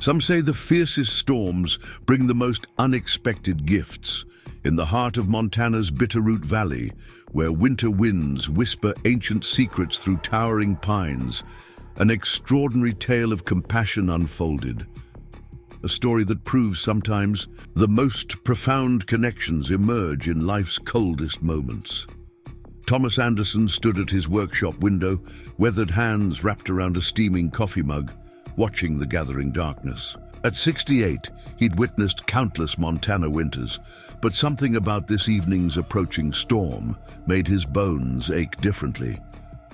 Some say the fiercest storms bring the most unexpected gifts. In the heart of Montana's Bitterroot Valley, where winter winds whisper ancient secrets through towering pines, an extraordinary tale of compassion unfolded. A story that proves sometimes the most profound connections emerge in life's coldest moments. Thomas Anderson stood at his workshop window, weathered hands wrapped around a steaming coffee mug, watching the gathering darkness. At 68, he'd witnessed countless Montana winters, but something about this evening's approaching storm made his bones ache differently.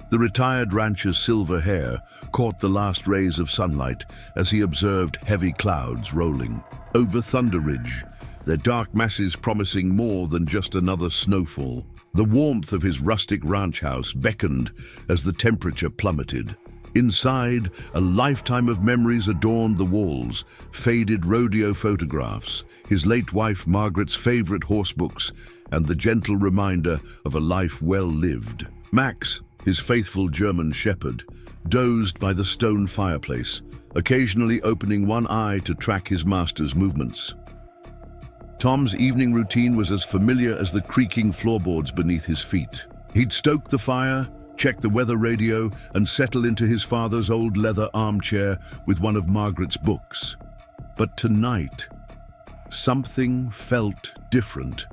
The retired rancher's silver hair caught the last rays of sunlight as he observed heavy clouds rolling over Thunder Ridge, their dark masses promising more than just another snowfall. The warmth of his rustic ranch house beckoned as the temperature plummeted. Inside, a lifetime of memories adorned the walls, faded rodeo photographs, his late wife Margaret's favorite horse books, and the gentle reminder of a life well lived. Max, his faithful German shepherd, dozed by the stone fireplace, occasionally opening one eye to track his master's movements. Tom's evening routine was as familiar as the creaking floorboards beneath his feet. He'd stoke the fire, check the weather radio, and settle into his father's old leather armchair with one of Margaret's books. But tonight, something felt different.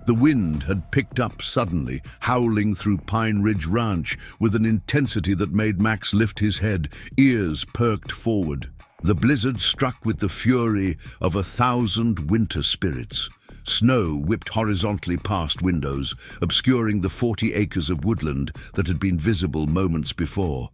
The wind had picked up suddenly, howling through Pine Ridge Ranch with an intensity that made Max lift his head, ears perked forward. The blizzard struck with the fury of 1,000 winter spirits. Snow whipped horizontally past windows, obscuring the 40 acres of woodland that had been visible moments before.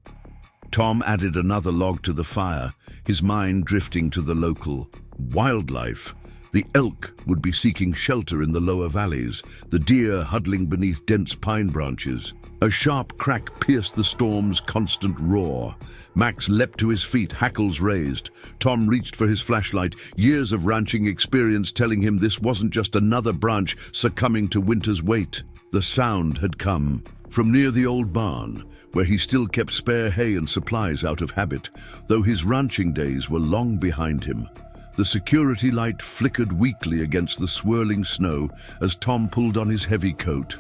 Tom added another log to the fire, his mind drifting to the local wildlife. The elk would be seeking shelter in the lower valleys, the deer huddling beneath dense pine branches. A sharp crack pierced the storm's constant roar. Max leapt to his feet, hackles raised. Tom reached for his flashlight, years of ranching experience telling him this wasn't just another branch succumbing to winter's weight. The sound had come from near the old barn, where he still kept spare hay and supplies out of habit, though his ranching days were long behind him. The security light flickered weakly against the swirling snow as Tom pulled on his heavy coat.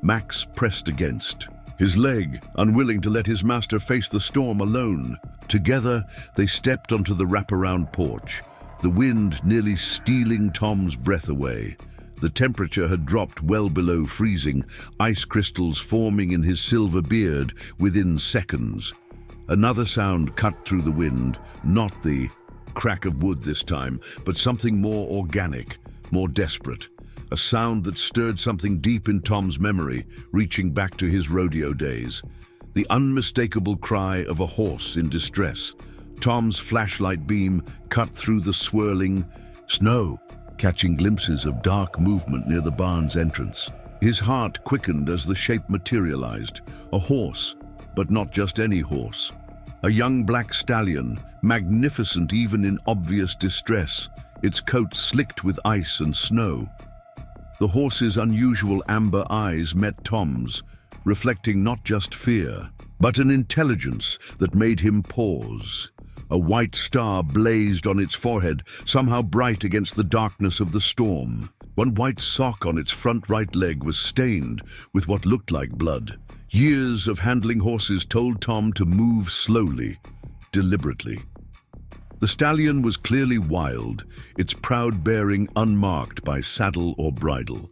Max pressed against, his leg unwilling to let his master face the storm alone. Together, they stepped onto the wraparound porch, the wind nearly stealing Tom's breath away. The temperature had dropped well below freezing, ice crystals forming in his silver beard within seconds. Another sound cut through the wind, not the crack of wood this time, but something more organic, more desperate. A sound that stirred something deep in Tom's memory, reaching back to his rodeo days. The unmistakable cry of a horse in distress. Tom's flashlight beam cut through the swirling snow, catching glimpses of dark movement near the barn's entrance. His heart quickened as the shape materialized. A horse, but not just any horse. A young black stallion, magnificent even in obvious distress, its coat slicked with ice and snow. The horse's unusual amber eyes met Tom's, reflecting not just fear, but an intelligence that made him pause. A white star blazed on its forehead, somehow bright against the darkness of the storm. One white sock on its front right leg was stained with what looked like blood. Years of handling horses told Tom to move slowly, deliberately. The stallion was clearly wild, its proud bearing unmarked by saddle or bridle.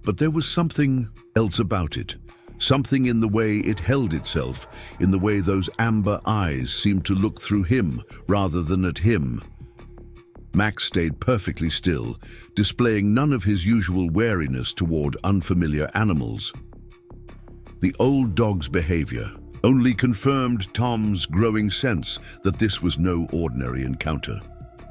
But there was something else about it, something in the way it held itself, in the way those amber eyes seemed to look through him rather than at him. Max stayed perfectly still, displaying none of his usual wariness toward unfamiliar animals. The old dog's behavior only confirmed Tom's growing sense that this was no ordinary encounter.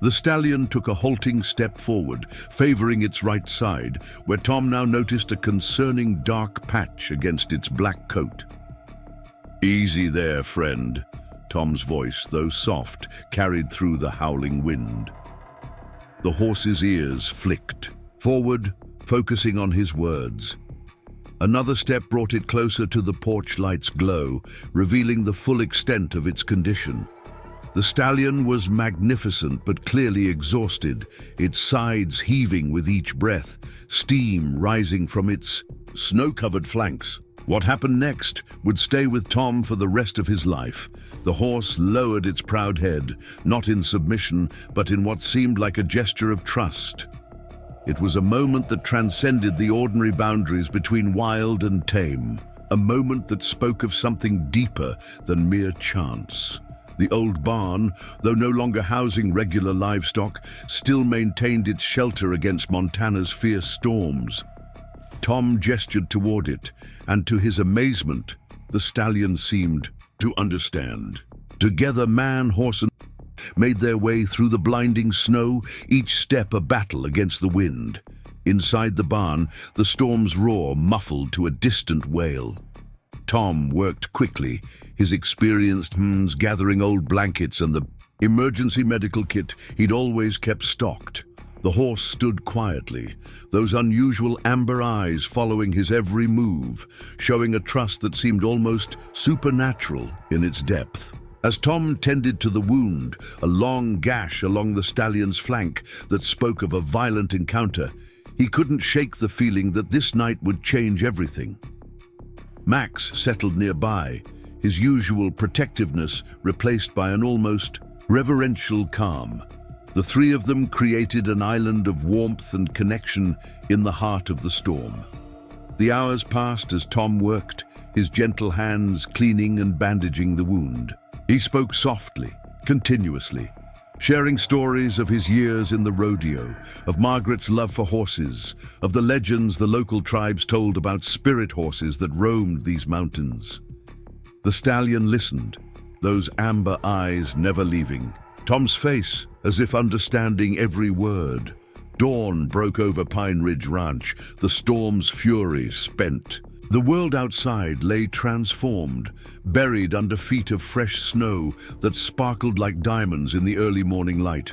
The stallion took a halting step forward, favoring its right side, where Tom now noticed a concerning dark patch against its black coat. "Easy there, friend," Tom's voice, though soft, carried through the howling wind. The horse's ears flicked forward, focusing on his words. Another step brought it closer to the porch light's glow, revealing the full extent of its condition. The stallion was magnificent but clearly exhausted, its sides heaving with each breath, steam rising from its snow-covered flanks. What happened next would stay with Tom for the rest of his life. The horse lowered its proud head, not in submission, but in what seemed like a gesture of trust. It was a moment that transcended the ordinary boundaries between wild and tame, a moment that spoke of something deeper than mere chance. The old barn, though no longer housing regular livestock, still maintained its shelter against Montana's fierce storms. Tom gestured toward it, and to his amazement, the stallion seemed to understand. Together, man, horse, and made their way through the blinding snow, each step a battle against the wind. Inside the barn, the storm's roar muffled to a distant wail. Tom worked quickly, his experienced hands gathering old blankets and the emergency medical kit he'd always kept stocked. The horse stood quietly, those unusual amber eyes following his every move, showing a trust that seemed almost supernatural in its depth. As Tom tended to the wound, a long gash along the stallion's flank that spoke of a violent encounter, he couldn't shake the feeling that this night would change everything. Max settled nearby, his usual protectiveness replaced by an almost reverential calm. The three of them created an island of warmth and connection in the heart of the storm. The hours passed as Tom worked, his gentle hands cleaning and bandaging the wound. He spoke softly, continuously, sharing stories of his years in the rodeo, of Margaret's love for horses, of the legends the local tribes told about spirit horses that roamed these mountains. The stallion listened, those amber eyes never leaving. Tom's face, as if understanding every word. Dawn broke over Pine Ridge Ranch, the storm's fury spent. The world outside lay transformed, buried under feet of fresh snow that sparkled like diamonds in the early morning light.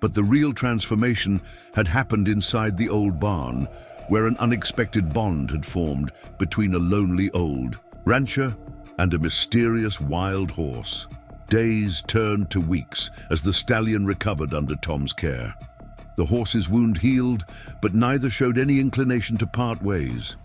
But the real transformation had happened inside the old barn, where an unexpected bond had formed between a lonely old rancher and a mysterious wild horse. Days turned to weeks as the stallion recovered under Tom's care. The horse's wound healed, but neither showed any inclination to part ways.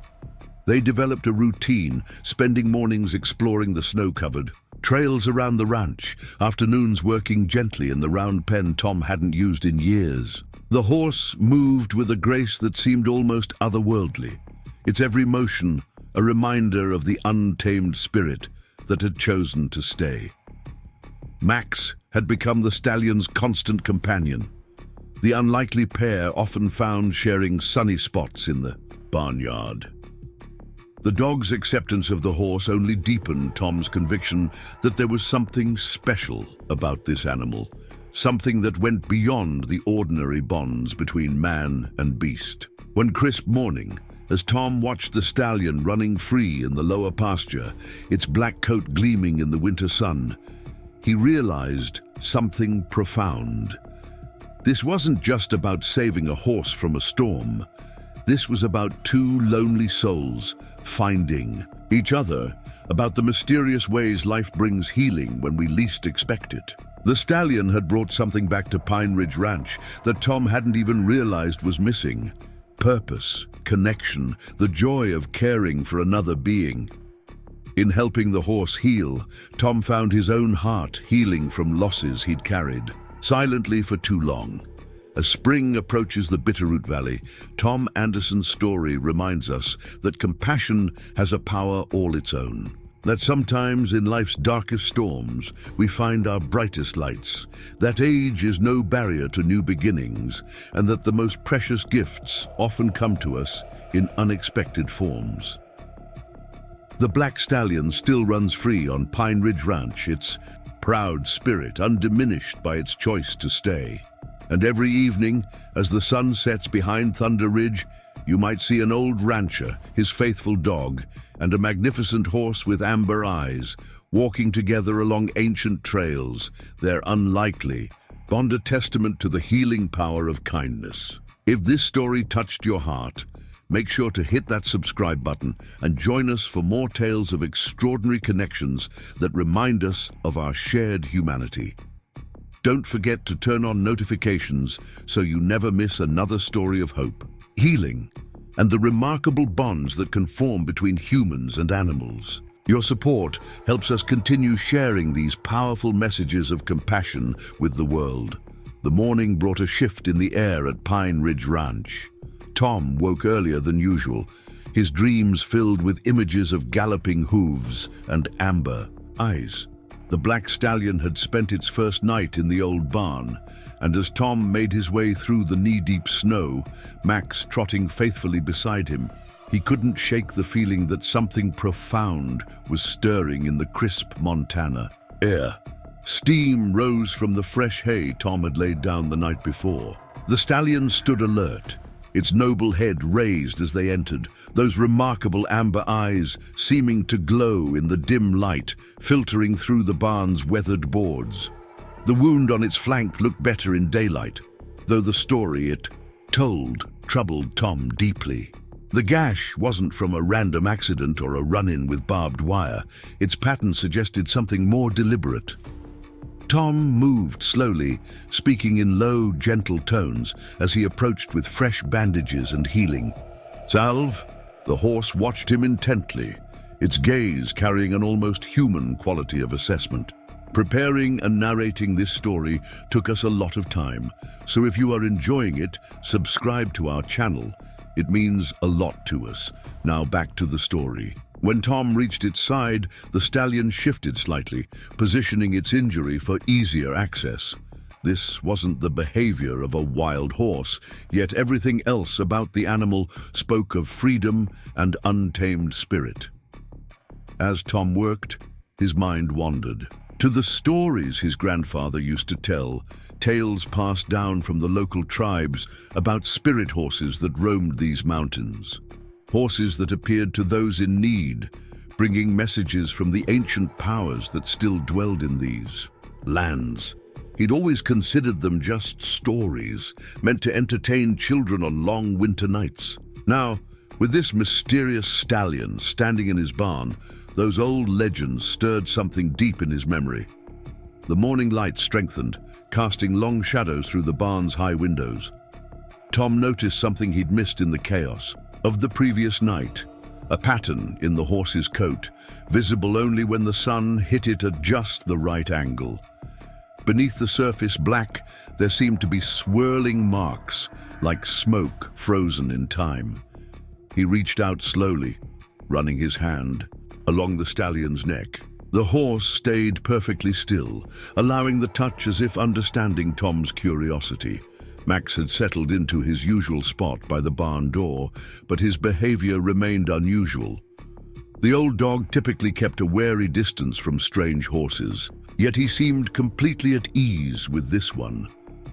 They developed a routine, spending mornings exploring the snow-covered trails around the ranch, afternoons working gently in the round pen Tom hadn't used in years. The horse moved with a grace that seemed almost otherworldly, its every motion a reminder of the untamed spirit that had chosen to stay. Max had become the stallion's constant companion, the unlikely pair often found sharing sunny spots in the barnyard. The dog's acceptance of the horse only deepened Tom's conviction that there was something special about this animal, something that went beyond the ordinary bonds between man and beast. One crisp morning, as Tom watched the stallion running free in the lower pasture, its black coat gleaming in the winter sun, he realized something profound. This wasn't just about saving a horse from a storm. This was about two lonely souls finding each other, about the mysterious ways life brings healing when we least expect it. The stallion had brought something back to Pine Ridge Ranch that Tom hadn't even realized was missing. Purpose, connection, the joy of caring for another being. In helping the horse heal, Tom found his own heart healing from losses he'd carried silently for too long. As spring approaches the Bitterroot Valley, Tom Anderson's story reminds us that compassion has a power all its own. That sometimes in life's darkest storms, we find our brightest lights. That age is no barrier to new beginnings, and that the most precious gifts often come to us in unexpected forms. The black stallion still runs free on Pine Ridge Ranch, its proud spirit undiminished by its choice to stay. And every evening, as the sun sets behind Thunder Ridge, you might see an old rancher, his faithful dog, and a magnificent horse with amber eyes, walking together along ancient trails, their unlikely bond a testament to the healing power of kindness. If this story touched your heart, make sure to hit that subscribe button and join us for more tales of extraordinary connections that remind us of our shared humanity. Don't forget to turn on notifications so you never miss another story of hope, healing, and the remarkable bonds that can form between humans and animals. Your support helps us continue sharing these powerful messages of compassion with the world. The morning brought a shift in the air at Pine Ridge Ranch. Tom woke earlier than usual, his dreams filled with images of galloping hooves and amber eyes. The black stallion had spent its first night in the old barn, and as Tom made his way through the knee-deep snow, Max trotting faithfully beside him, he couldn't shake the feeling that something profound was stirring in the crisp Montana air. Steam rose from the fresh hay Tom had laid down the night before. The stallion stood alert, its noble head raised as they entered, those remarkable amber eyes seeming to glow in the dim light filtering through the barn's weathered boards. The wound on its flank looked better in daylight, though the story it told troubled Tom deeply. The gash wasn't from a random accident or a run-in with barbed wire. Its pattern suggested something more deliberate. Tom moved slowly, speaking in low, gentle tones as he approached with fresh bandages and healing. "Salve?" The horse watched him intently, its gaze carrying an almost human quality of assessment. Preparing and narrating this story took us a lot of time, so if you are enjoying it, subscribe to our channel. It means a lot to us. Now back to the story. When Tom reached its side, the stallion shifted slightly, positioning its injury for easier access. This wasn't the behavior of a wild horse, yet everything else about the animal spoke of freedom and untamed spirit. As Tom worked, his mind wandered to the stories his grandfather used to tell, tales passed down from the local tribes about spirit horses that roamed these mountains. Horses that appeared to those in need, bringing messages from the ancient powers that still dwelled in these lands. He'd always considered them just stories, meant to entertain children on long winter nights. Now, with this mysterious stallion standing in his barn, those old legends stirred something deep in his memory. The morning light strengthened, casting long shadows through the barn's high windows. Tom noticed something he'd missed in the chaos of the previous night, a pattern in the horse's coat, visible only when the sun hit it at just the right angle. Beneath the surface black, there seemed to be swirling marks, like smoke frozen in time. He reached out slowly, running his hand along the stallion's neck. The horse stayed perfectly still, allowing the touch as if understanding Tom's curiosity. Max had settled into his usual spot by the barn door, but his behavior remained unusual. The old dog typically kept a wary distance from strange horses, yet he seemed completely at ease with this one.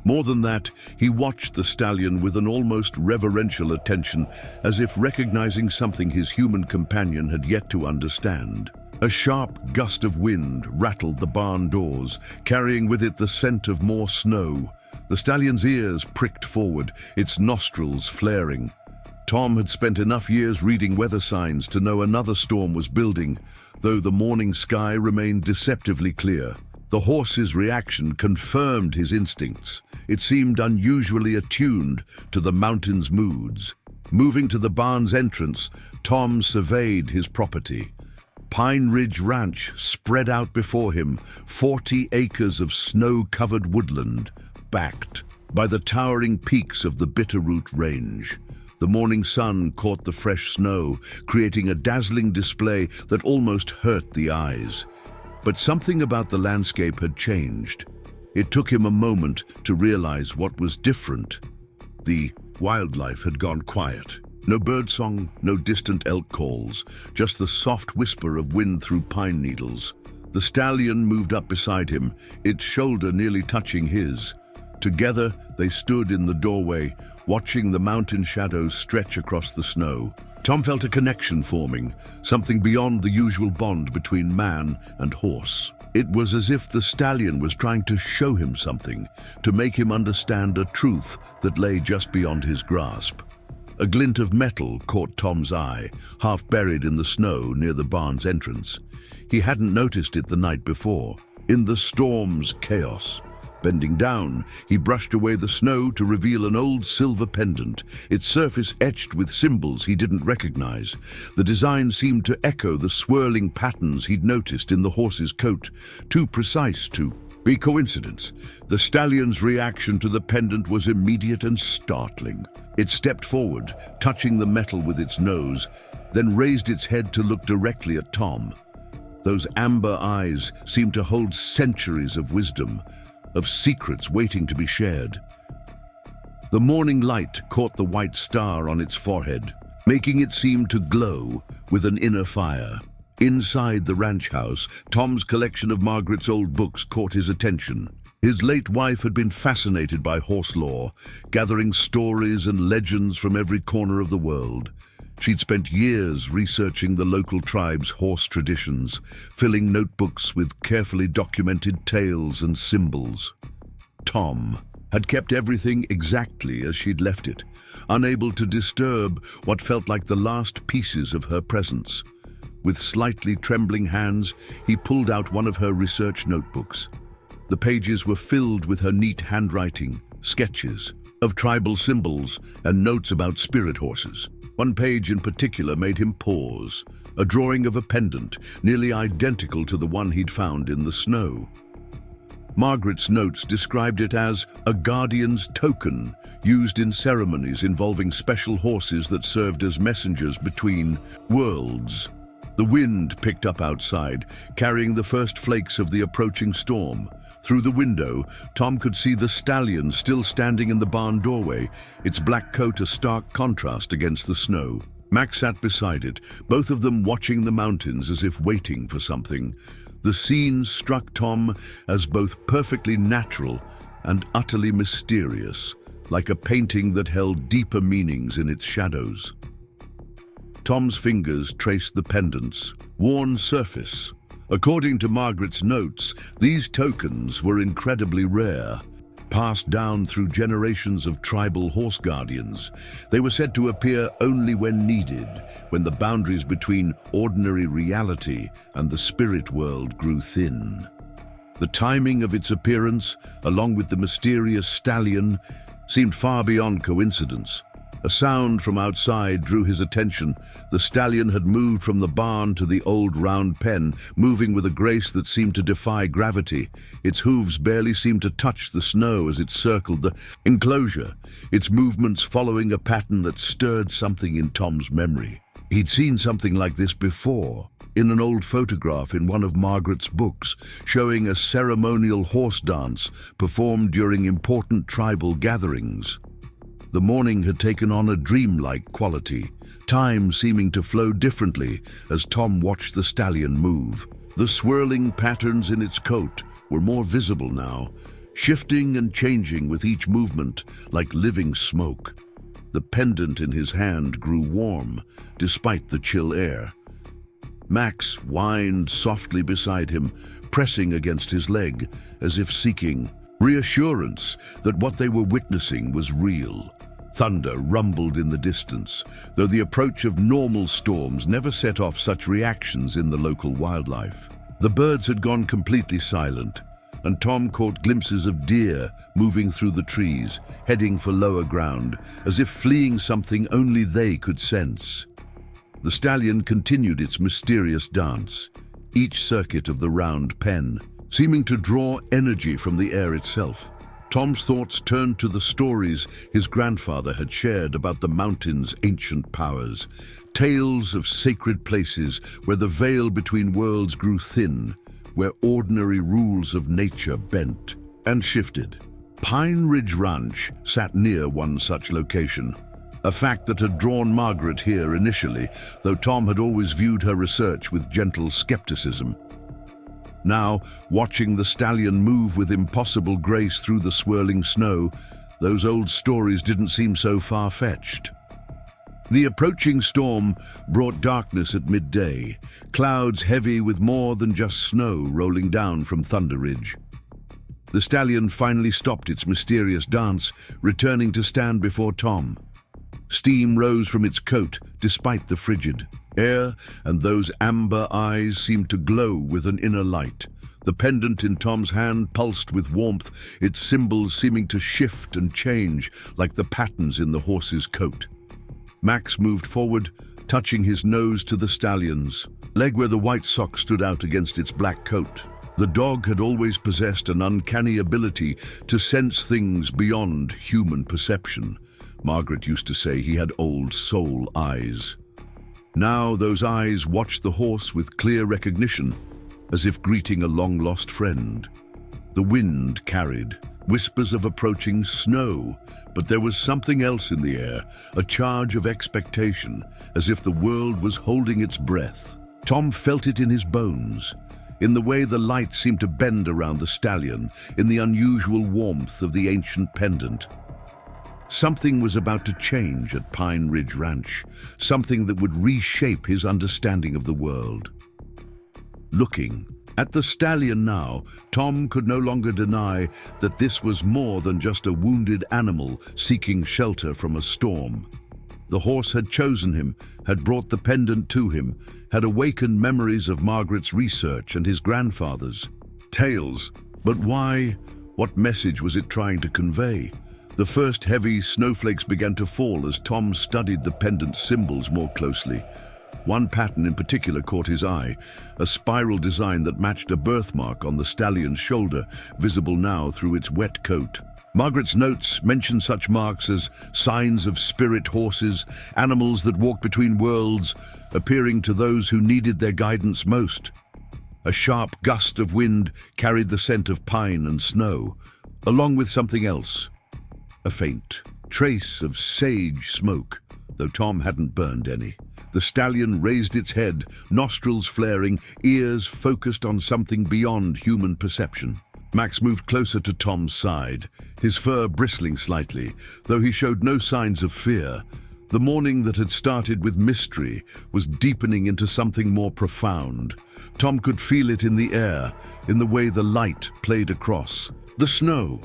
More than that, he watched the stallion with an almost reverential attention, as if recognizing something his human companion had yet to understand. A sharp gust of wind rattled the barn doors, carrying with it the scent of more snow. The stallion's ears pricked forward, its nostrils flaring. Tom had spent enough years reading weather signs to know another storm was building, though the morning sky remained deceptively clear. The horse's reaction confirmed his instincts. It seemed unusually attuned to the mountain's moods. Moving to the barn's entrance, Tom surveyed his property. Pine Ridge Ranch spread out before him, 40 acres of snow-covered woodland, backed by the towering peaks of the Bitterroot Range. The morning sun caught the fresh snow, creating a dazzling display that almost hurt the eyes. But something about the landscape had changed. It took him a moment to realize what was different. The wildlife had gone quiet. No birdsong, no distant elk calls, just the soft whisper of wind through pine needles. The stallion moved up beside him, its shoulder nearly touching his. Together, they stood in the doorway, watching the mountain shadows stretch across the snow. Tom felt a connection forming, something beyond the usual bond between man and horse. It was as if the stallion was trying to show him something, to make him understand a truth that lay just beyond his grasp. A glint of metal caught Tom's eye, half buried in the snow near the barn's entrance. He hadn't noticed it the night before. In the storm's chaos, Bending down, he brushed away the snow to reveal an old silver pendant, its surface etched with symbols he didn't recognize. The design seemed to echo the swirling patterns he'd noticed in the horse's coat, too precise to be coincidence. The stallion's reaction to the pendant was immediate and startling. It stepped forward, touching the metal with its nose, then raised its head to look directly at Tom. Those amber eyes seemed to hold centuries of wisdom, of secrets waiting to be shared. The morning light caught the white star on its forehead, making it seem to glow with an inner fire. Inside the ranch house, Tom's collection of Margaret's old books caught his attention. His late wife had been fascinated by horse lore, gathering stories and legends from every corner of the world. She'd spent years researching the local tribe's horse traditions, filling notebooks with carefully documented tales and symbols. Tom had kept everything exactly as she'd left it, unable to disturb what felt like the last pieces of her presence. With slightly trembling hands, he pulled out one of her research notebooks. The pages were filled with her neat handwriting, sketches of tribal symbols, and notes about spirit horses. One page in particular made him pause, a drawing of a pendant nearly identical to the one he'd found in the snow. Margaret's notes described it as a guardian's token used in ceremonies involving special horses that served as messengers between worlds. The wind picked up outside, carrying the first flakes of the approaching storm. Through the window, Tom could see the stallion still standing in the barn doorway, its black coat a stark contrast against the snow. Max sat beside it, both of them watching the mountains as if waiting for something. The scene struck Tom as both perfectly natural and utterly mysterious, like a painting that held deeper meanings in its shadows. Tom's fingers traced the pendant's worn surface. According to Margaret's notes, these tokens were incredibly rare, passed down through generations of tribal horse guardians. They were said to appear only when needed, when the boundaries between ordinary reality and the spirit world grew thin. The timing of its appearance, along with the mysterious stallion, seemed far beyond coincidence. A sound from outside drew his attention. The stallion had moved from the barn to the old round pen, moving with a grace that seemed to defy gravity. Its hooves barely seemed to touch the snow as it circled the enclosure, its movements following a pattern that stirred something in Tom's memory. He'd seen something like this before, in an old photograph in one of Margaret's books, showing a ceremonial horse dance performed during important tribal gatherings. The morning had taken on a dreamlike quality, time seeming to flow differently as Tom watched the stallion move. The swirling patterns in its coat were more visible now, shifting and changing with each movement like living smoke. The pendant in his hand grew warm, despite the chill air. Max whined softly beside him, pressing against his leg, as if seeking reassurance that what they were witnessing was real. Thunder rumbled in the distance, though the approach of normal storms never set off such reactions in the local wildlife. The birds had gone completely silent, and Tom caught glimpses of deer moving through the trees, heading for lower ground, as if fleeing something only they could sense. The stallion continued its mysterious dance, each circuit of the round pen seeming to draw energy from the air itself. Tom's thoughts turned to the stories his grandfather had shared about the mountain's ancient powers, tales of sacred places where the veil between worlds grew thin, where ordinary rules of nature bent and shifted. Pine Ridge Ranch sat near one such location, a fact that had drawn Margaret here initially, though Tom had always viewed her research with gentle skepticism. Now, watching the stallion move with impossible grace through the swirling snow, those old stories didn't seem so far-fetched. The approaching storm brought darkness at midday, clouds heavy with more than just snow rolling down from Thunder Ridge. The stallion finally stopped its mysterious dance, returning to stand before Tom. Steam rose from its coat despite the frigid air, and those amber eyes seemed to glow with an inner light. The pendant in Tom's hand pulsed with warmth, its symbols seeming to shift and change like the patterns in the horse's coat. Max moved forward, touching his nose to the stallion's leg where the white sock stood out against its black coat. The dog had always possessed an uncanny ability to sense things beyond human perception. Margaret used to say he had old soul eyes. Now those eyes watched the horse with clear recognition, as if greeting a long-lost friend. The wind carried whispers of approaching snow, but there was something else in the air, a charge of expectation, as if the world was holding its breath. Tom felt it in his bones, in the way the light seemed to bend around the stallion, in the unusual warmth of the ancient pendant. Something was about to change at Pine Ridge Ranch, something that would reshape his understanding of the world. Looking at the stallion now, Tom could no longer deny that this was more than just a wounded animal seeking shelter from a storm. The horse had chosen him, had brought the pendant to him, had awakened memories of Margaret's research and his grandfather's tales. But why? What message was it trying to convey? The first heavy snowflakes began to fall as Tom studied the pendant's symbols more closely. One pattern in particular caught his eye, a spiral design that matched a birthmark on the stallion's shoulder, visible now through its wet coat. Margaret's notes mention such marks as signs of spirit horses, animals that walk between worlds, appearing to those who needed their guidance most. A sharp gust of wind carried the scent of pine and snow, along with something else, a faint trace of sage smoke, though Tom hadn't burned any. The stallion raised its head, nostrils flaring, ears focused on something beyond human perception. Max moved closer to Tom's side, his fur bristling slightly, though he showed no signs of fear. The morning that had started with mystery was deepening into something more profound. Tom could feel it in the air, in the way the light played across the snow,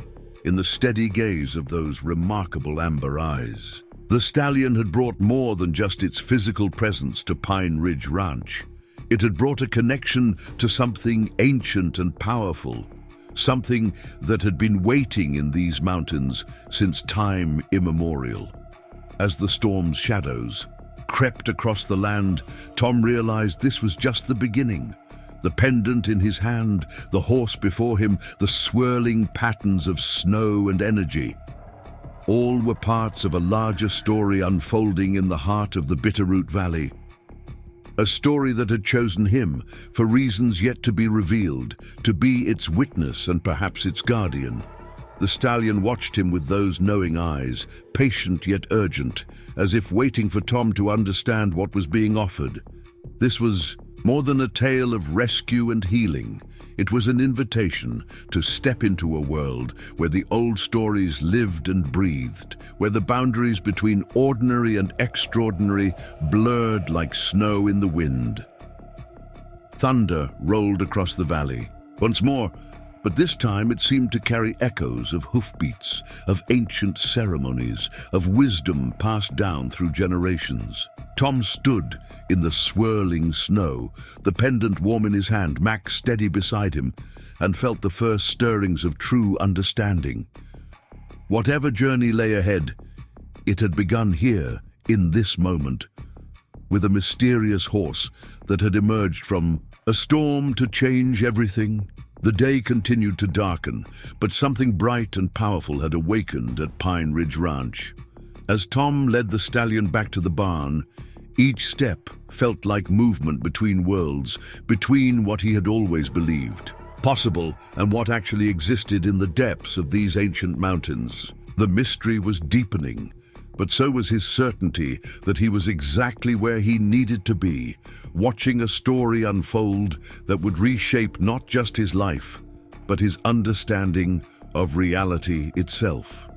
in the steady gaze of those remarkable amber eyes. The stallion had brought more than just its physical presence to Pine Ridge Ranch. It had brought a connection to something ancient and powerful, something that had been waiting in these mountains since time immemorial. As the storm's shadows crept across the land, Tom realized this was just the beginning. The pendant in his hand, the horse before him, the swirling patterns of snow and energy. All were parts of a larger story unfolding in the heart of the Bitterroot Valley. A story that had chosen him, for reasons yet to be revealed, to be its witness and perhaps its guardian. The stallion watched him with those knowing eyes, patient yet urgent, as if waiting for Tom to understand what was being offered. This was more than a tale of rescue and healing. It was an invitation to step into a world where the old stories lived and breathed, where the boundaries between ordinary and extraordinary blurred like snow in the wind. Thunder rolled across the valley. Once more, but this time it seemed to carry echoes of hoofbeats, of ancient ceremonies, of wisdom passed down through generations. Tom stood in the swirling snow, the pendant warm in his hand, Max steady beside him, and felt the first stirrings of true understanding. Whatever journey lay ahead, it had begun here, in this moment, with a mysterious horse that had emerged from a storm to change everything. The day continued to darken, but something bright and powerful had awakened at Pine Ridge Ranch. As Tom led the stallion back to the barn, each step felt like movement between worlds, between what he had always believed possible and what actually existed in the depths of these ancient mountains. The mystery was deepening, but so was his certainty that he was exactly where he needed to be, watching a story unfold that would reshape not just his life, but his understanding of reality itself.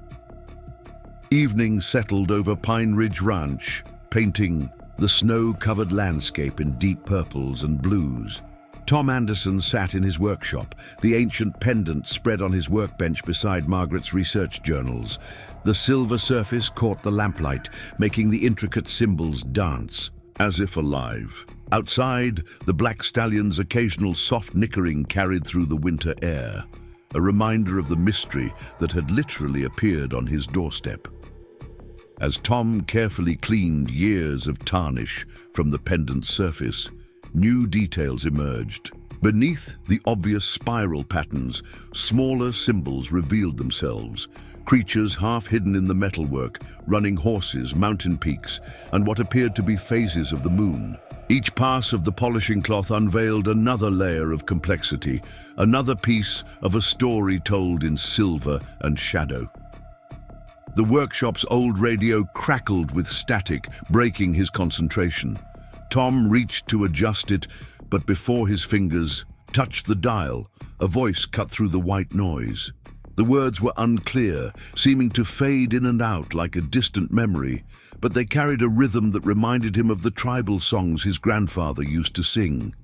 Evening settled over Pine Ridge Ranch, painting the snow-covered landscape in deep purples and blues. Tom Anderson sat in his workshop, the ancient pendant spread on his workbench beside Margaret's research journals. The silver surface caught the lamplight, making the intricate symbols dance, as if alive. Outside, the black stallion's occasional soft nickering carried through the winter air, a reminder of the mystery that had literally appeared on his doorstep. As Tom carefully cleaned years of tarnish from the pendant's surface, new details emerged. Beneath the obvious spiral patterns, smaller symbols revealed themselves, creatures half hidden in the metalwork, running horses, mountain peaks, and what appeared to be phases of the moon. Each pass of the polishing cloth unveiled another layer of complexity, another piece of a story told in silver and shadow. The workshop's old radio crackled with static, breaking his concentration. Tom reached to adjust it, but before his fingers touched the dial, a voice cut through the white noise. The words were unclear, seeming to fade in and out like a distant memory, but they carried a rhythm that reminded him of the tribal songs his grandfather used to sing.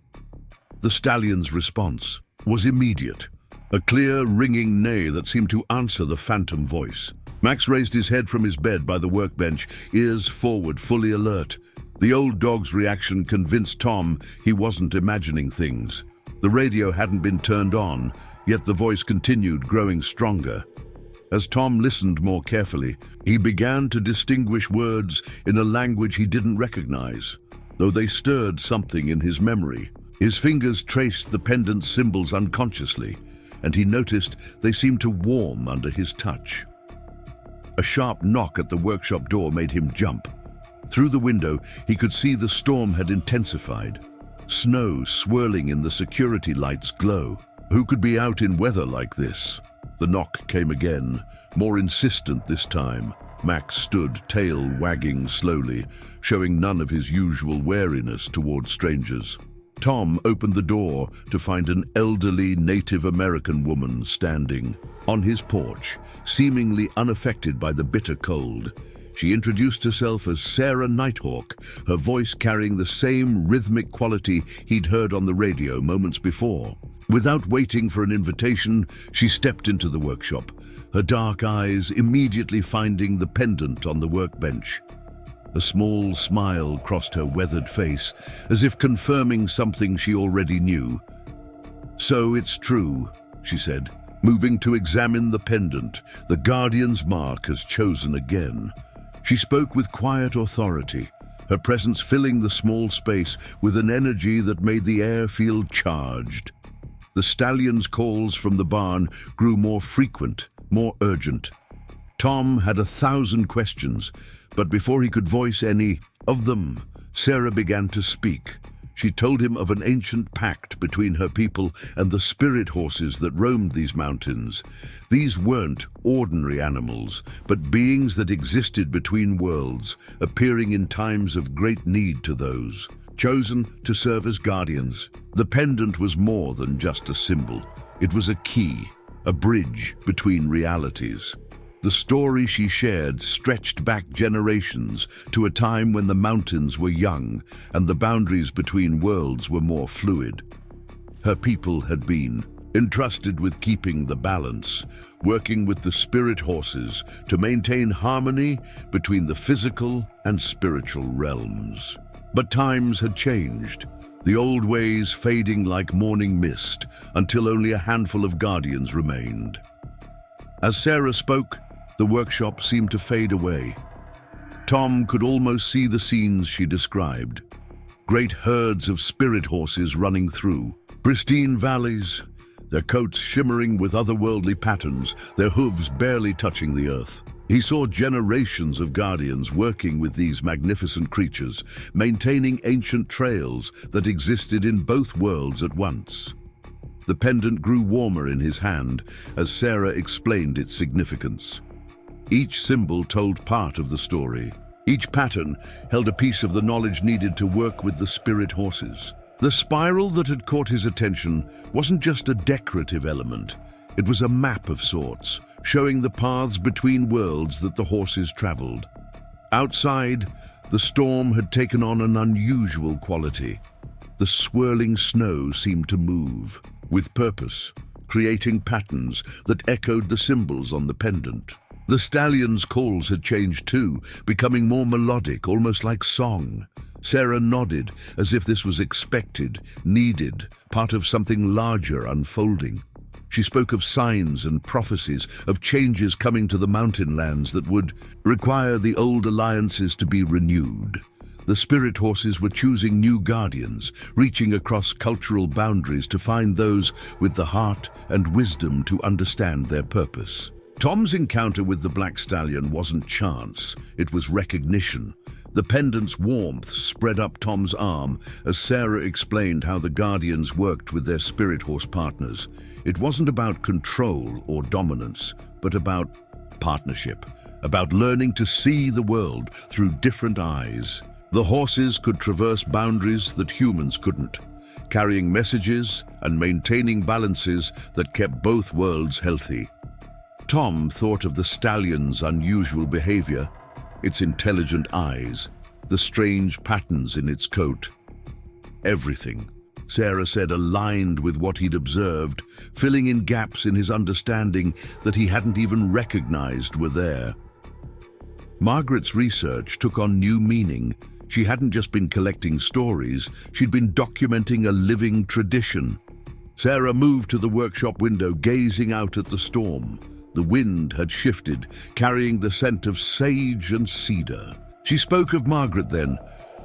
The stallion's response was immediate, a clear, ringing neigh that seemed to answer the phantom voice. Max raised his head from his bed by the workbench, ears forward, fully alert. The old dog's reaction convinced Tom he wasn't imagining things. The radio hadn't been turned on, yet the voice continued, growing stronger. As Tom listened more carefully, he began to distinguish words in a language he didn't recognize, though they stirred something in his memory. His fingers traced the pendant symbols unconsciously, and he noticed they seemed to warm under his touch. A sharp knock at the workshop door made him jump. Through the window, he could see the storm had intensified. Snow swirling in the security light's glow. Who could be out in weather like this? The knock came again, more insistent this time. Max stood, tail wagging slowly, showing none of his usual wariness toward strangers. Tom opened the door to find an elderly Native American woman standing on his porch, seemingly unaffected by the bitter cold. She introduced herself as Sarah Nighthawk, her voice carrying the same rhythmic quality he'd heard on the radio moments before. Without waiting for an invitation, she stepped into the workshop, her dark eyes immediately finding the pendant on the workbench. A small smile crossed her weathered face, as if confirming something she already knew. "So it's true," she said, moving to examine the pendant. "The Guardian's mark has chosen again." She spoke with quiet authority, her presence filling the small space with an energy that made the air feel charged. The stallion's calls from the barn grew more frequent, more urgent. Tom had 1,000 questions, but before he could voice any of them, Sarah began to speak. She told him of an ancient pact between her people and the spirit horses that roamed these mountains. These weren't ordinary animals, but beings that existed between worlds, appearing in times of great need to those, chosen to serve as guardians. The pendant was more than just a symbol. It was a key, a bridge between realities. The story she shared stretched back generations to a time when the mountains were young and the boundaries between worlds were more fluid. Her people had been entrusted with keeping the balance, working with the spirit horses to maintain harmony between the physical and spiritual realms. But times had changed, the old ways fading like morning mist until only a handful of guardians remained. As Sarah spoke, the workshop seemed to fade away. Tom could almost see the scenes she described. Great herds of spirit horses running through, pristine valleys, their coats shimmering with otherworldly patterns, their hooves barely touching the earth. He saw generations of guardians working with these magnificent creatures, maintaining ancient trails that existed in both worlds at once. The pendant grew warmer in his hand as Sarah explained its significance. Each symbol told part of the story. Each pattern held a piece of the knowledge needed to work with the spirit horses. The spiral that had caught his attention wasn't just a decorative element. It was a map of sorts, showing the paths between worlds that the horses traveled. Outside, the storm had taken on an unusual quality. The swirling snow seemed to move, with purpose, creating patterns that echoed the symbols on the pendant. The stallion's calls had changed too, becoming more melodic, almost like song. Sarah nodded, as if this was expected, needed, part of something larger unfolding. She spoke of signs and prophecies, of changes coming to the mountain lands that would require the old alliances to be renewed. The spirit horses were choosing new guardians, reaching across cultural boundaries to find those with the heart and wisdom to understand their purpose. Tom's encounter with the black stallion wasn't chance, it was recognition. The pendant's warmth spread up Tom's arm as Sarah explained how the guardians worked with their spirit horse partners. It wasn't about control or dominance, but about partnership, about learning to see the world through different eyes. The horses could traverse boundaries that humans couldn't, carrying messages and maintaining balances that kept both worlds healthy. Tom thought of the stallion's unusual behavior, its intelligent eyes, the strange patterns in its coat. Everything, Sarah said, aligned with what he'd observed, filling in gaps in his understanding that he hadn't even recognized were there. Margaret's research took on new meaning. She hadn't just been collecting stories, she'd been documenting a living tradition. Sarah moved to the workshop window, gazing out at the storm. The wind had shifted, carrying the scent of sage and cedar. She spoke of Margaret then,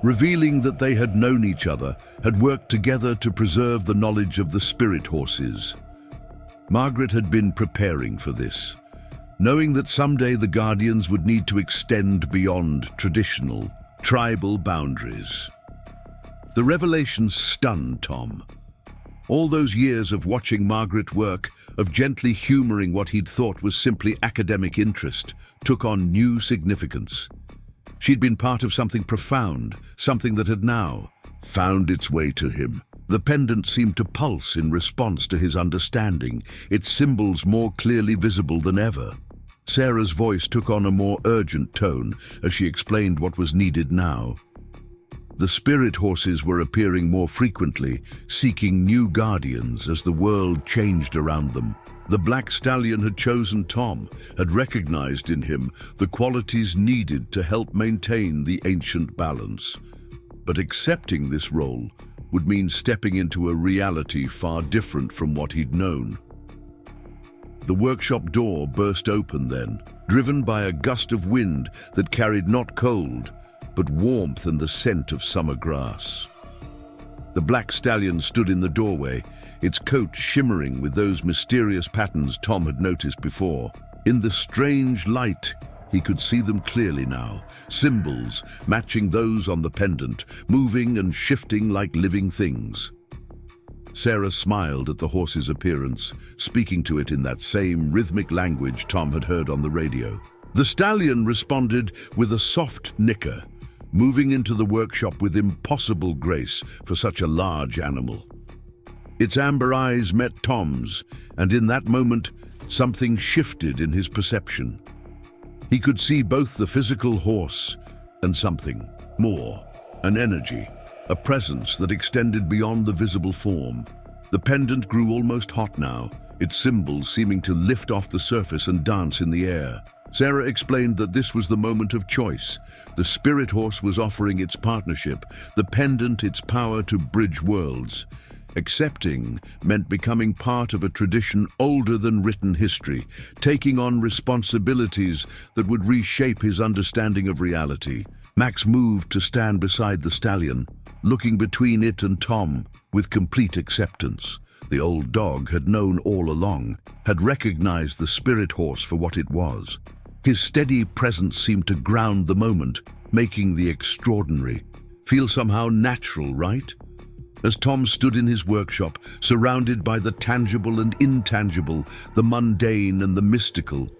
revealing that they had known each other, had worked together to preserve the knowledge of the spirit horses. Margaret had been preparing for this, knowing that someday the guardians would need to extend beyond traditional, tribal boundaries. The revelation stunned Tom. All those years of watching Margaret work, of gently humoring what he'd thought was simply academic interest, took on new significance. She'd been part of something profound, something that had now found its way to him. The pendant seemed to pulse in response to his understanding, its symbols more clearly visible than ever. Sarah's voice took on a more urgent tone as she explained what was needed now. The spirit horses were appearing more frequently, seeking new guardians as the world changed around them. The black stallion had chosen Tom, had recognized in him the qualities needed to help maintain the ancient balance. But accepting this role would mean stepping into a reality far different from what he'd known. The workshop door burst open then, driven by a gust of wind that carried not cold, but warmth and the scent of summer grass. The black stallion stood in the doorway, its coat shimmering with those mysterious patterns Tom had noticed before. In the strange light, he could see them clearly now, symbols matching those on the pendant, moving and shifting like living things. Sarah smiled at the horse's appearance, speaking to it in that same rhythmic language Tom had heard on the radio. The stallion responded with a soft nicker, moving into the workshop with impossible grace for such a large animal. Its amber eyes met Tom's, and in that moment, something shifted in his perception. He could see both the physical horse and something more, an energy, a presence that extended beyond the visible form. The pendant grew almost hot now, its symbols seeming to lift off the surface and dance in the air. Sarah explained that this was the moment of choice. The spirit horse was offering its partnership, the pendant its power to bridge worlds. Accepting meant becoming part of a tradition older than written history, taking on responsibilities that would reshape his understanding of reality. Max moved to stand beside the stallion, looking between it and Tom with complete acceptance. The old dog had known all along, had recognized the spirit horse for what it was. His steady presence seemed to ground the moment, making the extraordinary feel somehow natural, right? As Tom stood in his workshop, surrounded by the tangible and intangible, the mundane and the mystical,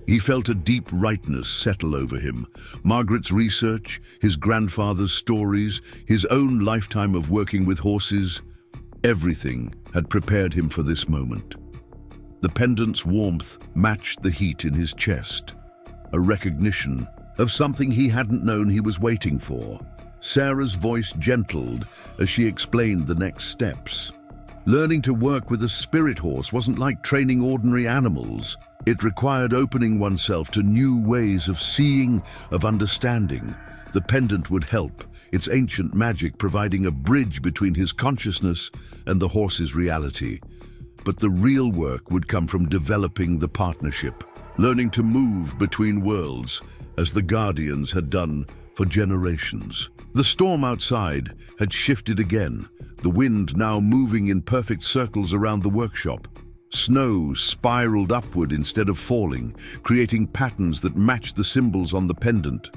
he felt a deep rightness settle over him. Margaret's research, his grandfather's stories, his own lifetime of working with horses, everything had prepared him for this moment. The pendant's warmth matched the heat in his chest, a recognition of something he hadn't known he was waiting for. Sarah's voice gentled as she explained the next steps. Learning to work with a spirit horse wasn't like training ordinary animals. It required opening oneself to new ways of seeing, of understanding. The pendant would help, its ancient magic providing a bridge between his consciousness and the horse's reality. But the real work would come from developing the partnership, learning to move between worlds, as the Guardians had done for generations. The storm outside had shifted again, the wind now moving in perfect circles around the workshop. Snow spiraled upward instead of falling, creating patterns that matched the symbols on the pendant.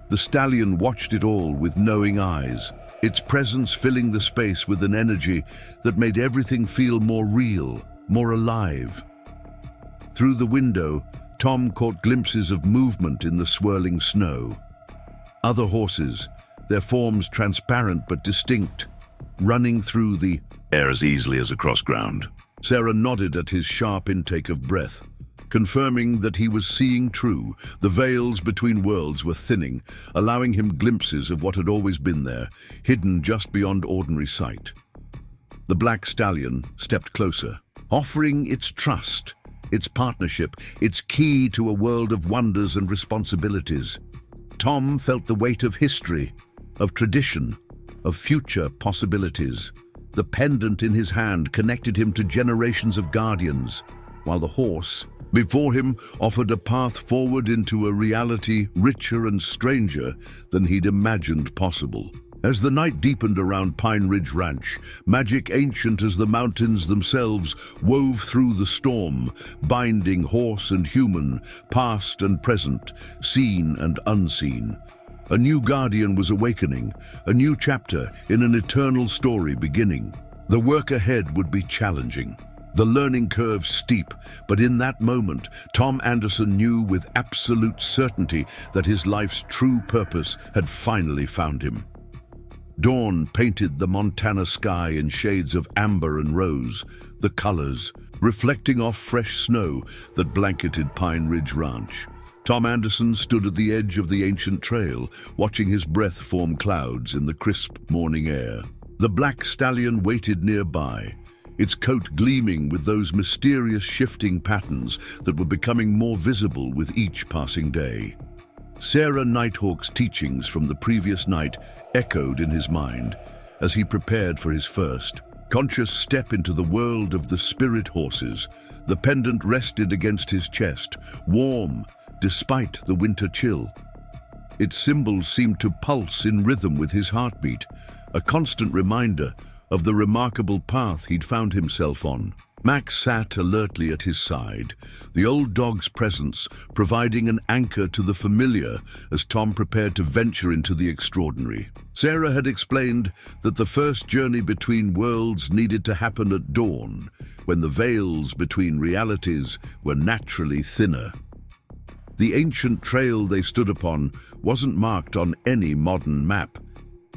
The stallion watched it all with knowing eyes, its presence filling the space with an energy that made everything feel more real, more alive. Through the window, Tom caught glimpses of movement in the swirling snow. Other horses, their forms transparent but distinct, running through the air as easily as across ground. Sarah nodded at his sharp intake of breath, confirming that he was seeing true. The veils between worlds were thinning, allowing him glimpses of what had always been there, hidden just beyond ordinary sight. The black stallion stepped closer, offering its trust, its partnership, its key to a world of wonders and responsibilities. Tom felt the weight of history, of tradition, of future possibilities. The pendant in his hand connected him to generations of guardians, while the horse before him offered a path forward into a reality richer and stranger than he'd imagined possible. As the night deepened around Pine Ridge Ranch, magic ancient as the mountains themselves wove through the storm, binding horse and human, past and present, seen and unseen. A new guardian was awakening, a new chapter in an eternal story beginning. The work ahead would be challenging, the learning curve steep, but in that moment, Tom Anderson knew with absolute certainty that his life's true purpose had finally found him. Dawn painted the Montana sky in shades of amber and rose, the colors reflecting off fresh snow that blanketed Pine Ridge Ranch. Tom Anderson stood at the edge of the ancient trail, watching his breath form clouds in the crisp morning air. The black stallion waited nearby, its coat gleaming with those mysterious shifting patterns that were becoming more visible with each passing day. Sarah Nighthawk's teachings from the previous night echoed in his mind as he prepared for his first conscious step into the world of the spirit horses. The pendant rested against his chest, warm despite the winter chill. Its symbols seemed to pulse in rhythm with his heartbeat, a constant reminder of the remarkable path he'd found himself on. Max sat alertly at his side, the old dog's presence providing an anchor to the familiar as Tom prepared to venture into the extraordinary. Sarah had explained that the first journey between worlds needed to happen at dawn, when the veils between realities were naturally thinner. The ancient trail they stood upon wasn't marked on any modern map,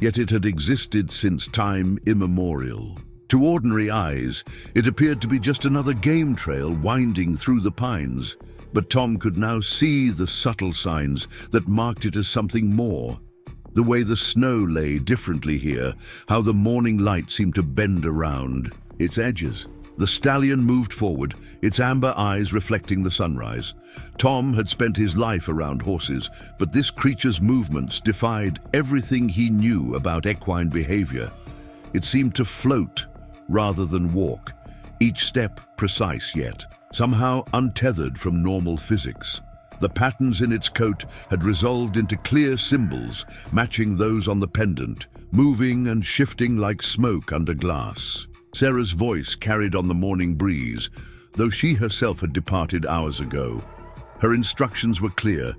yet it had existed since time immemorial. To ordinary eyes, it appeared to be just another game trail winding through the pines, but Tom could now see the subtle signs that marked it as something more. The way the snow lay differently here, how the morning light seemed to bend around its edges. The stallion moved forward, its amber eyes reflecting the sunrise. Tom had spent his life around horses, but this creature's movements defied everything he knew about equine behavior. It seemed to float rather than walk, each step precise yet somehow untethered from normal physics. The patterns in its coat had resolved into clear symbols, matching those on the pendant, moving and shifting like smoke under glass. Sarah's voice carried on the morning breeze, though she herself had departed hours ago. Her instructions were clear.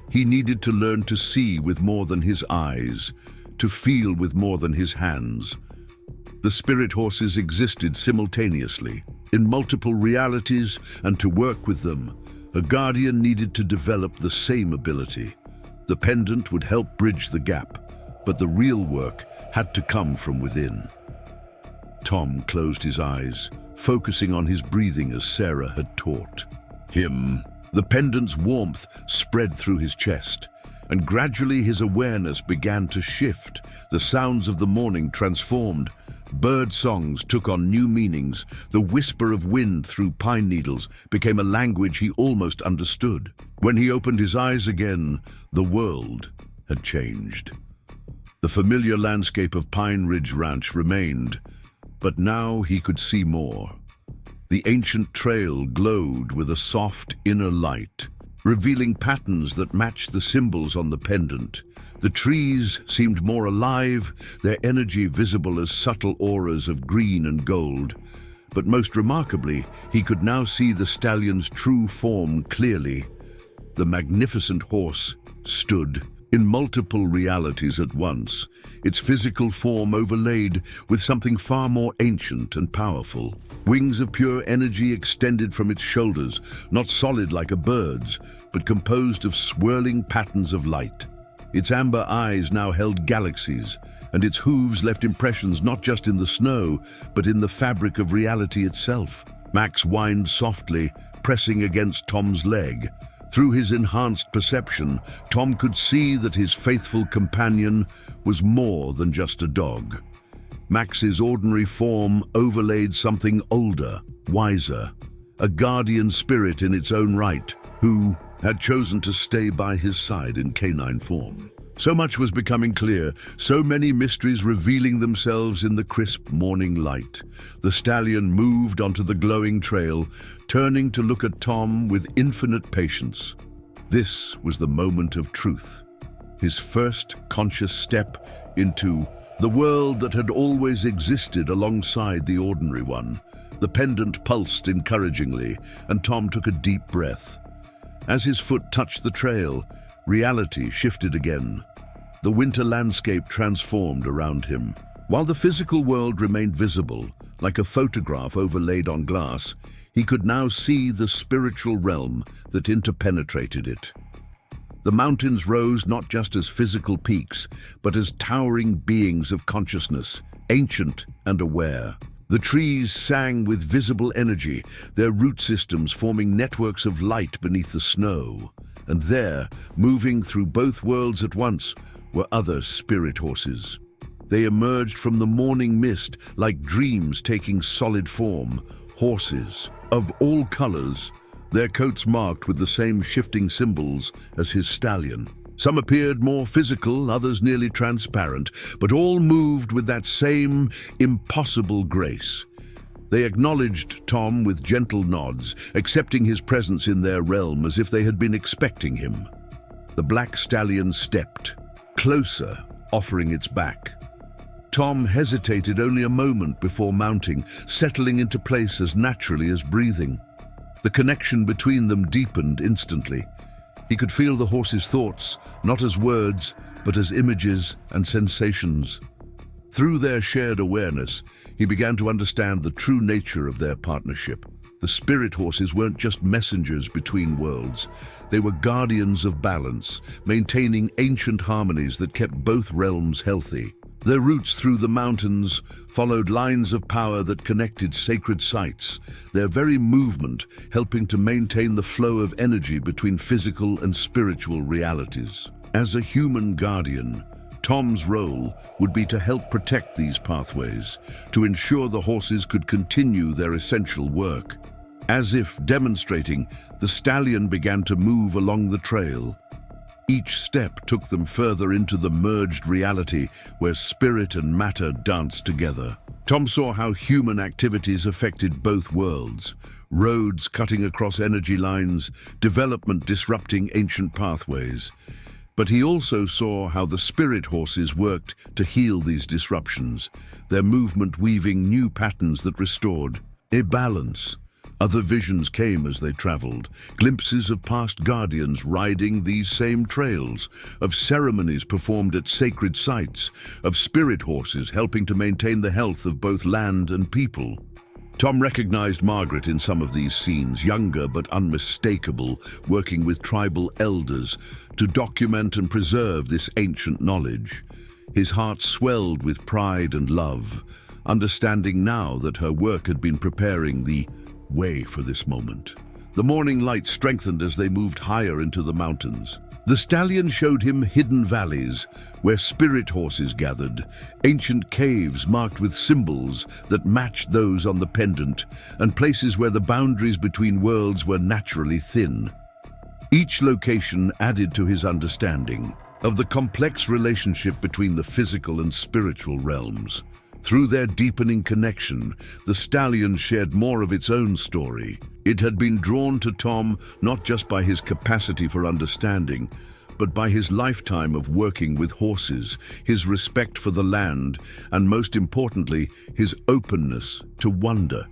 He needed to learn to see with more than his eyes, to feel with more than his hands. The spirit horses existed simultaneously, in multiple realities, and to work with them, a guardian needed to develop the same ability. The pendant would help bridge the gap, but the real work had to come from within. Tom closed his eyes, focusing on his breathing as Sarah had taught him. The pendant's warmth spread through his chest, and gradually his awareness began to shift. The sounds of the morning transformed, Bird songs took on new meanings. The whisper of wind through pine needles became a language he almost understood. When he opened his eyes again, the world had changed. The familiar landscape of Pine Ridge Ranch remained, but now he could see more. The ancient trail glowed with a soft inner light, revealing patterns that matched the symbols on the pendant. The trees seemed more alive, their energy visible as subtle auras of green and gold. But most remarkably, he could now see the stallion's true form clearly. The magnificent horse stood in multiple realities at once, its physical form overlaid with something far more ancient and powerful. Wings of pure energy extended from its shoulders, not solid like a bird's, but composed of swirling patterns of light. Its amber eyes now held galaxies, and its hooves left impressions not just in the snow, but in the fabric of reality itself. Max whined softly, pressing against Tom's leg. Through his enhanced perception, Tom could see that his faithful companion was more than just a dog. Max's ordinary form overlaid something older, wiser, a guardian spirit in its own right, who had chosen to stay by his side in canine form. So much was becoming clear, so many mysteries revealing themselves in the crisp morning light. The stallion moved onto the glowing trail, turning to look at Tom with infinite patience. This was the moment of truth, his first conscious step into the world that had always existed alongside the ordinary one. The pendant pulsed encouragingly, and Tom took a deep breath. As his foot touched the trail, reality shifted again. The winter landscape transformed around him. While the physical world remained visible, like a photograph overlaid on glass, he could now see the spiritual realm that interpenetrated it. The mountains rose not just as physical peaks, but as towering beings of consciousness, ancient and aware. The trees sang with visible energy, their root systems forming networks of light beneath the snow. And there, moving through both worlds at once, were other spirit horses. They emerged from the morning mist like dreams taking solid form, horses of all colors, their coats marked with the same shifting symbols as his stallion. Some appeared more physical, others nearly transparent, but all moved with that same impossible grace. They acknowledged Tom with gentle nods, accepting his presence in their realm as if they had been expecting him. The black stallion stepped closer, offering its back. Tom hesitated only a moment before mounting, settling into place as naturally as breathing. The connection between them deepened instantly. He could feel the horse's thoughts, not as words, but as images and sensations. Through their shared awareness, he began to understand the true nature of their partnership. The spirit horses weren't just messengers between worlds. They were guardians of balance, maintaining ancient harmonies that kept both realms healthy. Their routes through the mountains followed lines of power that connected sacred sites, their very movement helping to maintain the flow of energy between physical and spiritual realities. As a human guardian, Tom's role would be to help protect these pathways, to ensure the horses could continue their essential work. As if demonstrating, the stallion began to move along the trail. Each step took them further into the merged reality where spirit and matter danced together. Tom saw how human activities affected both worlds, roads cutting across energy lines, development disrupting ancient pathways. But he also saw how the spirit horses worked to heal these disruptions, their movement weaving new patterns that restored a balance. Other visions came as they traveled, glimpses of past guardians riding these same trails, of ceremonies performed at sacred sites, of spirit horses helping to maintain the health of both land and people. Tom recognized Margaret in some of these scenes, younger but unmistakable, working with tribal elders to document and preserve this ancient knowledge. His heart swelled with pride and love, understanding now that her work had been preparing the way for this moment. The morning light strengthened as they moved higher into the mountains. The stallion showed him hidden valleys where spirit horses gathered, ancient caves marked with symbols that matched those on the pendant, and places where the boundaries between worlds were naturally thin. Each location added to his understanding of the complex relationship between the physical and spiritual realms. Through their deepening connection, the stallion shared more of its own story. It had been drawn to Tom not just by his capacity for understanding, but by his lifetime of working with horses, his respect for the land, and most importantly, his openness to wonder.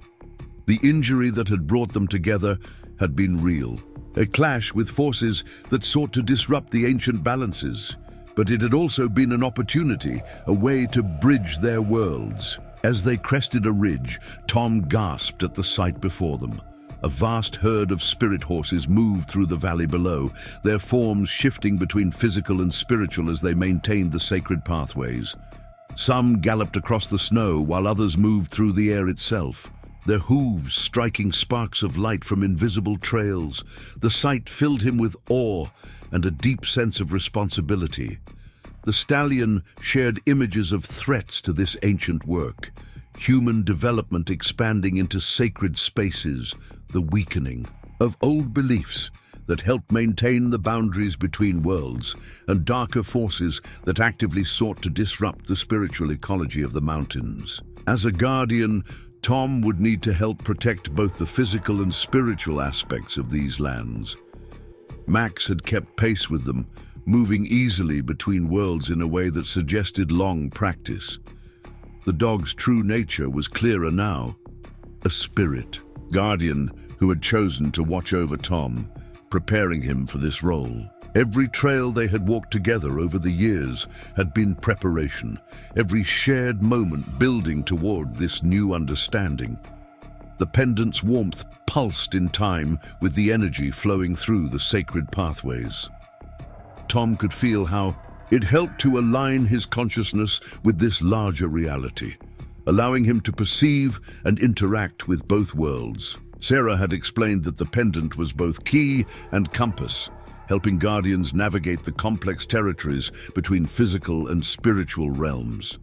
The injury that had brought them together had been real, a clash with forces that sought to disrupt the ancient balances. But it had also been an opportunity, a way to bridge their worlds. As they crested a ridge, Tom gasped at the sight before them. A vast herd of spirit horses moved through the valley below, their forms shifting between physical and spiritual as they maintained the sacred pathways. Some galloped across the snow, while others moved through the air itself, their hooves striking sparks of light from invisible trails. The sight filled him with awe and a deep sense of responsibility. The stallion shared images of threats to this ancient work, human development expanding into sacred spaces, the weakening of old beliefs that helped maintain the boundaries between worlds, and darker forces that actively sought to disrupt the spiritual ecology of the mountains. As a guardian, Tom would need to help protect both the physical and spiritual aspects of these lands. Max had kept pace with them, moving easily between worlds in a way that suggested long practice. The dog's true nature was clearer now, a spirit guardian who had chosen to watch over Tom, preparing him for this role. Every trail they had walked together over the years had been preparation, every shared moment building toward this new understanding. The pendant's warmth pulsed in time with the energy flowing through the sacred pathways. Tom could feel how it helped to align his consciousness with this larger reality, allowing him to perceive and interact with both worlds. Sarah had explained that the pendant was both key and compass, helping guardians navigate the complex territories between physical and spiritual realms.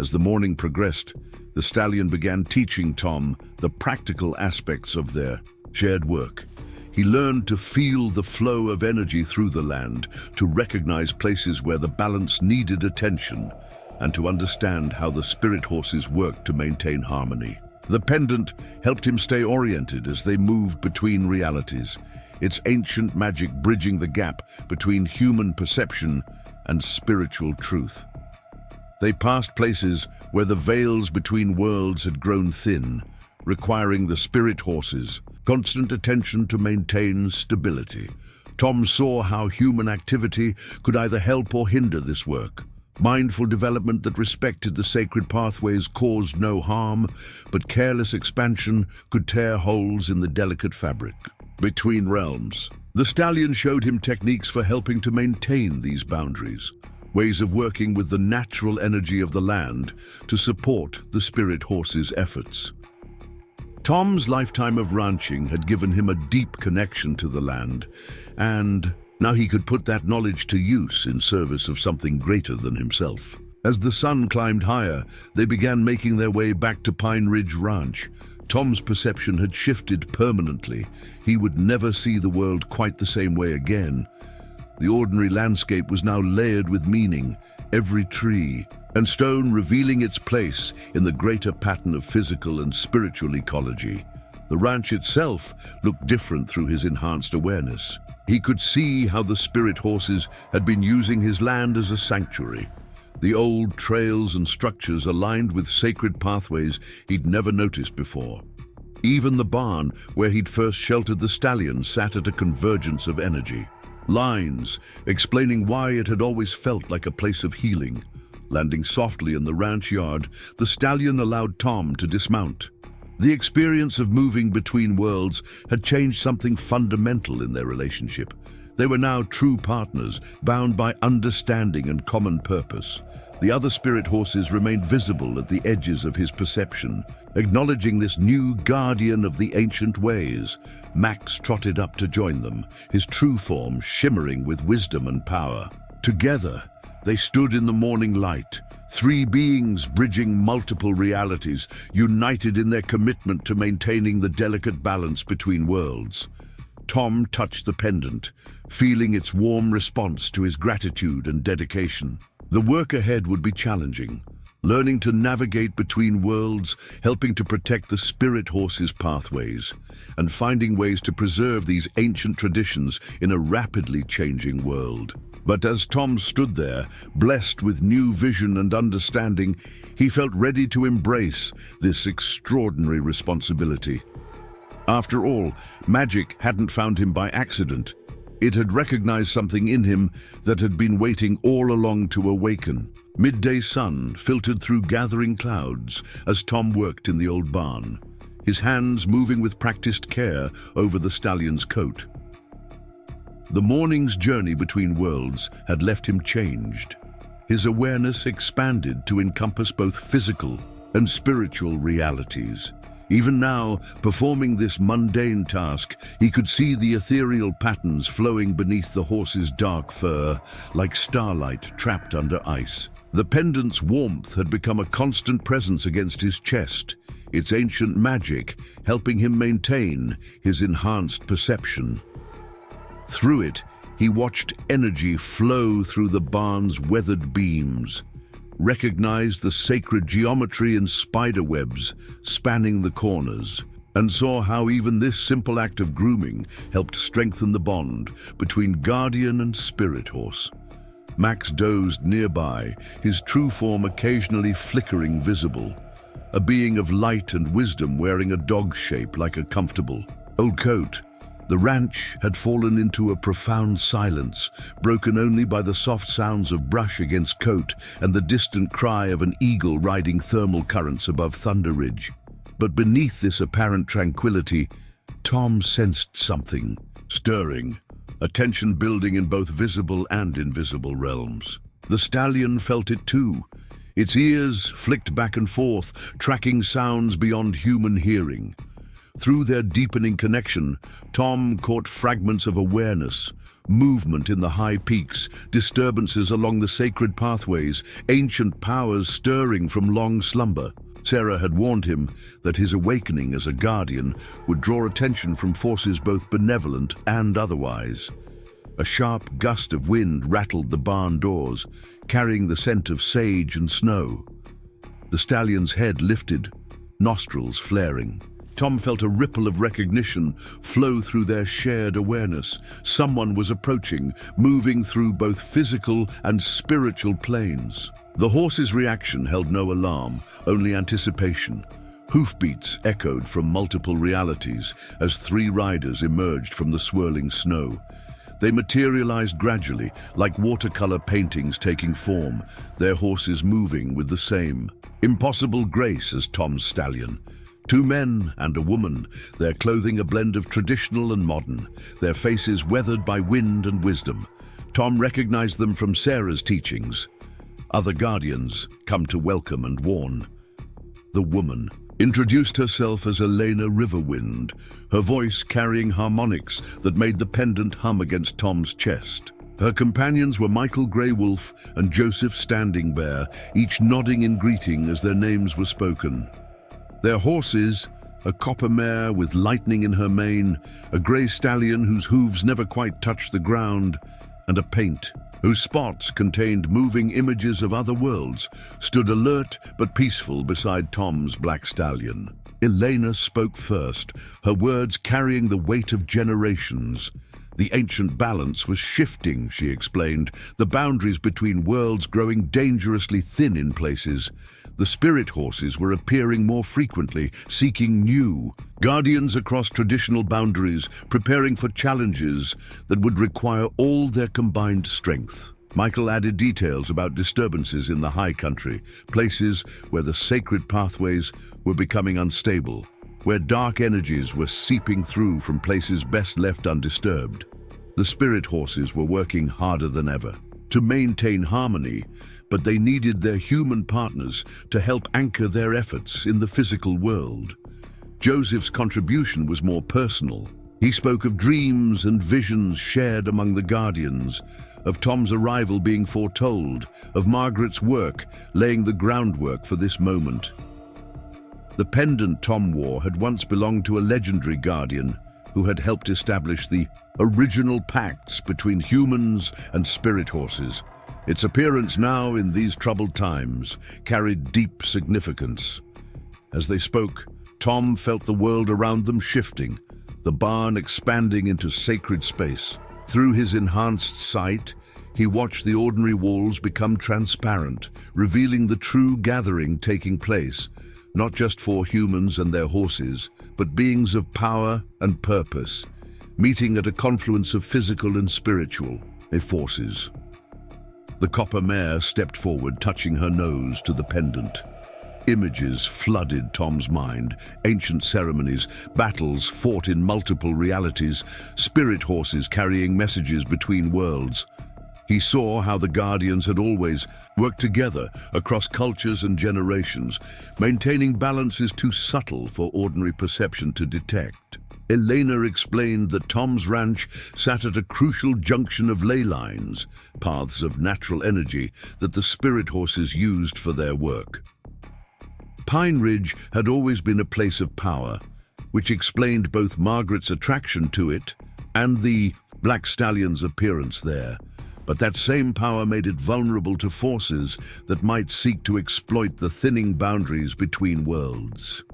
As the morning progressed, the stallion began teaching Tom the practical aspects of their shared work. He learned to feel the flow of energy through the land, to recognize places where the balance needed attention, and to understand how the spirit horses worked to maintain harmony. The pendant helped him stay oriented as they moved between realities, its ancient magic bridging the gap between human perception and spiritual truth. They passed places where the veils between worlds had grown thin, requiring the spirit horses constant attention to maintain stability. Tom saw how human activity could either help or hinder this work. Mindful development that respected the sacred pathways caused no harm, but careless expansion could tear holes in the delicate fabric between realms. The stallion showed him techniques for helping to maintain these boundaries, ways of working with the natural energy of the land to support the spirit horse's efforts. Tom's lifetime of ranching had given him a deep connection to the land, and now he could put that knowledge to use in service of something greater than himself. As the sun climbed higher, they began making their way back to Pine Ridge Ranch. Tom's perception had shifted permanently. He would never see the world quite the same way again. The ordinary landscape was now layered with meaning, every tree and stone revealing its place in the greater pattern of physical and spiritual ecology. The ranch itself looked different through his enhanced awareness. He could see how the spirit horses had been using his land as a sanctuary. The old trails and structures aligned with sacred pathways he'd never noticed before. Even the barn where he'd first sheltered the stallion sat at a convergence of energy. Lines explaining why it had always felt like a place of healing. Landing softly in the ranch yard, the stallion allowed Tom to dismount. The experience of moving between worlds had changed something fundamental in their relationship. They were now true partners, bound by understanding and common purpose. The other spirit horses remained visible at the edges of his perception. Acknowledging this new guardian of the ancient ways, Max trotted up to join them, his true form shimmering with wisdom and power. Together, they stood in the morning light, three beings bridging multiple realities, united in their commitment to maintaining the delicate balance between worlds. Tom touched the pendant, feeling its warm response to his gratitude and dedication. The work ahead would be challenging, learning to navigate between worlds, helping to protect the spirit horses' pathways, and finding ways to preserve these ancient traditions in a rapidly changing world. But as Tom stood there, blessed with new vision and understanding, he felt ready to embrace this extraordinary responsibility. After all, magic hadn't found him by accident. It had recognized something in him that had been waiting all along to awaken. Midday sun filtered through gathering clouds as Tom worked in the old barn, his hands moving with practiced care over the stallion's coat. The morning's journey between worlds had left him changed. His awareness expanded to encompass both physical and spiritual realities. Even now, performing this mundane task, he could see the ethereal patterns flowing beneath the horse's dark fur, like starlight trapped under ice. The pendant's warmth had become a constant presence against his chest, its ancient magic helping him maintain his enhanced perception. Through it, he watched energy flow through the barn's weathered beams, recognized the sacred geometry and spider webs spanning the corners, and saw how even this simple act of grooming helped strengthen the bond between guardian and spirit horse. Max dozed nearby, his true form occasionally flickering visible, a being of light and wisdom wearing a dog shape like a comfortable old coat. The ranch had fallen into a profound silence, broken only by the soft sounds of brush against coat and the distant cry of an eagle riding thermal currents above Thunder Ridge. But beneath this apparent tranquility, Tom sensed something stirring, a tension building in both visible and invisible realms. The stallion felt it too. Its ears flicked back and forth, tracking sounds beyond human hearing. Through their deepening connection, Tom caught fragments of awareness, movement in the high peaks, disturbances along the sacred pathways, ancient powers stirring from long slumber. Sarah had warned him that his awakening as a guardian would draw attention from forces both benevolent and otherwise. A sharp gust of wind rattled the barn doors, carrying the scent of sage and snow. The stallion's head lifted, nostrils flaring. Tom felt a ripple of recognition flow through their shared awareness. Someone was approaching, moving through both physical and spiritual planes. The horse's reaction held no alarm, only anticipation. Hoofbeats echoed from multiple realities as three riders emerged from the swirling snow. They materialized gradually, like watercolor paintings taking form, their horses moving with the same impossible grace as Tom's stallion. Two men and a woman, their clothing a blend of traditional and modern, their faces weathered by wind and wisdom. Tom recognized them from Sarah's teachings. Other guardians come to welcome and warn. The woman introduced herself as Elena Riverwind, her voice carrying harmonics that made the pendant hum against Tom's chest. Her companions were Michael Grey Wolf and Joseph Standing Bear, each nodding in greeting as their names were spoken. Their horses, a copper mare with lightning in her mane, a grey stallion whose hooves never quite touched the ground, and a paint whose spots contained moving images of other worlds, stood alert but peaceful beside Tom's black stallion. Elena spoke first, her words carrying the weight of generations. The ancient balance was shifting, she explained, the boundaries between worlds growing dangerously thin in places. The spirit horses were appearing more frequently, seeking new guardians across traditional boundaries, preparing for challenges that would require all their combined strength. Michael added details about disturbances in the high country, places where the sacred pathways were becoming unstable, where dark energies were seeping through from places best left undisturbed. The spirit horses were working harder than ever, to maintain harmony, but they needed their human partners to help anchor their efforts in the physical world. Joseph's contribution was more personal. He spoke of dreams and visions shared among the guardians, of Tom's arrival being foretold, of Margaret's work laying the groundwork for this moment. The pendant Tom wore had once belonged to a legendary guardian who had helped establish the original pacts between humans and spirit horses. Its appearance now, in these troubled times, carried deep significance. As they spoke, Tom felt the world around them shifting, the barn expanding into sacred space. Through his enhanced sight, he watched the ordinary walls become transparent, revealing the true gathering taking place, not just for humans and their horses, but beings of power and purpose, meeting at a confluence of physical and spiritual forces. The copper mare stepped forward, touching her nose to the pendant. Images flooded Tom's mind, ancient ceremonies, battles fought in multiple realities, spirit horses carrying messages between worlds. He saw how the Guardians had always worked together across cultures and generations, maintaining balances too subtle for ordinary perception to detect. Elena explained that Tom's ranch sat at a crucial junction of ley lines, paths of natural energy that the spirit horses used for their work. Pine Ridge had always been a place of power, which explained both Margaret's attraction to it and the Black Stallion's appearance there. But that same power made it vulnerable to forces that might seek to exploit the thinning boundaries between worlds.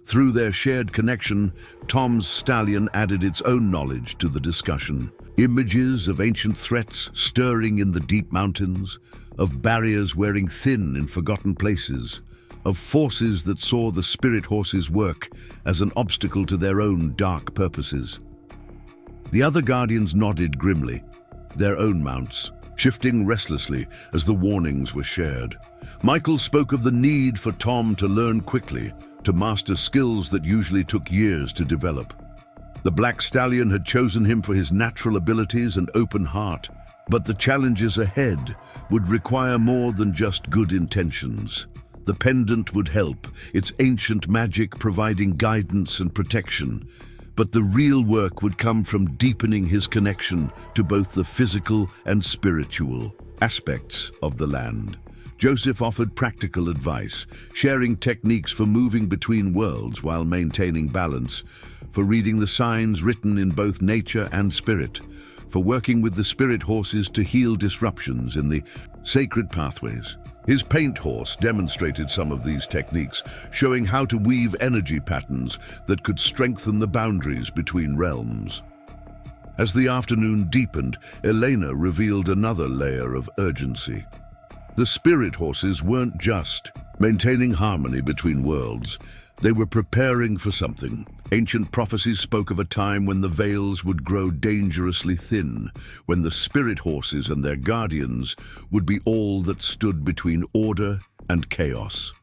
Through their shared connection, Tom's stallion added its own knowledge to the discussion. Images of ancient threats stirring in the deep mountains, of barriers wearing thin in forgotten places, of forces that saw the spirit horses' work as an obstacle to their own dark purposes. The other guardians nodded grimly, their own mounts shifting restlessly as the warnings were shared. Michael spoke of the need for Tom to learn quickly, to master skills that usually took years to develop. The Black Stallion had chosen him for his natural abilities and open heart, but the challenges ahead would require more than just good intentions. The pendant would help, its ancient magic providing guidance and protection, but the real work would come from deepening his connection to both the physical and spiritual aspects of the land. Joseph offered practical advice, sharing techniques for moving between worlds while maintaining balance, for reading the signs written in both nature and spirit, for working with the spirit horses to heal disruptions in the sacred pathways. His paint horse demonstrated some of these techniques, showing how to weave energy patterns that could strengthen the boundaries between realms. As the afternoon deepened, Elena revealed another layer of urgency. The spirit horses weren't just maintaining harmony between worlds. They were preparing for something. Ancient prophecies spoke of a time when the veils would grow dangerously thin, when the spirit horses and their guardians would be all that stood between order and chaos.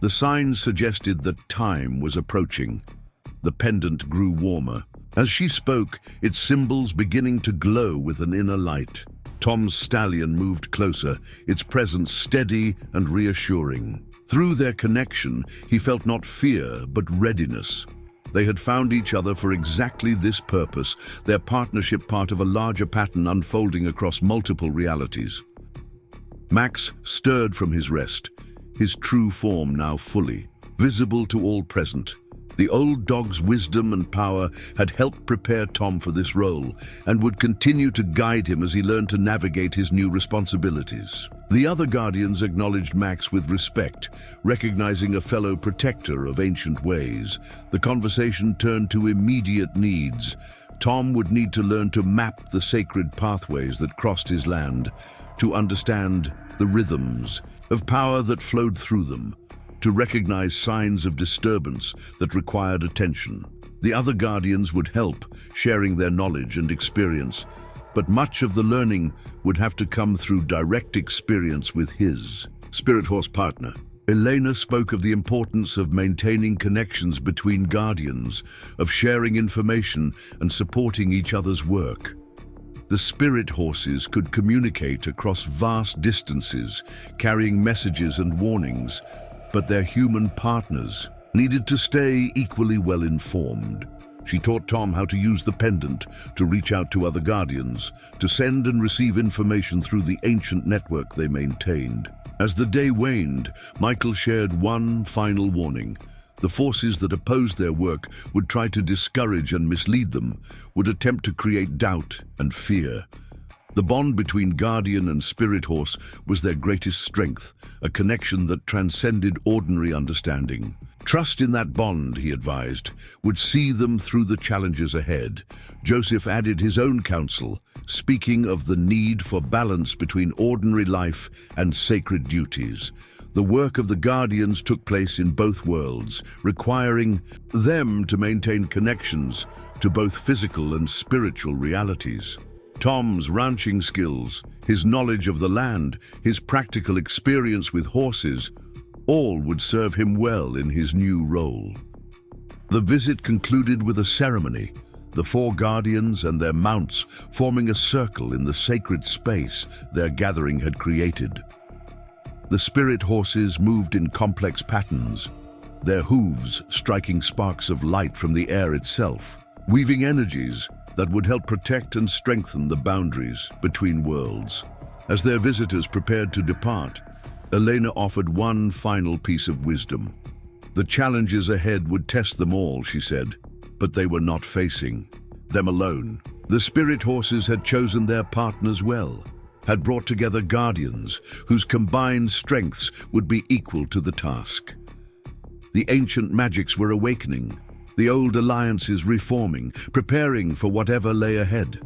The signs suggested that time was approaching. The pendant grew warmer. As she spoke, its symbols beginning to glow with an inner light. Tom's stallion moved closer, its presence steady and reassuring. Through their connection, he felt not fear, but readiness. They had found each other for exactly this purpose, their partnership part of a larger pattern unfolding across multiple realities. Max stirred from his rest, his true form now fully visible to all present. The old dog's wisdom and power had helped prepare Tom for this role and would continue to guide him as he learned to navigate his new responsibilities. The other guardians acknowledged Max with respect, recognizing a fellow protector of ancient ways. The conversation turned to immediate needs. Tom would need to learn to map the sacred pathways that crossed his land, to understand the rhythms of power that flowed through them, to recognize signs of disturbance that required attention. The other guardians would help, sharing their knowledge and experience, but much of the learning would have to come through direct experience with his spirit horse partner. Elena spoke of the importance of maintaining connections between guardians, of sharing information and supporting each other's work. The spirit horses could communicate across vast distances, carrying messages and warnings, but their human partners needed to stay equally well informed. She taught Tom how to use the pendant to reach out to other guardians, to send and receive information through the ancient network they maintained. As the day waned, Michael shared one final warning. The forces that opposed their work would try to discourage and mislead them, would attempt to create doubt and fear. The bond between guardian and spirit horse was their greatest strength, a connection that transcended ordinary understanding. Trust in that bond, he advised, would see them through the challenges ahead. Joseph added his own counsel, speaking of the need for balance between ordinary life and sacred duties. The work of the guardians took place in both worlds, requiring them to maintain connections to both physical and spiritual realities. Tom's ranching skills, his knowledge of the land, his practical experience with horses, all would serve him well in his new role. The visit concluded with a ceremony, the four guardians and their mounts forming a circle in the sacred space their gathering had created. The spirit horses moved in complex patterns, their hooves striking sparks of light from the air itself, weaving energies that would help protect and strengthen the boundaries between worlds. As their visitors prepared to depart, Elena offered one final piece of wisdom. The challenges ahead would test them all, she said, but they were not facing them alone. The spirit horses had chosen their partners well, had brought together guardians whose combined strengths would be equal to the task. The ancient magics were awakening, the old alliances reforming, preparing for whatever lay ahead.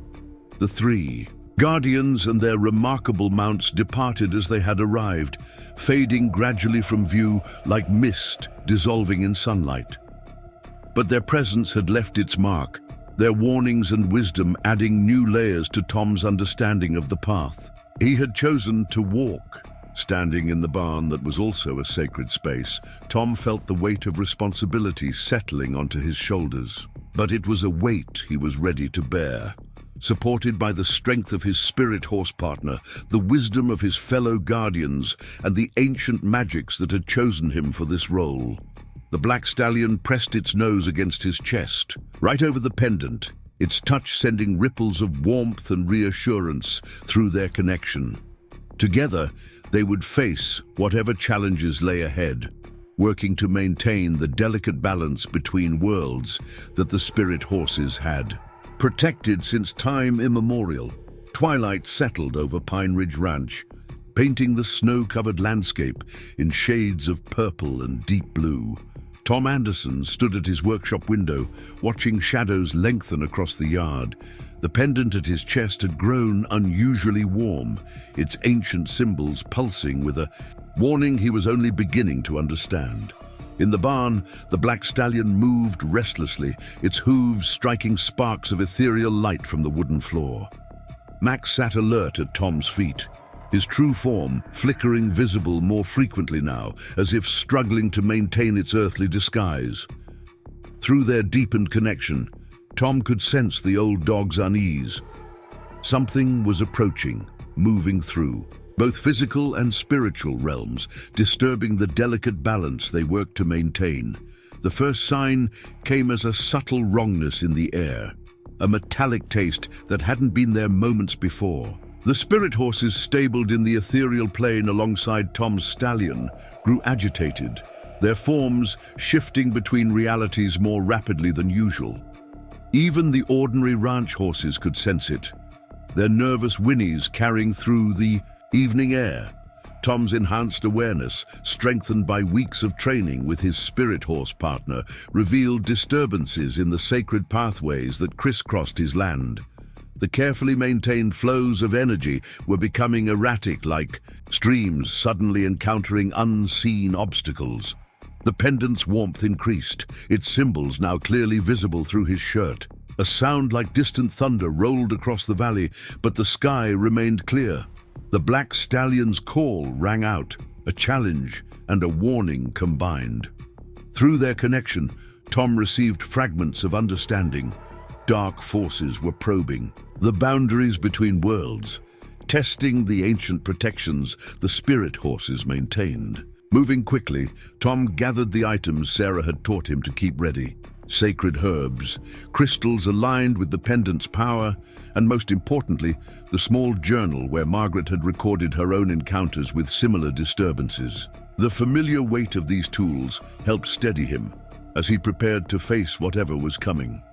The three guardians and their remarkable mounts departed as they had arrived, fading gradually from view like mist dissolving in sunlight. But their presence had left its mark, their warnings and wisdom adding new layers to Tom's understanding of the path. He had chosen to walk. Standing in the barn that was also a sacred space, Tom felt the weight of responsibility settling onto his shoulders. But it was a weight he was ready to bear. Supported by the strength of his spirit horse partner, the wisdom of his fellow guardians, and the ancient magics that had chosen him for this role. The black stallion pressed its nose against his chest, right over the pendant, its touch sending ripples of warmth and reassurance through their connection. Together, they would face whatever challenges lay ahead, working to maintain the delicate balance between worlds that the spirit horses had. Protected since time immemorial, twilight settled over Pine Ridge Ranch, painting the snow-covered landscape in shades of purple and deep blue. Tom Anderson stood at his workshop window, watching shadows lengthen across the yard. The pendant at his chest had grown unusually warm, its ancient symbols pulsing with a warning he was only beginning to understand. In the barn, the black stallion moved restlessly, its hooves striking sparks of ethereal light from the wooden floor. Max sat alert at Tom's feet, his true form flickering visible more frequently now, as if struggling to maintain its earthly disguise. Through their deepened connection, Tom could sense the old dog's unease. Something was approaching, moving through both physical and spiritual realms, disturbing the delicate balance they worked to maintain. The first sign came as a subtle wrongness in the air, a metallic taste that hadn't been there moments before. The spirit horses stabled in the ethereal plane alongside Tom's stallion grew agitated, their forms shifting between realities more rapidly than usual. Even the ordinary ranch horses could sense it, their nervous whinnies carrying through the evening air. Tom's enhanced awareness, strengthened by weeks of training with his spirit horse partner, revealed disturbances in the sacred pathways that crisscrossed his land. The carefully maintained flows of energy were becoming erratic, like streams suddenly encountering unseen obstacles. The pendant's warmth increased, its symbols now clearly visible through his shirt. A sound like distant thunder rolled across the valley, but the sky remained clear. The black stallion's call rang out, a challenge and a warning combined. Through their connection, Tom received fragments of understanding. Dark forces were probing, The boundaries between worlds, testing the ancient protections the spirit horses maintained. Moving quickly, Tom gathered the items Sarah had taught him to keep ready. Sacred herbs, crystals aligned with the pendant's power, and most importantly, the small journal where Margaret had recorded her own encounters with similar disturbances. The familiar weight of these tools helped steady him as he prepared to face whatever was coming.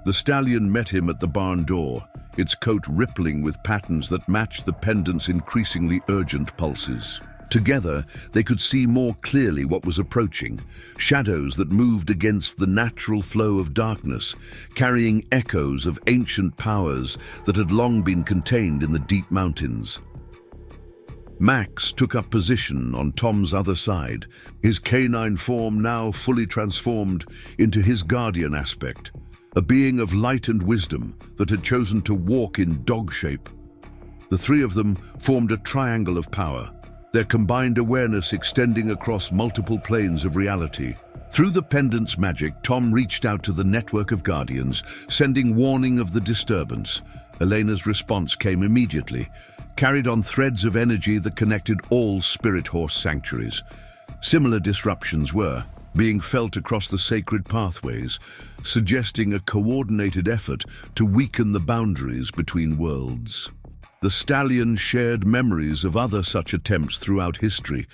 The stallion met him at the barn door, its coat rippling with patterns that matched the pendant's increasingly urgent pulses. Together, they could see more clearly what was approaching, shadows that moved against the natural flow of darkness, carrying echoes of ancient powers that had long been contained in the deep mountains. Max took up position on Tom's other side, his canine form now fully transformed into his guardian aspect, a being of light and wisdom that had chosen to walk in dog shape. The three of them formed a triangle of power, their combined awareness extending across multiple planes of reality. Through the pendant's magic, Tom reached out to the network of guardians, sending warning of the disturbance. Elena's response came immediately, carried on threads of energy that connected all spirit horse sanctuaries. Similar disruptions were being felt across the sacred pathways, suggesting a coordinated effort to weaken the boundaries between worlds. The stallion shared memories of other such attempts throughout history,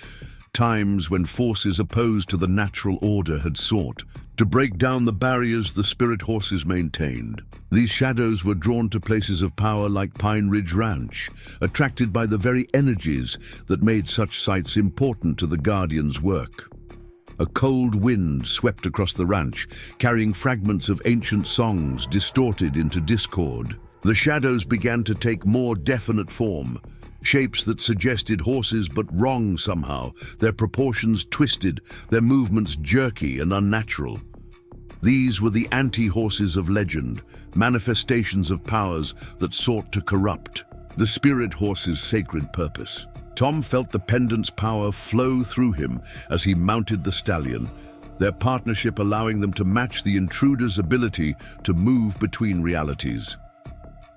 times when forces opposed to the natural order had sought to break down the barriers the spirit horses maintained. These shadows were drawn to places of power like Pine Ridge Ranch, attracted by the very energies that made such sites important to the Guardians' work. A cold wind swept across the ranch, carrying fragments of ancient songs distorted into discord. The shadows began to take more definite form, shapes that suggested horses but wrong somehow, their proportions twisted, their movements jerky and unnatural. These were the anti-horses of legend, manifestations of powers that sought to corrupt the spirit horse's sacred purpose. Tom felt the pendant's power flow through him as he mounted the stallion, their partnership allowing them to match the intruder's ability to move between realities.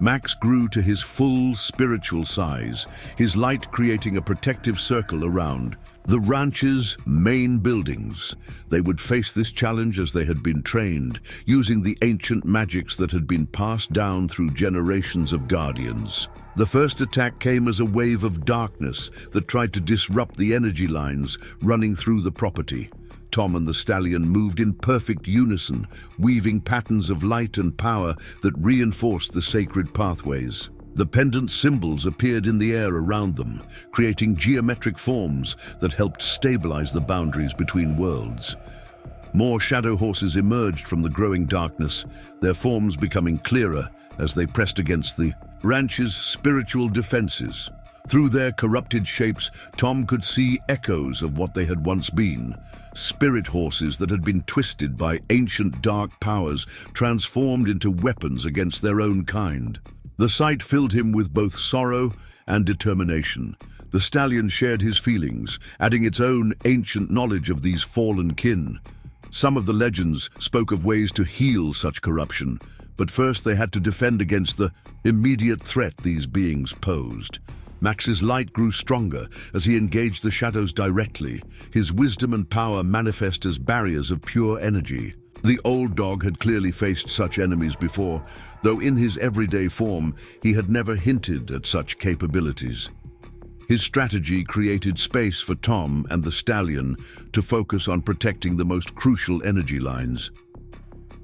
Max grew to his full spiritual size, his light creating a protective circle around the ranch's main buildings. They would face this challenge as they had been trained, using the ancient magics that had been passed down through generations of guardians. The first attack came as a wave of darkness that tried to disrupt the energy lines running through the property. Tom and the stallion moved in perfect unison, weaving patterns of light and power that reinforced the sacred pathways. The pendant symbols appeared in the air around them, creating geometric forms that helped stabilize the boundaries between worlds. More shadow horses emerged from the growing darkness, their forms becoming clearer as they pressed against the ranch's spiritual defenses. Through their corrupted shapes, Tom could see echoes of what they had once been. Spirit horses that had been twisted by ancient dark powers, transformed into weapons against their own kind. The sight filled him with both sorrow and determination. The stallion shared his feelings, adding its own ancient knowledge of these fallen kin. Some of the legends spoke of ways to heal such corruption, but first they had to defend against the immediate threat these beings posed. Max's light grew stronger as he engaged the shadows directly, his wisdom and power manifest as barriers of pure energy. The old dog had clearly faced such enemies before, though in his everyday form he had never hinted at such capabilities. His strategy created space for Tom and the stallion to focus on protecting the most crucial energy lines.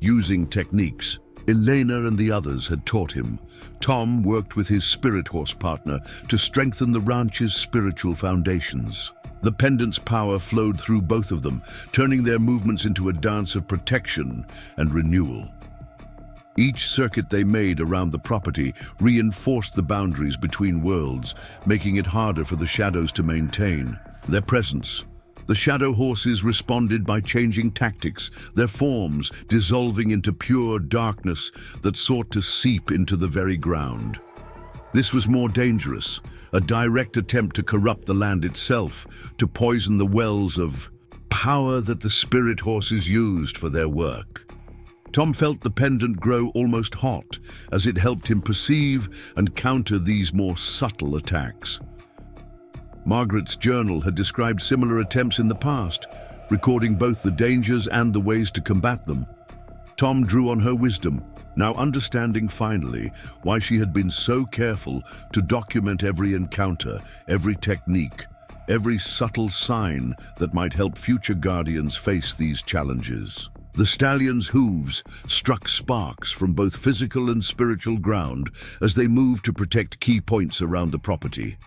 Using techniques Elena and the others had taught him, Tom worked with his spirit horse partner to strengthen the ranch's spiritual foundations. The pendant's power flowed through both of them, turning their movements into a dance of protection and renewal. Each circuit they made around the property reinforced the boundaries between worlds, making it harder for the shadows to maintain their presence. The shadow horses responded by changing tactics, their forms dissolving into pure darkness that sought to seep into the very ground. This was more dangerous, a direct attempt to corrupt the land itself, to poison the wells of power that the spirit horses used for their work. Tom felt the pendant grow almost hot as it helped him perceive and counter these more subtle attacks. Margaret's journal had described similar attempts in the past, recording both the dangers and the ways to combat them. Tom drew on her wisdom, now understanding finally why she had been so careful to document every encounter, every technique, every subtle sign that might help future guardians face these challenges. The stallion's hooves struck sparks from both physical and spiritual ground as they moved to protect key points around the property.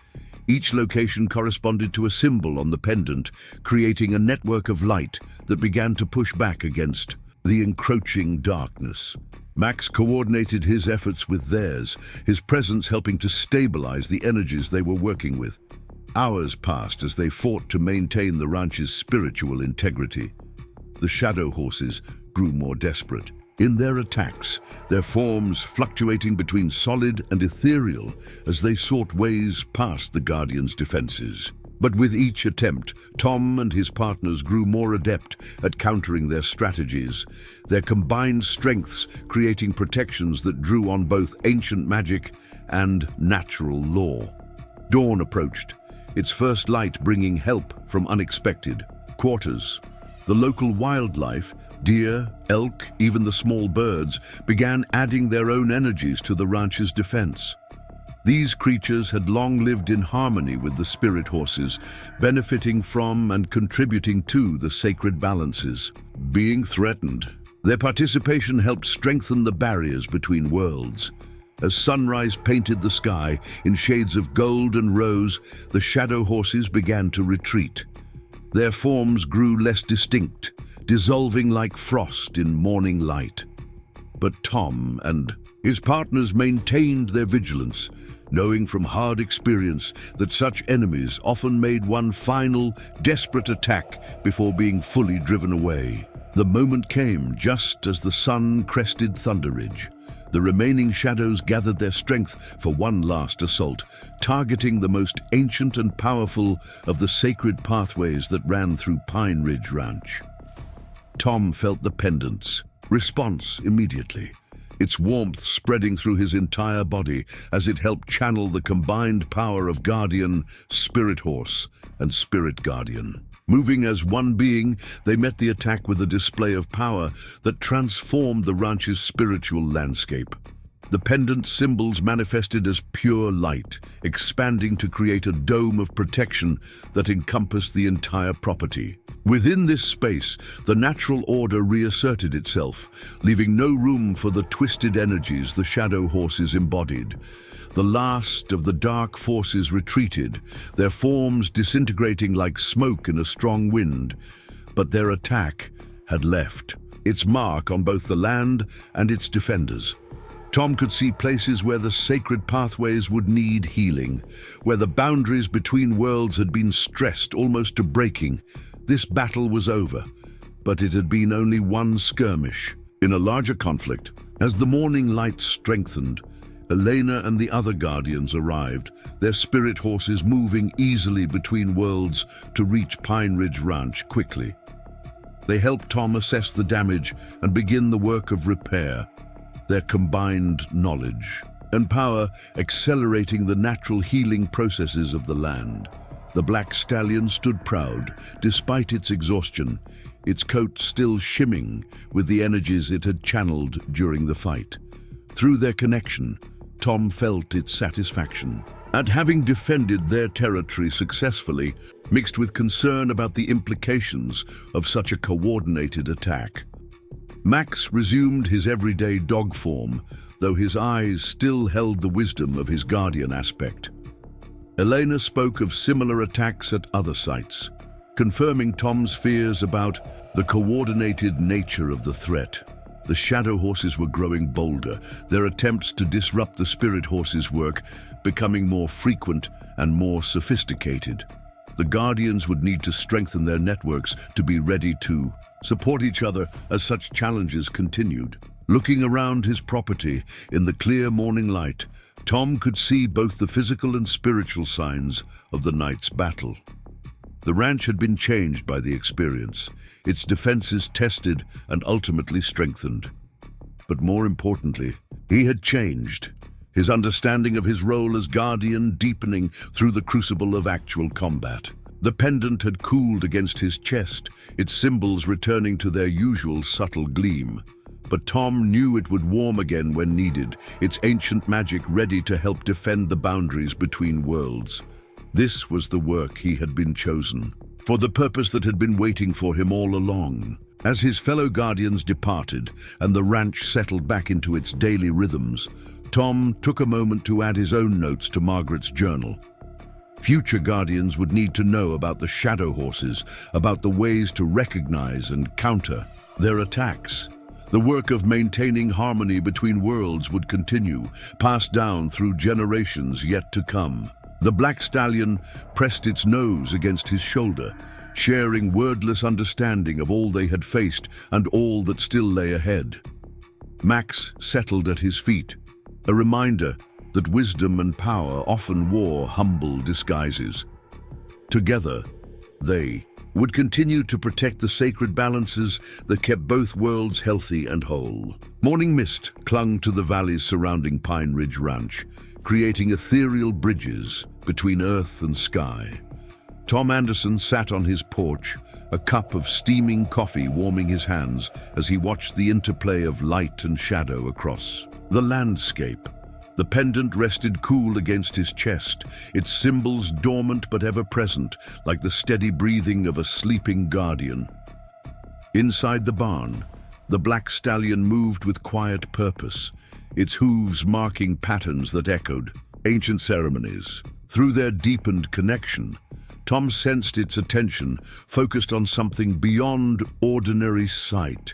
Each location corresponded to a symbol on the pendant, creating a network of light that began to push back against the encroaching darkness. Max coordinated his efforts with theirs, his presence helping to stabilize the energies they were working with. Hours passed as they fought to maintain the ranch's spiritual integrity. The shadow horses grew more desperate. In their attacks, their forms fluctuating between solid and ethereal as they sought ways past the Guardian's defenses. But with each attempt, Tom and his partners grew more adept at countering their strategies, their combined strengths creating protections that drew on both ancient magic and natural law. Dawn approached, its first light bringing help from unexpected quarters. The local wildlife, deer, elk, even the small birds, began adding their own energies to the ranch's defense. These creatures had long lived in harmony with the spirit horses, benefiting from and contributing to the sacred balances. Being threatened, their participation helped strengthen the barriers between worlds. As sunrise painted the sky in shades of gold and rose, the shadow horses began to retreat. Their forms grew less distinct, dissolving like frost in morning light. But Tom and his partners maintained their vigilance, knowing from hard experience that such enemies often made one final, desperate attack before being fully driven away. The moment came just as the sun crested Thunder Ridge. The remaining shadows gathered their strength for one last assault, targeting the most ancient and powerful of the sacred pathways that ran through Pine Ridge Ranch. Tom felt the pendant's response immediately, its warmth spreading through his entire body as it helped channel the combined power of Guardian, Spirit Horse, and Spirit Guardian. Moving as one being, they met the attack with a display of power that transformed the ranch's spiritual landscape. The pendant symbols manifested as pure light, expanding to create a dome of protection that encompassed the entire property. Within this space, the natural order reasserted itself, leaving no room for the twisted energies the shadow horses embodied. The last of the dark forces retreated, their forms disintegrating like smoke in a strong wind. But their attack had left its mark on both the land and its defenders. Tom could see places where the sacred pathways would need healing, where the boundaries between worlds had been stressed almost to breaking. This battle was over, but it had been only one skirmish in a larger conflict. As the morning light strengthened, Elena and the other guardians arrived, their spirit horses moving easily between worlds to reach Pine Ridge Ranch quickly. They helped Tom assess the damage and begin the work of repair, their combined knowledge and power accelerating the natural healing processes of the land. The black stallion stood proud, despite its exhaustion, its coat still shimmering with the energies it had channeled during the fight. Through their connection, Tom felt its satisfaction at having defended their territory successfully, mixed with concern about the implications of such a coordinated attack. Max resumed his everyday dog form, though his eyes still held the wisdom of his guardian aspect. Elena spoke of similar attacks at other sites, confirming Tom's fears about the coordinated nature of the threat. The shadow horses were growing bolder, their attempts to disrupt the spirit horses' work becoming more frequent and more sophisticated. The guardians would need to strengthen their networks to be ready to support each other as such challenges continued. Looking around his property in the clear morning light, Tom could see both the physical and spiritual signs of the night's battle. The ranch had been changed by the experience, its defenses tested and ultimately strengthened. But more importantly, he had changed. His understanding of his role as guardian deepening through the crucible of actual combat. The pendant had cooled against his chest, its symbols returning to their usual subtle gleam. But Tom knew it would warm again when needed, its ancient magic ready to help defend the boundaries between worlds. This was the work he had been chosen, for the purpose that had been waiting for him all along. As his fellow guardians departed and the ranch settled back into its daily rhythms, Tom took a moment to add his own notes to Margaret's journal. Future guardians would need to know about the shadow horses, about the ways to recognize and counter their attacks. The work of maintaining harmony between worlds would continue, passed down through generations yet to come. The black stallion pressed its nose against his shoulder, sharing wordless understanding of all they had faced and all that still lay ahead. Max settled at his feet, a reminder that wisdom and power often wore humble disguises. Together, they would continue to protect the sacred balances that kept both worlds healthy and whole. Morning mist clung to the valleys surrounding Pine Ridge Ranch, creating ethereal bridges between earth and sky. Tom Anderson sat on his porch, a cup of steaming coffee warming his hands as he watched the interplay of light and shadow across the landscape. The pendant rested cool against his chest, its symbols dormant but ever present, like the steady breathing of a sleeping guardian. Inside the barn, the black stallion moved with quiet purpose, its hooves marking patterns that echoed ancient ceremonies. Through their deepened connection, Tom sensed its attention focused on something beyond ordinary sight,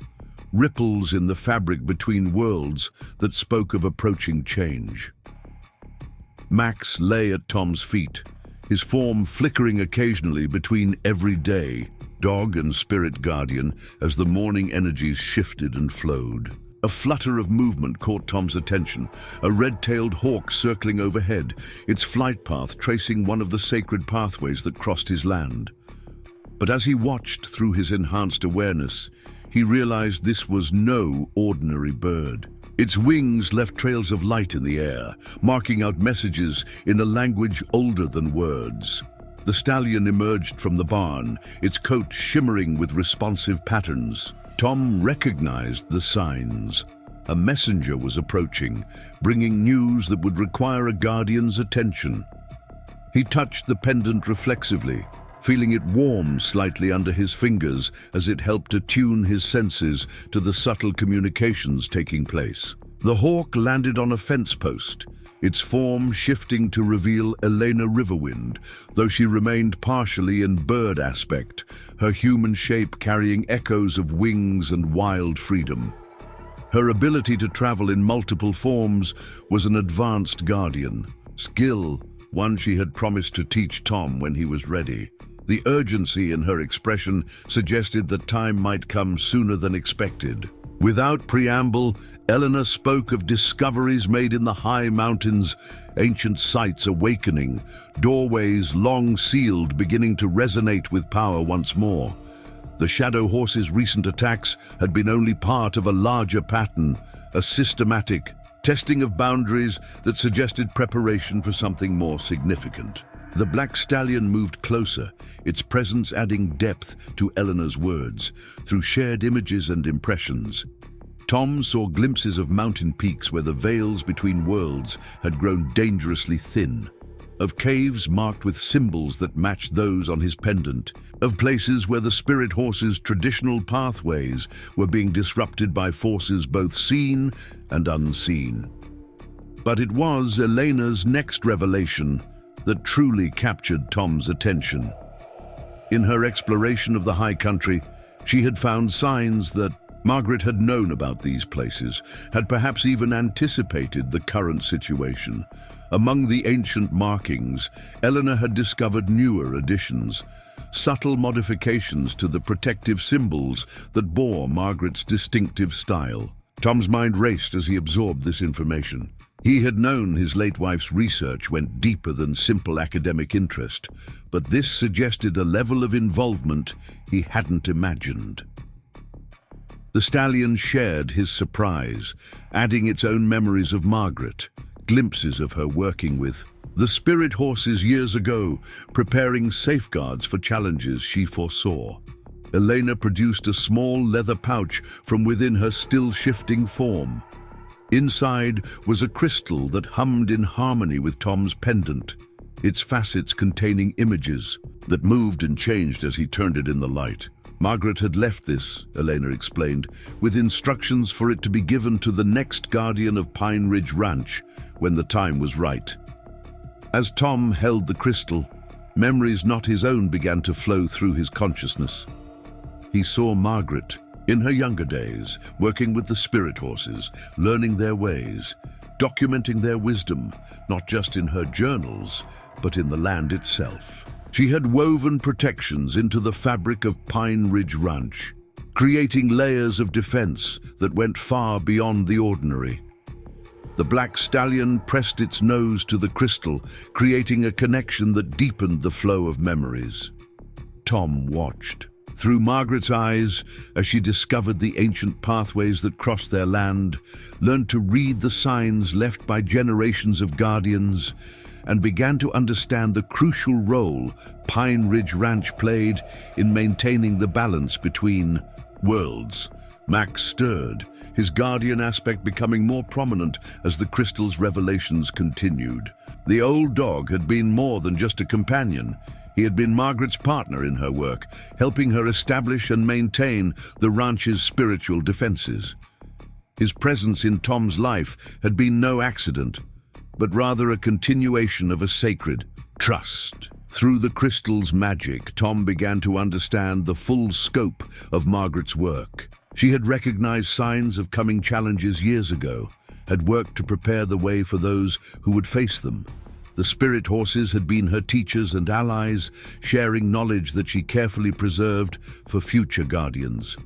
ripples in the fabric between worlds that spoke of approaching change. Max lay at Tom's feet, his form flickering occasionally between everyday dog and spirit guardian as the morning energies shifted and flowed. A flutter of movement caught Tom's attention, a red-tailed hawk circling overhead, its flight path tracing one of the sacred pathways that crossed his land. But as he watched through his enhanced awareness, he realized this was no ordinary bird. Its wings left trails of light in the air, marking out messages in a language older than words. The stallion emerged from the barn, its coat shimmering with responsive patterns. Tom recognized the signs. A messenger was approaching, bringing news that would require a guardian's attention. He touched the pendant reflexively, feeling it warm slightly under his fingers as it helped attune his senses to the subtle communications taking place. The hawk landed on a fence post, its form shifting to reveal Elena Riverwind, though she remained partially in bird aspect, her human shape carrying echoes of wings and wild freedom. Her ability to travel in multiple forms was an advanced guardian, skill, one she had promised to teach Tom when he was ready. The urgency in her expression suggested that time might come sooner than expected. Without preamble, Eleanor spoke of discoveries made in the high mountains, ancient sites awakening, doorways long sealed beginning to resonate with power once more. The Shadow Horse's recent attacks had been only part of a larger pattern, a systematic testing of boundaries that suggested preparation for something more significant. The black stallion moved closer, its presence adding depth to Eleanor's words, through shared images and impressions. Tom saw glimpses of mountain peaks where the veils between worlds had grown dangerously thin, of caves marked with symbols that matched those on his pendant, of places where the spirit horse's traditional pathways were being disrupted by forces both seen and unseen. But it was Elena's next revelation that truly captured Tom's attention. In her exploration of the high country, she had found signs that Margaret had known about these places, had perhaps even anticipated the current situation. Among the ancient markings, Eleanor had discovered newer additions, subtle modifications to the protective symbols that bore Margaret's distinctive style. Tom's mind raced as he absorbed this information. He had known his late wife's research went deeper than simple academic interest, but this suggested a level of involvement he hadn't imagined. The stallion shared his surprise, adding its own memories of Margaret, glimpses of her working with the spirit horses years ago, preparing safeguards for challenges she foresaw. Elena produced a small leather pouch from within her still-shifting form. Inside was a crystal that hummed in harmony with Tom's pendant, its facets containing images that moved and changed as he turned it in the light. Margaret had left this, Elena explained, with instructions for it to be given to the next guardian of Pine Ridge Ranch when the time was right. As Tom held the crystal, memories not his own began to flow through his consciousness. He saw Margaret, in her younger days, working with the spirit horses, learning their ways, documenting their wisdom, not just in her journals, but in the land itself. She had woven protections into the fabric of Pine Ridge Ranch, creating layers of defense that went far beyond the ordinary. The black stallion pressed its nose to the crystal, creating a connection that deepened the flow of memories. Tom watched through Margaret's eyes as she discovered the ancient pathways that crossed their land, learned to read the signs left by generations of guardians, and began to understand the crucial role Pine Ridge Ranch played in maintaining the balance between worlds. Max stirred, his guardian aspect becoming more prominent as the crystal's revelations continued. The old dog had been more than just a companion. He had been Margaret's partner in her work, helping her establish and maintain the ranch's spiritual defenses. His presence in Tom's life had been no accident, but rather a continuation of a sacred trust. Through the crystal's magic, Tom began to understand the full scope of Margaret's work. She had recognized signs of coming challenges years ago, had worked to prepare the way for those who would face them. The spirit horses had been her teachers and allies, sharing knowledge that she carefully preserved for future guardians.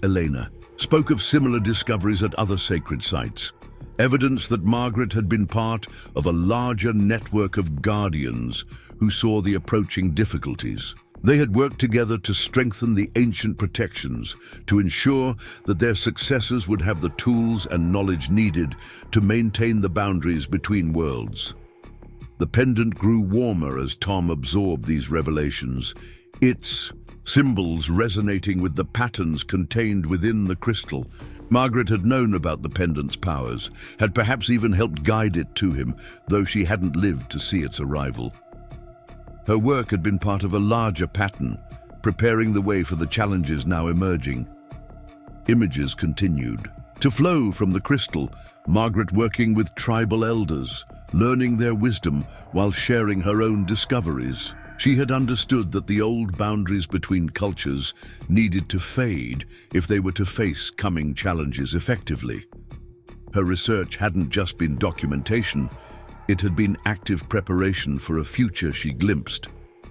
Elena spoke of similar discoveries at other sacred sites, evidence that Margaret had been part of a larger network of guardians who saw the approaching difficulties. They had worked together to strengthen the ancient protections, to ensure that their successors would have the tools and knowledge needed to maintain the boundaries between worlds. The pendant grew warmer as Tom absorbed these revelations, its symbols resonating with the patterns contained within the crystal. Margaret had known about the pendant's powers, had perhaps even helped guide it to him, though she hadn't lived to see its arrival. Her work had been part of a larger pattern, preparing the way for the challenges now emerging. Images continued to flow from the crystal, Margaret working with tribal elders, learning their wisdom while sharing her own discoveries. She had understood that the old boundaries between cultures needed to fade if they were to face coming challenges effectively. Her research hadn't just been documentation, it had been active preparation for a future she glimpsed,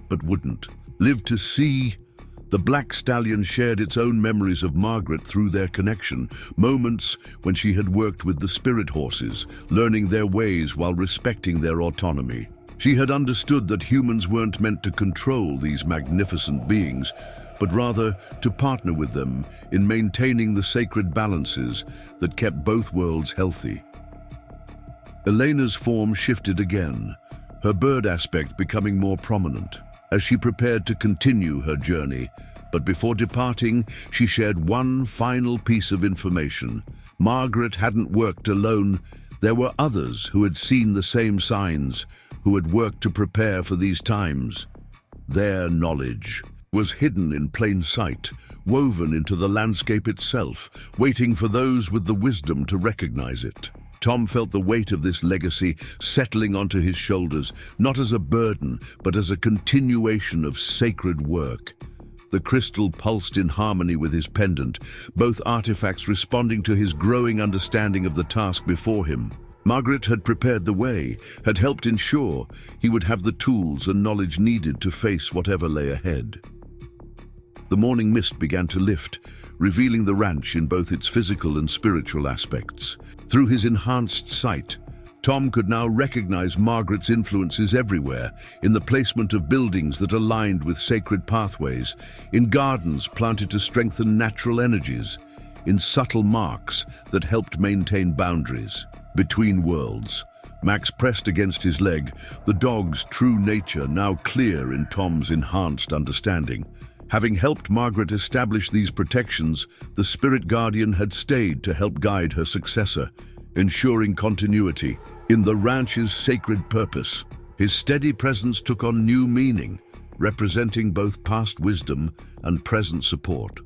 but wouldn't live to see. The black stallion shared its own memories of Margaret through their connection, moments when she had worked with the spirit horses, learning their ways while respecting their autonomy. She had understood that humans weren't meant to control these magnificent beings, but rather to partner with them in maintaining the sacred balances that kept both worlds healthy. Elena's form shifted again, her bird aspect becoming more prominent, as she prepared to continue her journey. But before departing, she shared one final piece of information. Margaret hadn't worked alone. There were others who had seen the same signs, who had worked to prepare for these times. Their knowledge was hidden in plain sight, woven into the landscape itself, waiting for those with the wisdom to recognize it. Tom felt the weight of this legacy settling onto his shoulders, not as a burden, but as a continuation of sacred work. The crystal pulsed in harmony with his pendant, both artifacts responding to his growing understanding of the task before him. Margaret had prepared the way, had helped ensure he would have the tools and knowledge needed to face whatever lay ahead. The morning mist began to lift, revealing the ranch in both its physical and spiritual aspects. Through his enhanced sight, Tom could now recognize Margaret's influences everywhere, in the placement of buildings that aligned with sacred pathways, in gardens planted to strengthen natural energies, in subtle marks that helped maintain boundaries. Between worlds, Max pressed against his leg, the dog's true nature now clear in Tom's enhanced understanding. Having helped Margaret establish these protections, the spirit guardian had stayed to help guide her successor, ensuring continuity in the ranch's sacred purpose. His steady presence took on new meaning, representing both past wisdom and present support.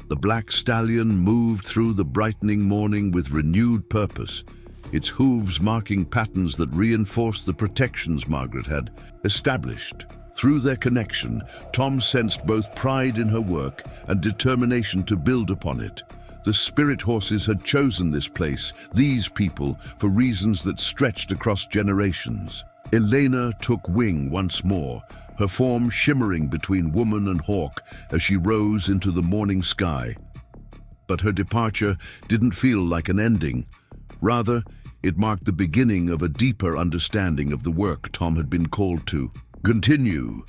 The black stallion moved through the brightening morning with renewed purpose, its hooves marking patterns that reinforced the protections Margaret had established. Through their connection, Tom sensed both pride in her work and determination to build upon it. The spirit horses had chosen this place, these people, for reasons that stretched across generations. Elena took wing once more, her form shimmering between woman and hawk as she rose into the morning sky. But her departure didn't feel like an ending. Rather, it marked the beginning of a deeper understanding of the work Tom had been called to continue.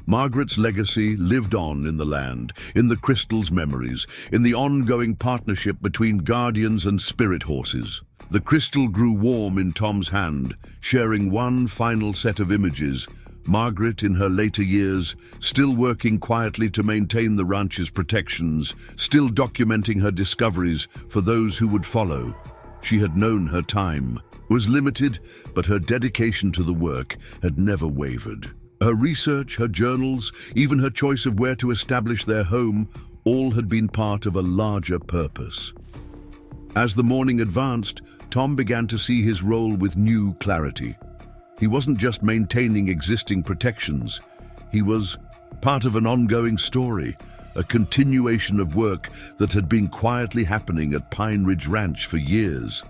Margaret's legacy lived on in the land, in the crystal's memories, in the ongoing partnership between guardians and spirit horses. The crystal grew warm in Tom's hand, sharing one final set of images. Margaret, in her later years, still working quietly to maintain the ranch's protections, still documenting her discoveries for those who would follow. She had known her time was limited, but her dedication to the work had never wavered. Her research, her journals, even her choice of where to establish their home, all had been part of a larger purpose. As the morning advanced, Tom began to see his role with new clarity. He wasn't just maintaining existing protections. He was part of an ongoing story, a continuation of work that had been quietly happening at Pine Ridge Ranch for years.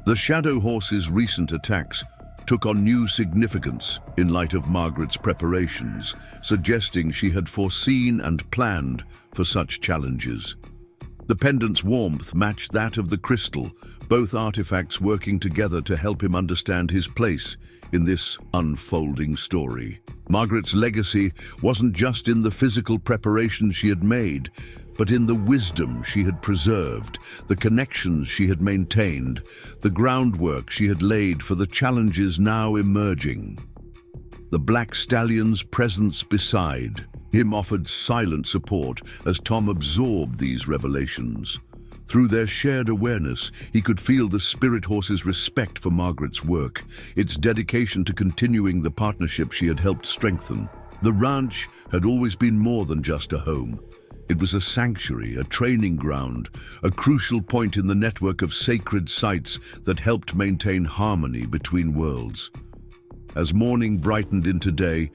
The Shadow Horse's recent attacks took on new significance in light of Margaret's preparations, suggesting she had foreseen and planned for such challenges. The pendant's warmth matched that of the crystal, both artifacts working together to help him understand his place in this unfolding story. Margaret's legacy wasn't just in the physical preparations she had made, but in the wisdom she had preserved, the connections she had maintained, the groundwork she had laid for the challenges now emerging. The black stallion's presence beside him offered silent support as Tom absorbed these revelations. Through their shared awareness, he could feel the spirit horse's respect for Margaret's work, its dedication to continuing the partnership she had helped strengthen. The ranch had always been more than just a home. It was a sanctuary, a training ground, a crucial point in the network of sacred sites that helped maintain harmony between worlds. As morning brightened into day,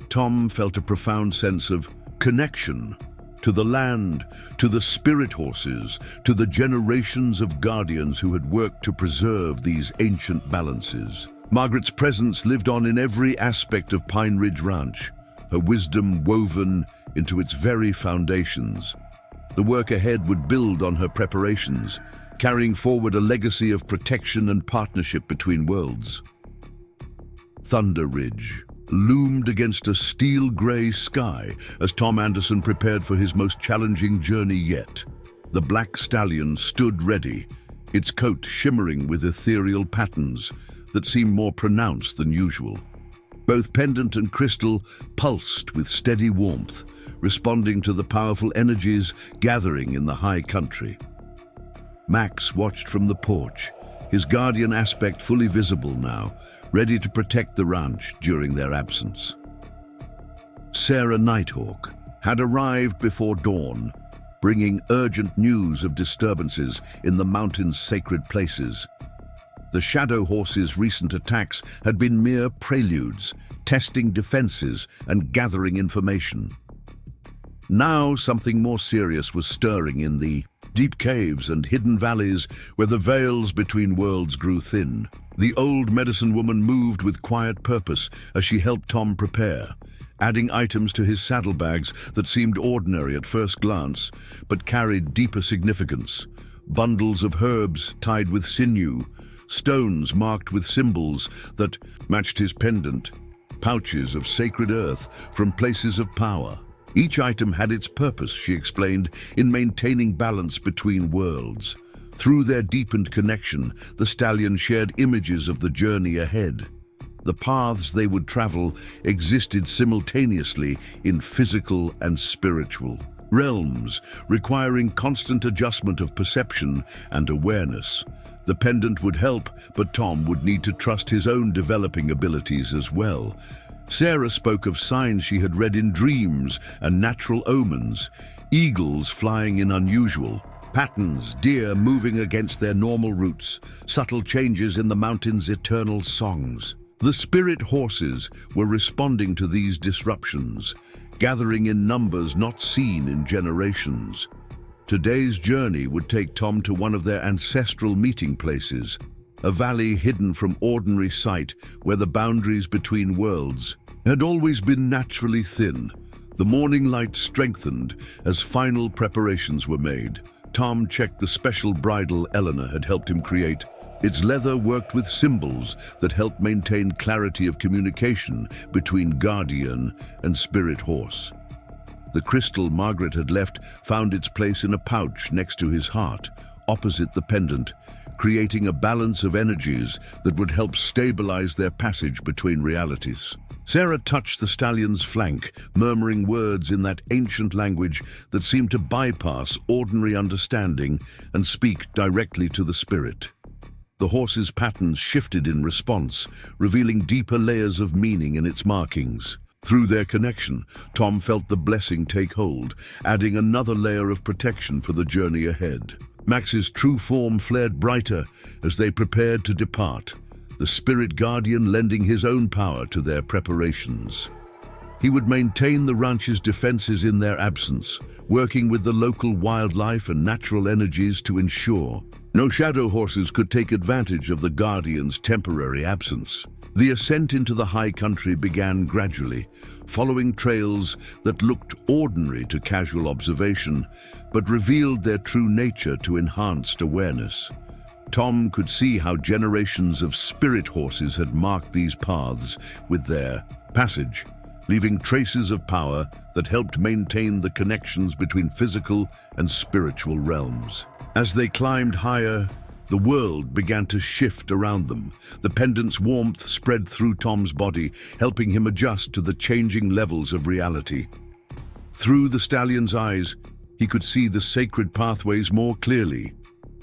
Tom felt a profound sense of connection to the land, to the spirit horses, to the generations of guardians who had worked to preserve these ancient balances. Margaret's presence lived on in every aspect of Pine Ridge Ranch, her wisdom woven into its very foundations. The work ahead would build on her preparations, carrying forward a legacy of protection and partnership between worlds. Thunder Ridge loomed against a steel-gray sky as Tom Anderson prepared for his most challenging journey yet. The black stallion stood ready, its coat shimmering with ethereal patterns that seemed more pronounced than usual. Both pendant and crystal pulsed with steady warmth, responding to the powerful energies gathering in the high country. Max watched from the porch, his guardian aspect fully visible now, ready to protect the ranch during their absence. Sarah Nighthawk had arrived before dawn, bringing urgent news of disturbances in the mountain's sacred places. The Shadow Horse's recent attacks had been mere preludes, testing defenses and gathering information. Now something more serious was stirring in the deep caves and hidden valleys where the veils between worlds grew thin. The old medicine woman moved with quiet purpose as she helped Tom prepare, adding items to his saddlebags that seemed ordinary at first glance, but carried deeper significance. Bundles of herbs tied with sinew, stones marked with symbols that matched his pendant, pouches of sacred earth from places of power. Each item had its purpose, she explained, in maintaining balance between worlds. Through their deepened connection, the stallion shared images of the journey ahead. The paths they would travel existed simultaneously in physical and spiritual realms, requiring constant adjustment of perception and awareness. The pendant would help, but Tom would need to trust his own developing abilities as well. Sarah spoke of signs she had read in dreams and natural omens, eagles flying in unusual patterns, deer moving against their normal routes, subtle changes in the mountain's eternal songs. The spirit horses were responding to these disruptions, gathering in numbers not seen in generations. Today's journey would take Tom to one of their ancestral meeting places, a valley hidden from ordinary sight where the boundaries between worlds had always been naturally thin. The morning light strengthened as final preparations were made. Tom checked the special bridle Eleanor had helped him create. Its leather worked with symbols that helped maintain clarity of communication between guardian and spirit horse. The crystal Margaret had left found its place in a pouch next to his heart, opposite the pendant, creating a balance of energies that would help stabilize their passage between realities. Sarah touched the stallion's flank, murmuring words in that ancient language that seemed to bypass ordinary understanding and speak directly to the spirit. The horse's patterns shifted in response, revealing deeper layers of meaning in its markings. Through their connection, Tom felt the blessing take hold, adding another layer of protection for the journey ahead. Max's true form flared brighter as they prepared to depart, the spirit guardian lending his own power to their preparations. He would maintain the ranch's defenses in their absence, working with the local wildlife and natural energies to ensure no shadow horses could take advantage of the guardian's temporary absence. The ascent into the high country began gradually, following trails that looked ordinary to casual observation, but revealed their true nature to enhanced awareness. Tom could see how generations of spirit horses had marked these paths with their passage, leaving traces of power that helped maintain the connections between physical and spiritual realms. As they climbed higher, the world began to shift around them. The pendant's warmth spread through Tom's body, helping him adjust to the changing levels of reality. Through the stallion's eyes, he could see the sacred pathways more clearly,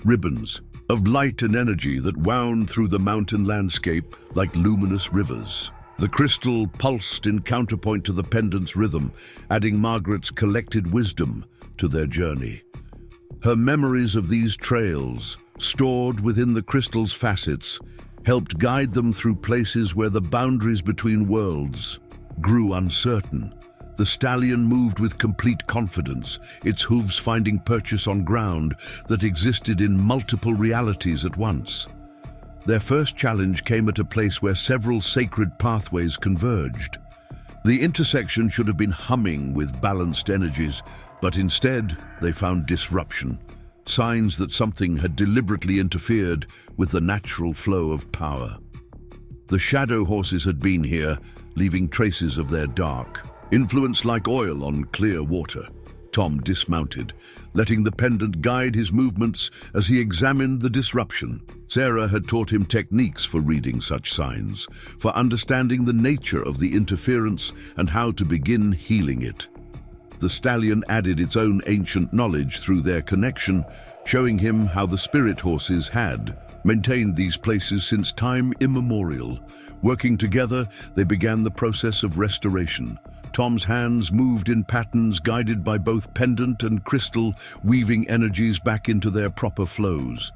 ribbons of light and energy that wound through the mountain landscape like luminous rivers. The crystal pulsed in counterpoint to the pendant's rhythm, adding Margaret's collected wisdom to their journey. Her memories of these trails, stored within the crystal's facets, helped guide them through places where the boundaries between worlds grew uncertain. The stallion moved with complete confidence, its hooves finding purchase on ground that existed in multiple realities at once. Their first challenge came at a place where several sacred pathways converged. The intersection should have been humming with balanced energies, but instead they found disruption, signs that something had deliberately interfered with the natural flow of power. The shadow horses had been here, leaving traces of their dark influence like oil on clear water. Tom dismounted, letting the pendant guide his movements as he examined the disruption. Sarah had taught him techniques for reading such signs, for understanding the nature of the interference and how to begin healing it. The stallion added its own ancient knowledge through their connection, showing him how the spirit horses had maintained these places since time immemorial. Working together, they began the process of restoration. Tom's hands moved in patterns guided by both pendant and crystal, weaving energies back into their proper flows.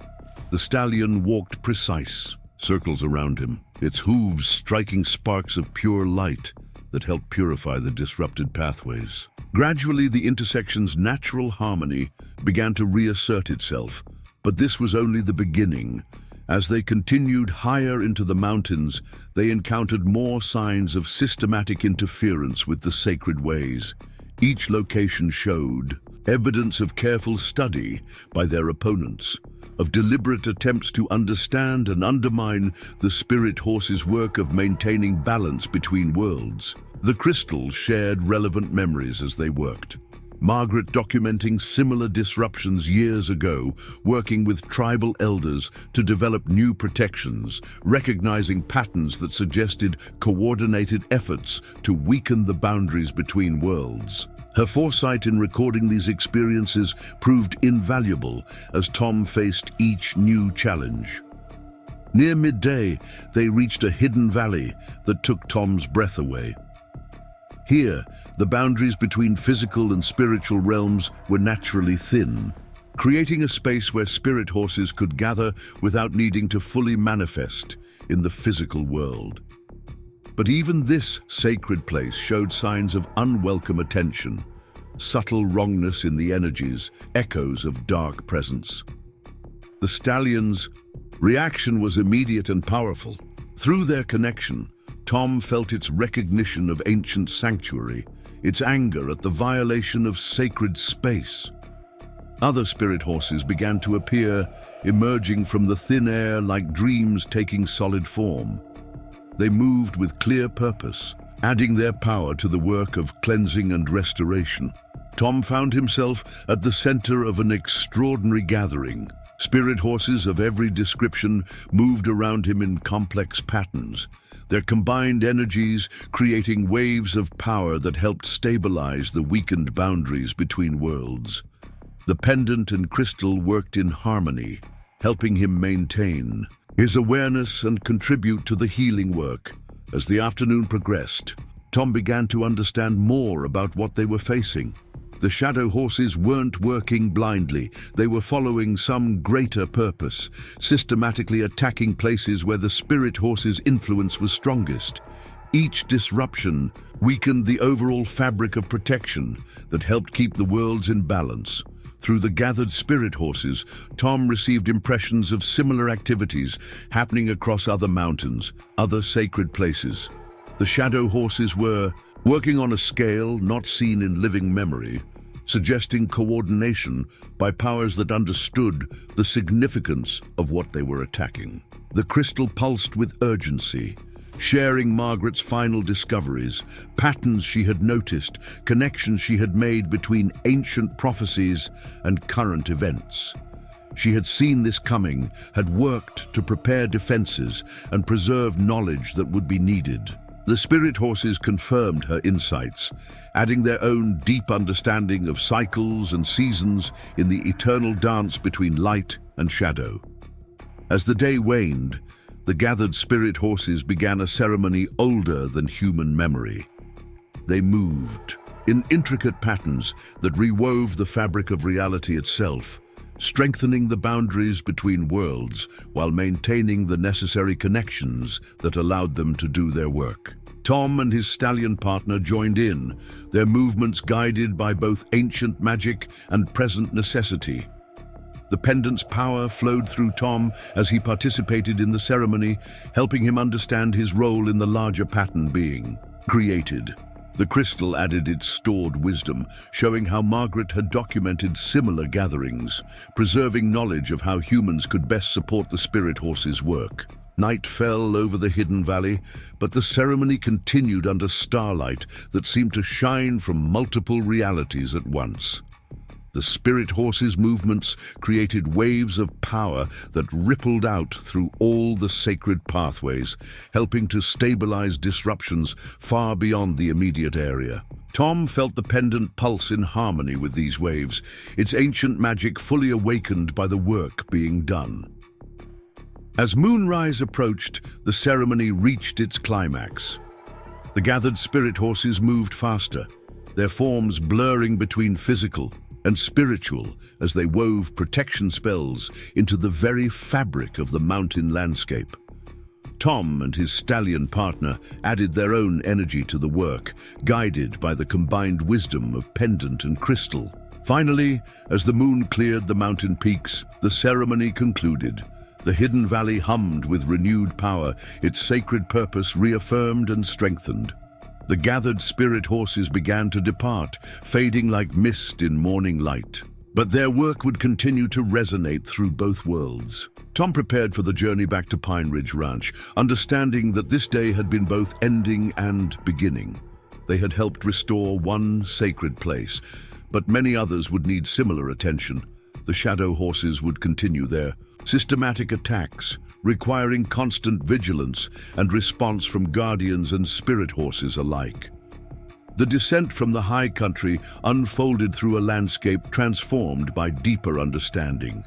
The stallion walked precise, circles around him, its hooves striking sparks of pure light that helped purify the disrupted pathways. Gradually, the intersection's natural harmony began to reassert itself, but this was only the beginning. As they continued higher into the mountains, they encountered more signs of systematic interference with the sacred ways. Each location showed evidence of careful study by their opponents, of deliberate attempts to understand and undermine the spirit horse's work of maintaining balance between worlds. The crystals shared relevant memories as they worked. Margaret documenting similar disruptions years ago, working with tribal elders to develop new protections, recognizing patterns that suggested coordinated efforts to weaken the boundaries between worlds. Her foresight in recording these experiences proved invaluable as Tom faced each new challenge. Near midday, they reached a hidden valley that took Tom's breath away. Here, the boundaries between physical and spiritual realms were naturally thin, creating a space where spirit horses could gather without needing to fully manifest in the physical world. But even this sacred place showed signs of unwelcome attention, subtle wrongness in the energies, echoes of dark presence. The stallions' reaction was immediate and powerful. Through their connection, Tom felt its recognition of ancient sanctuary, its anger at the violation of sacred space. Other spirit horses began to appear, emerging from the thin air like dreams taking solid form. They moved with clear purpose, adding their power to the work of cleansing and restoration. Tom found himself at the center of an extraordinary gathering. Spirit horses of every description moved around him in complex patterns, their combined energies creating waves of power that helped stabilize the weakened boundaries between worlds. The pendant and crystal worked in harmony, helping him maintain his awareness and contribute to the healing work. As the afternoon progressed, Tom began to understand more about what they were facing. The shadow horses weren't working blindly. They were following some greater purpose, systematically attacking places where the spirit horse's influence was strongest. Each disruption weakened the overall fabric of protection that helped keep the worlds in balance. Through the gathered spirit horses, Tom received impressions of similar activities happening across other mountains, other sacred places. The shadow horses were working on a scale not seen in living memory, suggesting coordination by powers that understood the significance of what they were attacking. The crystal pulsed with urgency, sharing Margaret's final discoveries, patterns she had noticed, connections she had made between ancient prophecies and current events. She had seen this coming, had worked to prepare defenses and preserve knowledge that would be needed. The spirit horses confirmed her insights, adding their own deep understanding of cycles and seasons in the eternal dance between light and shadow. As the day waned, the gathered spirit horses began a ceremony older than human memory. They moved in intricate patterns that rewove the fabric of reality itself, strengthening the boundaries between worlds while maintaining the necessary connections that allowed them to do their work. Tom and his stallion partner joined in, their movements guided by both ancient magic and present necessity. The pendant's power flowed through Tom as he participated in the ceremony, helping him understand his role in the larger pattern being created. The crystal added its stored wisdom, showing how Margaret had documented similar gatherings, preserving knowledge of how humans could best support the spirit horse's work. Night fell over the hidden valley, but the ceremony continued under starlight that seemed to shine from multiple realities at once. The spirit horse's movements created waves of power that rippled out through all the sacred pathways, helping to stabilize disruptions far beyond the immediate area. Tom felt the pendant pulse in harmony with these waves, its ancient magic fully awakened by the work being done. As moonrise approached, the ceremony reached its climax. The gathered spirit horses moved faster, their forms blurring between physical and spiritual as they wove protection spells into the very fabric of the mountain landscape. Tom and his stallion partner added their own energy to the work, guided by the combined wisdom of pendant and crystal. Finally, as the moon cleared the mountain peaks, the ceremony concluded. The hidden valley hummed with renewed power, its sacred purpose reaffirmed and strengthened. The gathered spirit horses began to depart, fading like mist in morning light. But their work would continue to resonate through both worlds. Tom prepared for the journey back to Pine Ridge Ranch, understanding that this day had been both ending and beginning. They had helped restore one sacred place, but many others would need similar attention. The shadow horses would continue their systematic attacks, requiring constant vigilance and response from guardians and spirit horses alike. The descent from the high country unfolded through a landscape transformed by deeper understanding.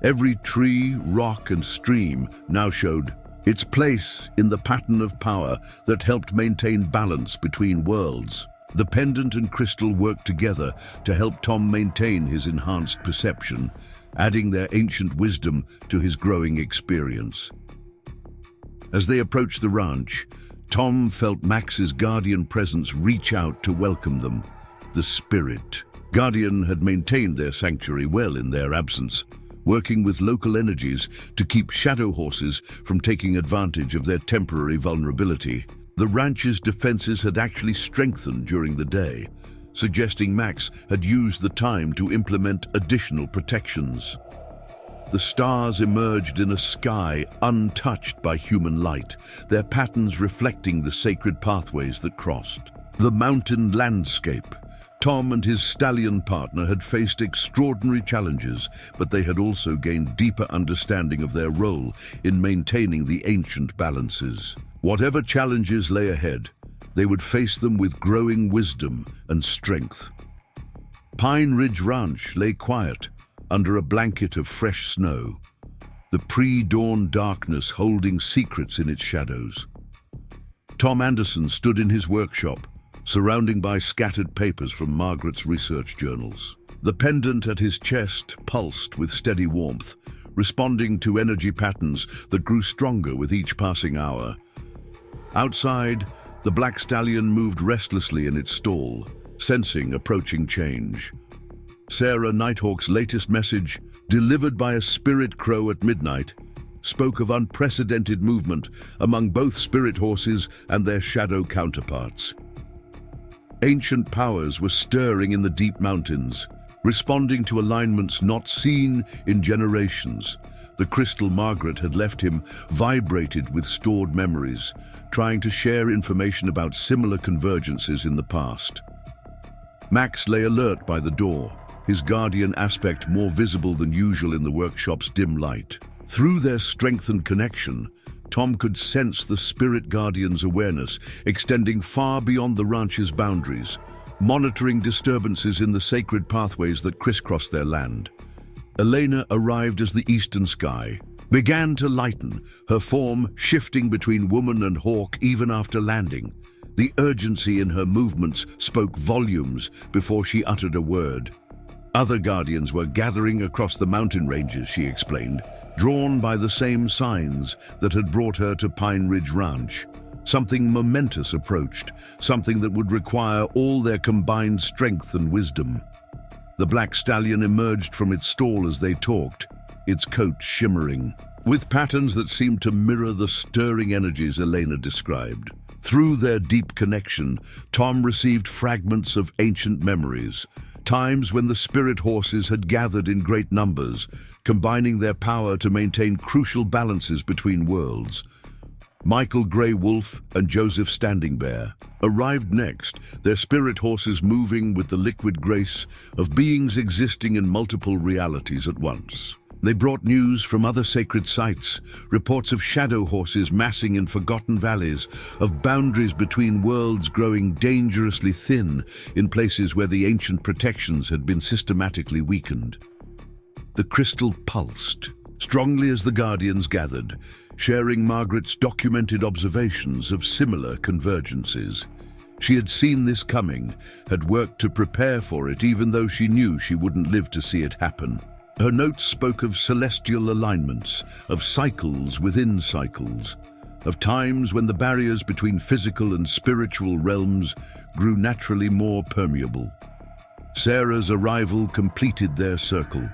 Every tree, rock, and stream now showed its place in the pattern of power that helped maintain balance between worlds. The pendant and crystal worked together to help Tom maintain his enhanced perception, adding their ancient wisdom to his growing experience. As they approached the ranch, Tom felt Max's guardian presence reach out to welcome them. The spirit guardian had maintained their sanctuary well in their absence, working with local energies to keep shadow horses from taking advantage of their temporary vulnerability. The ranch's defenses had actually strengthened during the day, suggesting Max had used the time to implement additional protections. The stars emerged in a sky untouched by human light, their patterns reflecting the sacred pathways that crossed. The mountain landscape. Tom and his stallion partner had faced extraordinary challenges, but they had also gained deeper understanding of their role in maintaining the ancient balances. Whatever challenges lay ahead, they would face them with growing wisdom and strength. Pine Ridge Ranch lay quiet, under a blanket of fresh snow, the pre-dawn darkness holding secrets in its shadows. Tom Anderson stood in his workshop, surrounded by scattered papers from Margaret's research journals. The pendant at his chest pulsed with steady warmth, responding to energy patterns that grew stronger with each passing hour. Outside, the black stallion moved restlessly in its stall, sensing approaching change. Sarah Nighthawk's latest message, delivered by a spirit crow at midnight, spoke of unprecedented movement among both spirit horses and their shadow counterparts. Ancient powers were stirring in the deep mountains, responding to alignments not seen in generations. The crystal Margaret had left him vibrated with stored memories, trying to share information about similar convergences in the past. Max lay alert by the door, his guardian aspect more visible than usual in the workshop's dim light. Through their strengthened connection, Tom could sense the spirit guardian's awareness extending far beyond the ranch's boundaries, monitoring disturbances in the sacred pathways that crisscrossed their land. Elena arrived as the eastern sky began to lighten, her form shifting between woman and hawk even after landing. The urgency in her movements spoke volumes before she uttered a word. Other guardians were gathering across the mountain ranges, she explained, drawn by the same signs that had brought her to Pine Ridge Ranch. Something momentous approached, something that would require all their combined strength and wisdom. The black stallion emerged from its stall as they talked, its coat shimmering, with patterns that seemed to mirror the stirring energies Elena described. Through their deep connection, Tom received fragments of ancient memories, times when the spirit horses had gathered in great numbers, combining their power to maintain crucial balances between worlds. Michael Grey Wolf and Joseph Standing Bear arrived next, their spirit horses moving with the liquid grace of beings existing in multiple realities at once. They brought news from other sacred sites, reports of shadow horses massing in forgotten valleys, of boundaries between worlds growing dangerously thin in places where the ancient protections had been systematically weakened. The crystal pulsed, strongly as the guardians gathered, sharing Margaret's documented observations of similar convergences. She had seen this coming, had worked to prepare for it even though she knew she wouldn't live to see it happen. Her notes spoke of celestial alignments, of cycles within cycles, of times when the barriers between physical and spiritual realms grew naturally more permeable. Sarah's arrival completed their circle.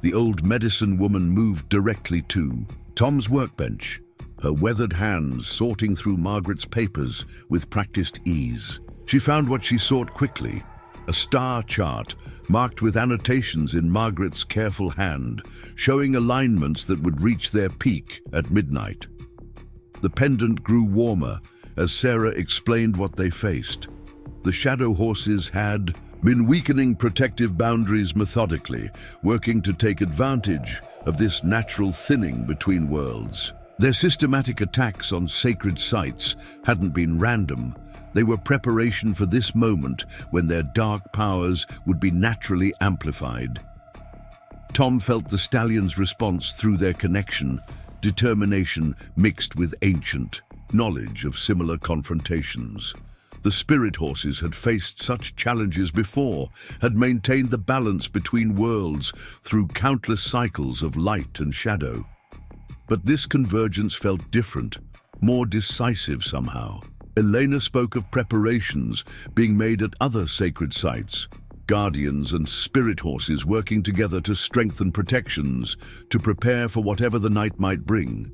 The old medicine woman moved directly to Tom's workbench, her weathered hands sorting through Margaret's papers with practiced ease. She found what she sought quickly, a star chart marked with annotations in Margaret's careful hand, showing alignments that would reach their peak at midnight. The pendant grew warmer as Sarah explained what they faced. The shadow horses had been weakening protective boundaries methodically, working to take advantage of this natural thinning between worlds. Their systematic attacks on sacred sites hadn't been random. They were preparation for this moment when their dark powers would be naturally amplified. Tom felt the stallions' response through their connection, determination mixed with ancient knowledge of similar confrontations. The spirit horses had faced such challenges before, had maintained the balance between worlds through countless cycles of light and shadow. But this convergence felt different, more decisive somehow. Elena spoke of preparations being made at other sacred sites, guardians and spirit horses working together to strengthen protections, to prepare for whatever the night might bring.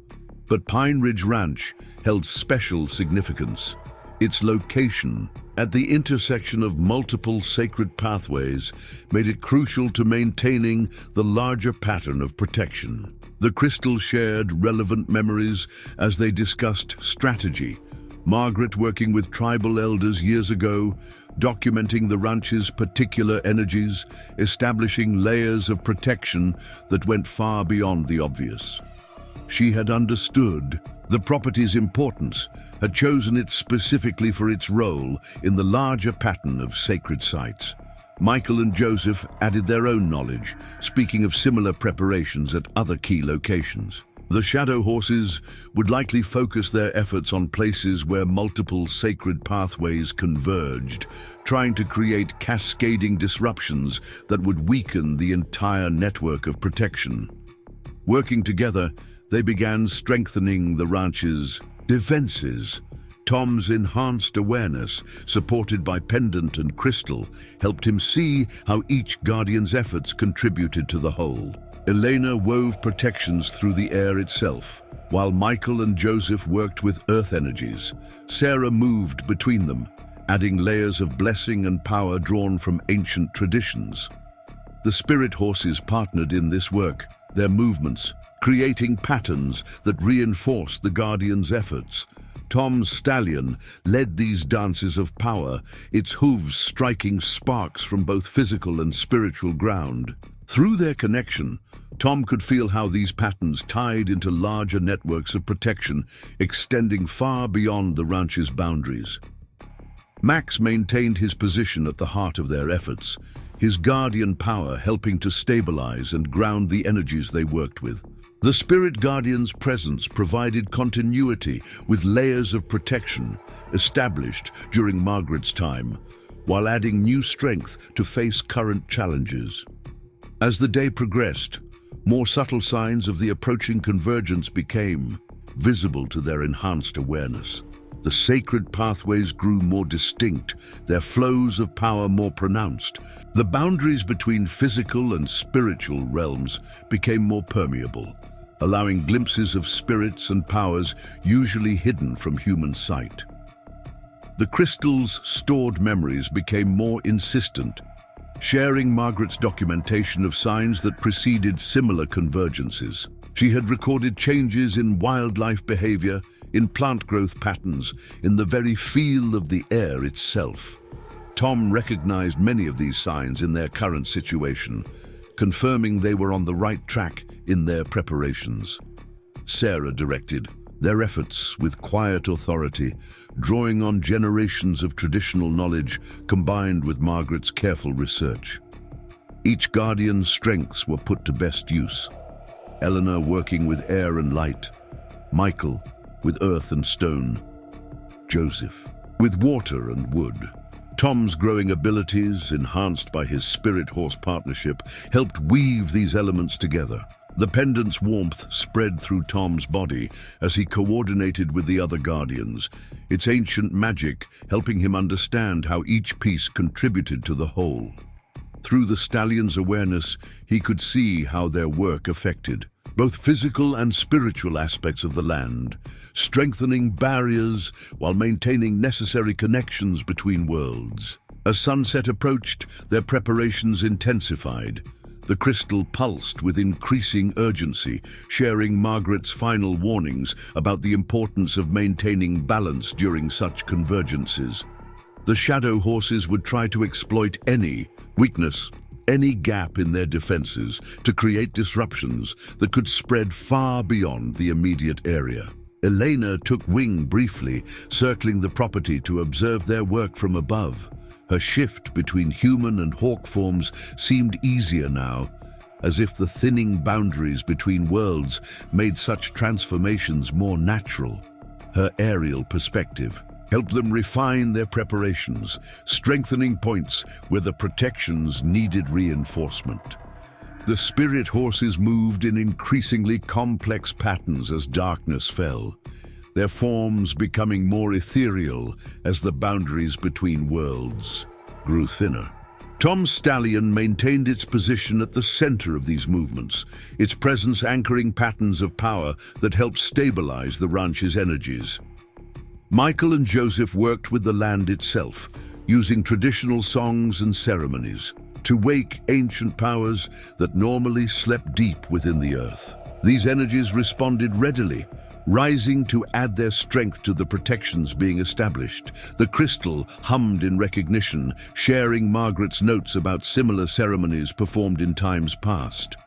But Pine Ridge Ranch held special significance. Its location, at the intersection of multiple sacred pathways, made it crucial to maintaining the larger pattern of protection. The crystal shared relevant memories as they discussed strategy, Margaret working with tribal elders years ago, documenting the ranch's particular energies, establishing layers of protection that went far beyond the obvious. She had understood the property's importance, had chosen it specifically for its role in the larger pattern of sacred sites. Michael and Joseph added their own knowledge, speaking of similar preparations at other key locations. The shadow horses would likely focus their efforts on places where multiple sacred pathways converged, trying to create cascading disruptions that would weaken the entire network of protection. Working together, they began strengthening the ranch's defenses. Tom's enhanced awareness, supported by Pendant and Crystal, helped him see how each guardian's efforts contributed to the whole. Elena wove protections through the air itself, while Michael and Joseph worked with earth energies. Sarah moved between them, adding layers of blessing and power drawn from ancient traditions. The spirit horses partnered in this work, their movements, creating patterns that reinforced the guardians' efforts. Tom's stallion led these dances of power, its hooves striking sparks from both physical and spiritual ground. Through their connection, Tom could feel how these patterns tied into larger networks of protection, extending far beyond the ranch's boundaries. Max maintained his position at the heart of their efforts, his guardian power helping to stabilize and ground the energies they worked with. The Spirit Guardian's presence provided continuity with layers of protection established during Margaret's time, while adding new strength to face current challenges. As the day progressed, more subtle signs of the approaching convergence became visible to their enhanced awareness. The sacred pathways grew more distinct, their flows of power more pronounced. The boundaries between physical and spiritual realms became more permeable, allowing glimpses of spirits and powers usually hidden from human sight. The crystal's stored memories became more insistent, sharing Margaret's documentation of signs that preceded similar convergences. She had recorded changes in wildlife behavior, in plant growth patterns, in the very feel of the air itself. Tom recognized many of these signs in their current situation, confirming they were on the right track in their preparations. Sarah directed their efforts with quiet authority, drawing on generations of traditional knowledge combined with Margaret's careful research. Each guardian's strengths were put to best use. Eleanor working with air and light, Michael with earth and stone, Joseph with water and wood. Tom's growing abilities, enhanced by his spirit horse partnership, helped weave these elements together. The pendant's warmth spread through Tom's body as he coordinated with the other guardians, its ancient magic helping him understand how each piece contributed to the whole. Through the stallion's awareness, he could see how their work affected both physical and spiritual aspects of the land, strengthening barriers while maintaining necessary connections between worlds. As sunset approached, their preparations intensified. The crystal pulsed with increasing urgency, sharing Margaret's final warnings about the importance of maintaining balance during such convergences. The shadow horses would try to exploit any weakness, any gap in their defenses to create disruptions that could spread far beyond the immediate area. Elena took wing briefly, circling the property to observe their work from above. Her shift between human and hawk forms seemed easier now, as if the thinning boundaries between worlds made such transformations more natural. Her aerial perspective helped them refine their preparations, strengthening points where the protections needed reinforcement. The spirit horses moved in increasingly complex patterns as darkness fell, their forms becoming more ethereal as the boundaries between worlds grew thinner. Tom's stallion maintained its position at the center of these movements, its presence anchoring patterns of power that helped stabilize the ranch's energies. Michael and Joseph worked with the land itself, using traditional songs and ceremonies to wake ancient powers that normally slept deep within the earth. These energies responded readily, rising to add their strength to the protections being established. The crystal hummed in recognition, sharing Margaret's notes about similar ceremonies performed in times past.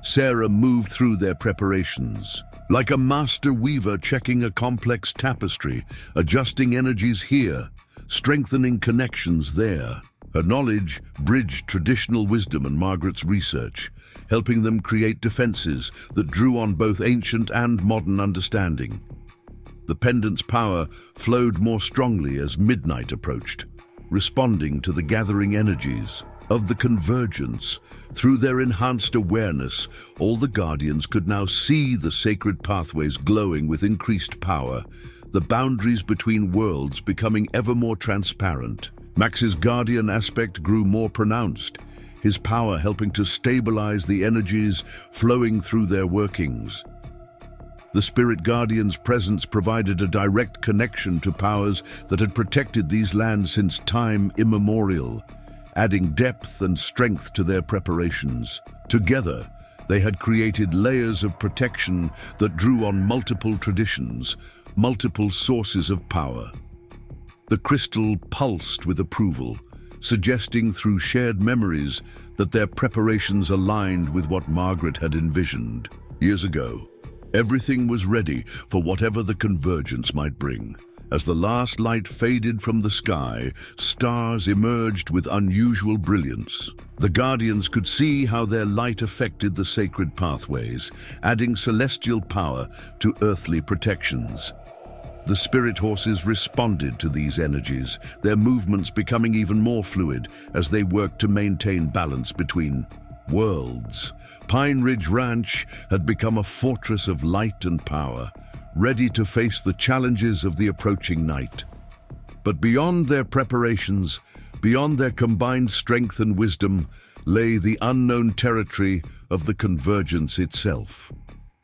Sarah moved through their preparations, like a master weaver checking a complex tapestry, adjusting energies here, strengthening connections there. Her knowledge bridged traditional wisdom and Margaret's research, helping them create defenses that drew on both ancient and modern understanding. The pendant's power flowed more strongly as midnight approached, responding to the gathering energies of the convergence. Through their enhanced awareness, all the guardians could now see the sacred pathways glowing with increased power, the boundaries between worlds becoming ever more transparent. Max's guardian aspect grew more pronounced, his power helping to stabilize the energies flowing through their workings. The spirit guardian's presence provided a direct connection to powers that had protected these lands since time immemorial, adding depth and strength to their preparations. Together, they had created layers of protection that drew on multiple traditions, multiple sources of power. The crystal pulsed with approval, suggesting through shared memories that their preparations aligned with what Margaret had envisioned. Years ago, everything was ready for whatever the convergence might bring. As the last light faded from the sky, stars emerged with unusual brilliance. The Guardians could see how their light affected the sacred pathways, adding celestial power to earthly protections. The spirit horses responded to these energies, their movements becoming even more fluid as they worked to maintain balance between worlds. Pine Ridge Ranch had become a fortress of light and power, ready to face the challenges of the approaching night. But beyond their preparations, beyond their combined strength and wisdom, lay the unknown territory of the convergence itself.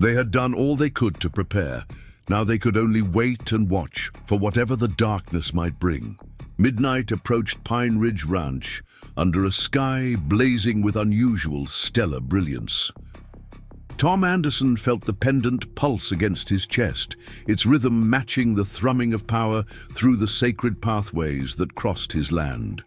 They had done all they could to prepare. Now they could only wait and watch for whatever the darkness might bring. Midnight approached Pine Ridge Ranch under a sky blazing with unusual stellar brilliance. Tom Anderson felt the pendant pulse against his chest, its rhythm matching the thrumming of power through the sacred pathways that crossed his land.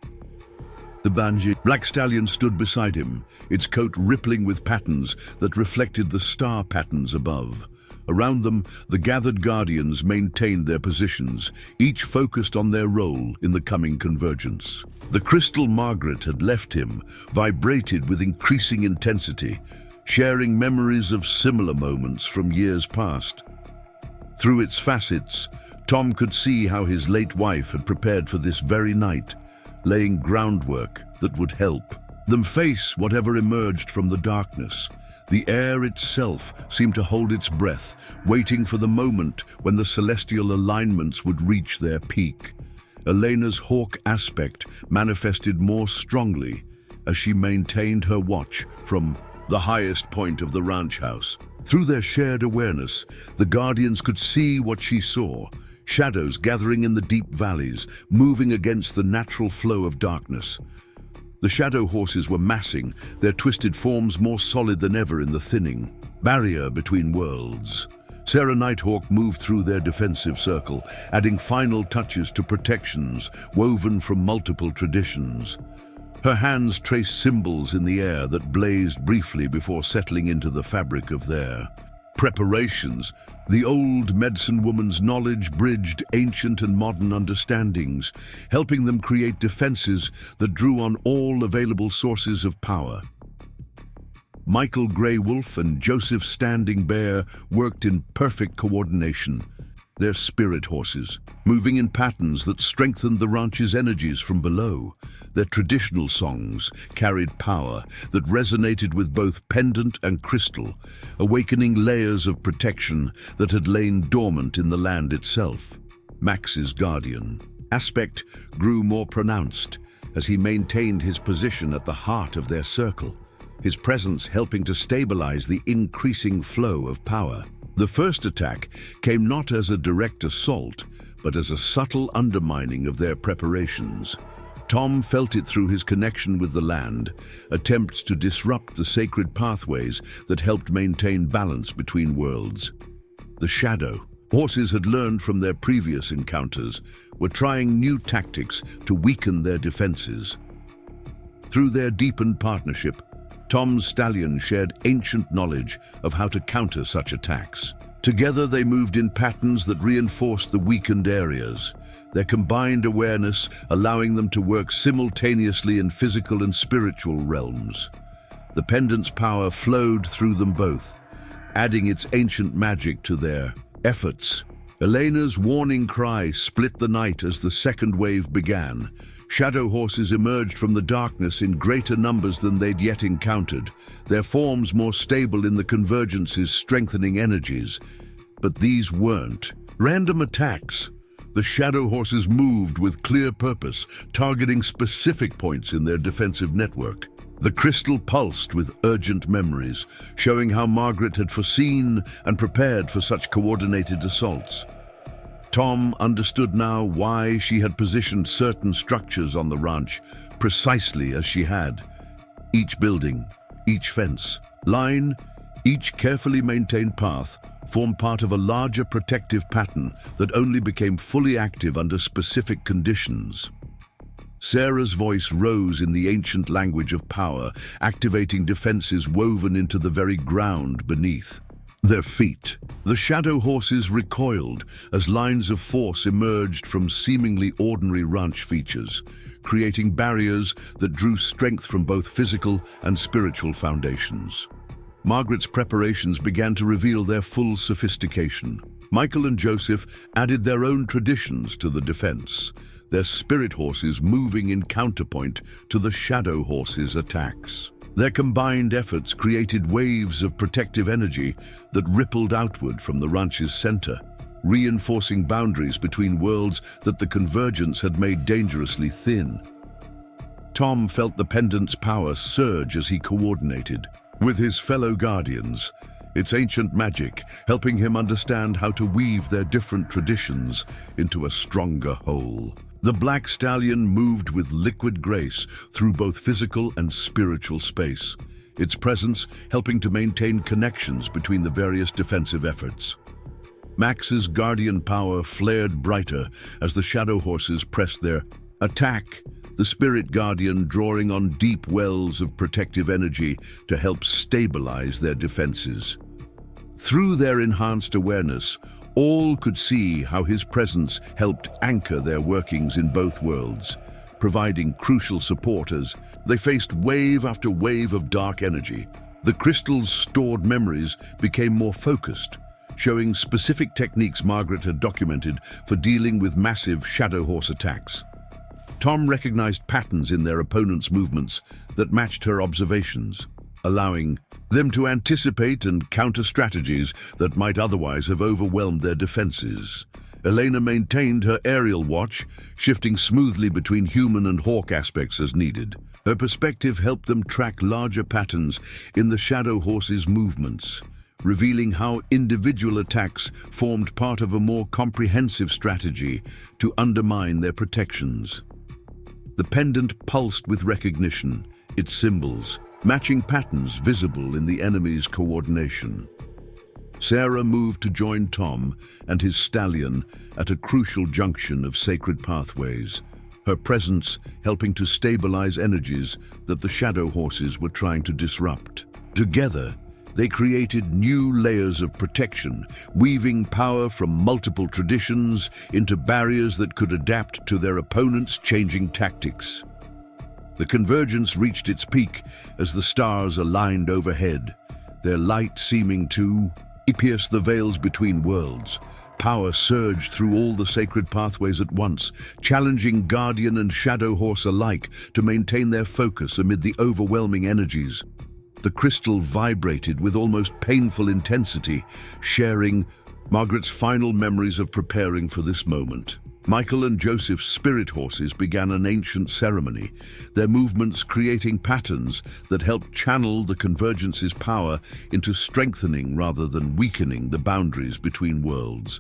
The Banji black stallion stood beside him, its coat rippling with patterns that reflected the star patterns above. Around them, the gathered guardians maintained their positions, each focused on their role in the coming convergence. The crystal Margaret had left him, vibrated with increasing intensity, sharing memories of similar moments from years past. Through its facets, Tom could see how his late wife had prepared for this very night, laying groundwork that would help them face whatever emerged from the darkness. The air itself seemed to hold its breath, waiting for the moment when the celestial alignments would reach their peak. Elena's hawk aspect manifested more strongly as she maintained her watch from the highest point of the ranch house. Through their shared awareness, the Guardians could see what she saw, shadows gathering in the deep valleys, moving against the natural flow of darkness. The shadow horses were massing, their twisted forms more solid than ever in the thinning barrier between worlds. Sarah Nighthawk moved through their defensive circle, adding final touches to protections woven from multiple traditions. Her hands traced symbols in the air that blazed briefly before settling into the fabric of their preparations. The old medicine woman's knowledge bridged ancient and modern understandings, helping them create defenses that drew on all available sources of power. Michael Grey Wolf and Joseph Standing Bear worked in perfect coordination, their spirit horses, moving in patterns that strengthened the ranch's energies from below. Their traditional songs carried power that resonated with both pendant and crystal, awakening layers of protection that had lain dormant in the land itself. Max's guardian aspect grew more pronounced as he maintained his position at the heart of their circle, his presence helping to stabilize the increasing flow of power. The first attack came not as a direct assault, but as a subtle undermining of their preparations. Tom felt it through his connection with the land, attempts to disrupt the sacred pathways that helped maintain balance between worlds. The shadow horses had learned from their previous encounters, were trying new tactics to weaken their defenses. Through their deepened partnership, Tom's stallion shared ancient knowledge of how to counter such attacks. Together they moved in patterns that reinforced the weakened areas, their combined awareness allowing them to work simultaneously in physical and spiritual realms. The pendant's power flowed through them both, adding its ancient magic to their efforts. Elena's warning cry split the night as the second wave began. Shadow horses emerged from the darkness in greater numbers than they'd yet encountered, their forms more stable in the convergence's strengthening energies. But these weren't random attacks. The shadow horses moved with clear purpose, targeting specific points in their defensive network. The crystal pulsed with urgent memories, showing how Margaret had foreseen and prepared for such coordinated assaults. Tom understood now why she had positioned certain structures on the ranch precisely as she had. Each building, each fence, line, each carefully maintained path formed part of a larger protective pattern that only became fully active under specific conditions. Sarah's voice rose in the ancient language of power, activating defenses woven into the very ground beneath their feet. The shadow horses recoiled as lines of force emerged from seemingly ordinary ranch features, creating barriers that drew strength from both physical and spiritual foundations. Margaret's preparations began to reveal their full sophistication. Michael and Joseph added their own traditions to the defense, their spirit horses moving in counterpoint to the shadow horses' attacks. Their combined efforts created waves of protective energy that rippled outward from the ranch's center, reinforcing boundaries between worlds that the convergence had made dangerously thin. Tom felt the pendant's power surge as he coordinated with his fellow guardians, its ancient magic helping him understand how to weave their different traditions into a stronger whole. The black stallion moved with liquid grace through both physical and spiritual space, its presence helping to maintain connections between the various defensive efforts. Max's guardian power flared brighter as the shadow horses pressed their attack, the spirit guardian drawing on deep wells of protective energy to help stabilize their defenses. Through their enhanced awareness, all could see how his presence helped anchor their workings in both worlds, providing crucial support as they faced wave after wave of dark energy. The crystal's stored memories became more focused, showing specific techniques Margaret had documented for dealing with massive shadow horse attacks. Tom recognized patterns in their opponent's movements that matched her observations, allowing them to anticipate and counter strategies that might otherwise have overwhelmed their defenses. Elena maintained her aerial watch, shifting smoothly between human and hawk aspects as needed. Her perspective helped them track larger patterns in the shadow horse's movements, revealing how individual attacks formed part of a more comprehensive strategy to undermine their protections. The pendant pulsed with recognition, its symbols, matching patterns visible in the enemy's coordination. Sarah moved to join Tom and his stallion at a crucial junction of sacred pathways, her presence helping to stabilize energies that the shadow horses were trying to disrupt. Together, they created new layers of protection, weaving power from multiple traditions into barriers that could adapt to their opponents' changing tactics. The convergence reached its peak as the stars aligned overhead, their light seeming to pierce the veils between worlds. Power surged through all the sacred pathways at once, challenging Guardian and Shadow Horse alike to maintain their focus amid the overwhelming energies. The crystal vibrated with almost painful intensity, sharing Margaret's final memories of preparing for this moment. Michael and Joseph's spirit horses began an ancient ceremony, their movements creating patterns that helped channel the convergence's power into strengthening rather than weakening the boundaries between worlds.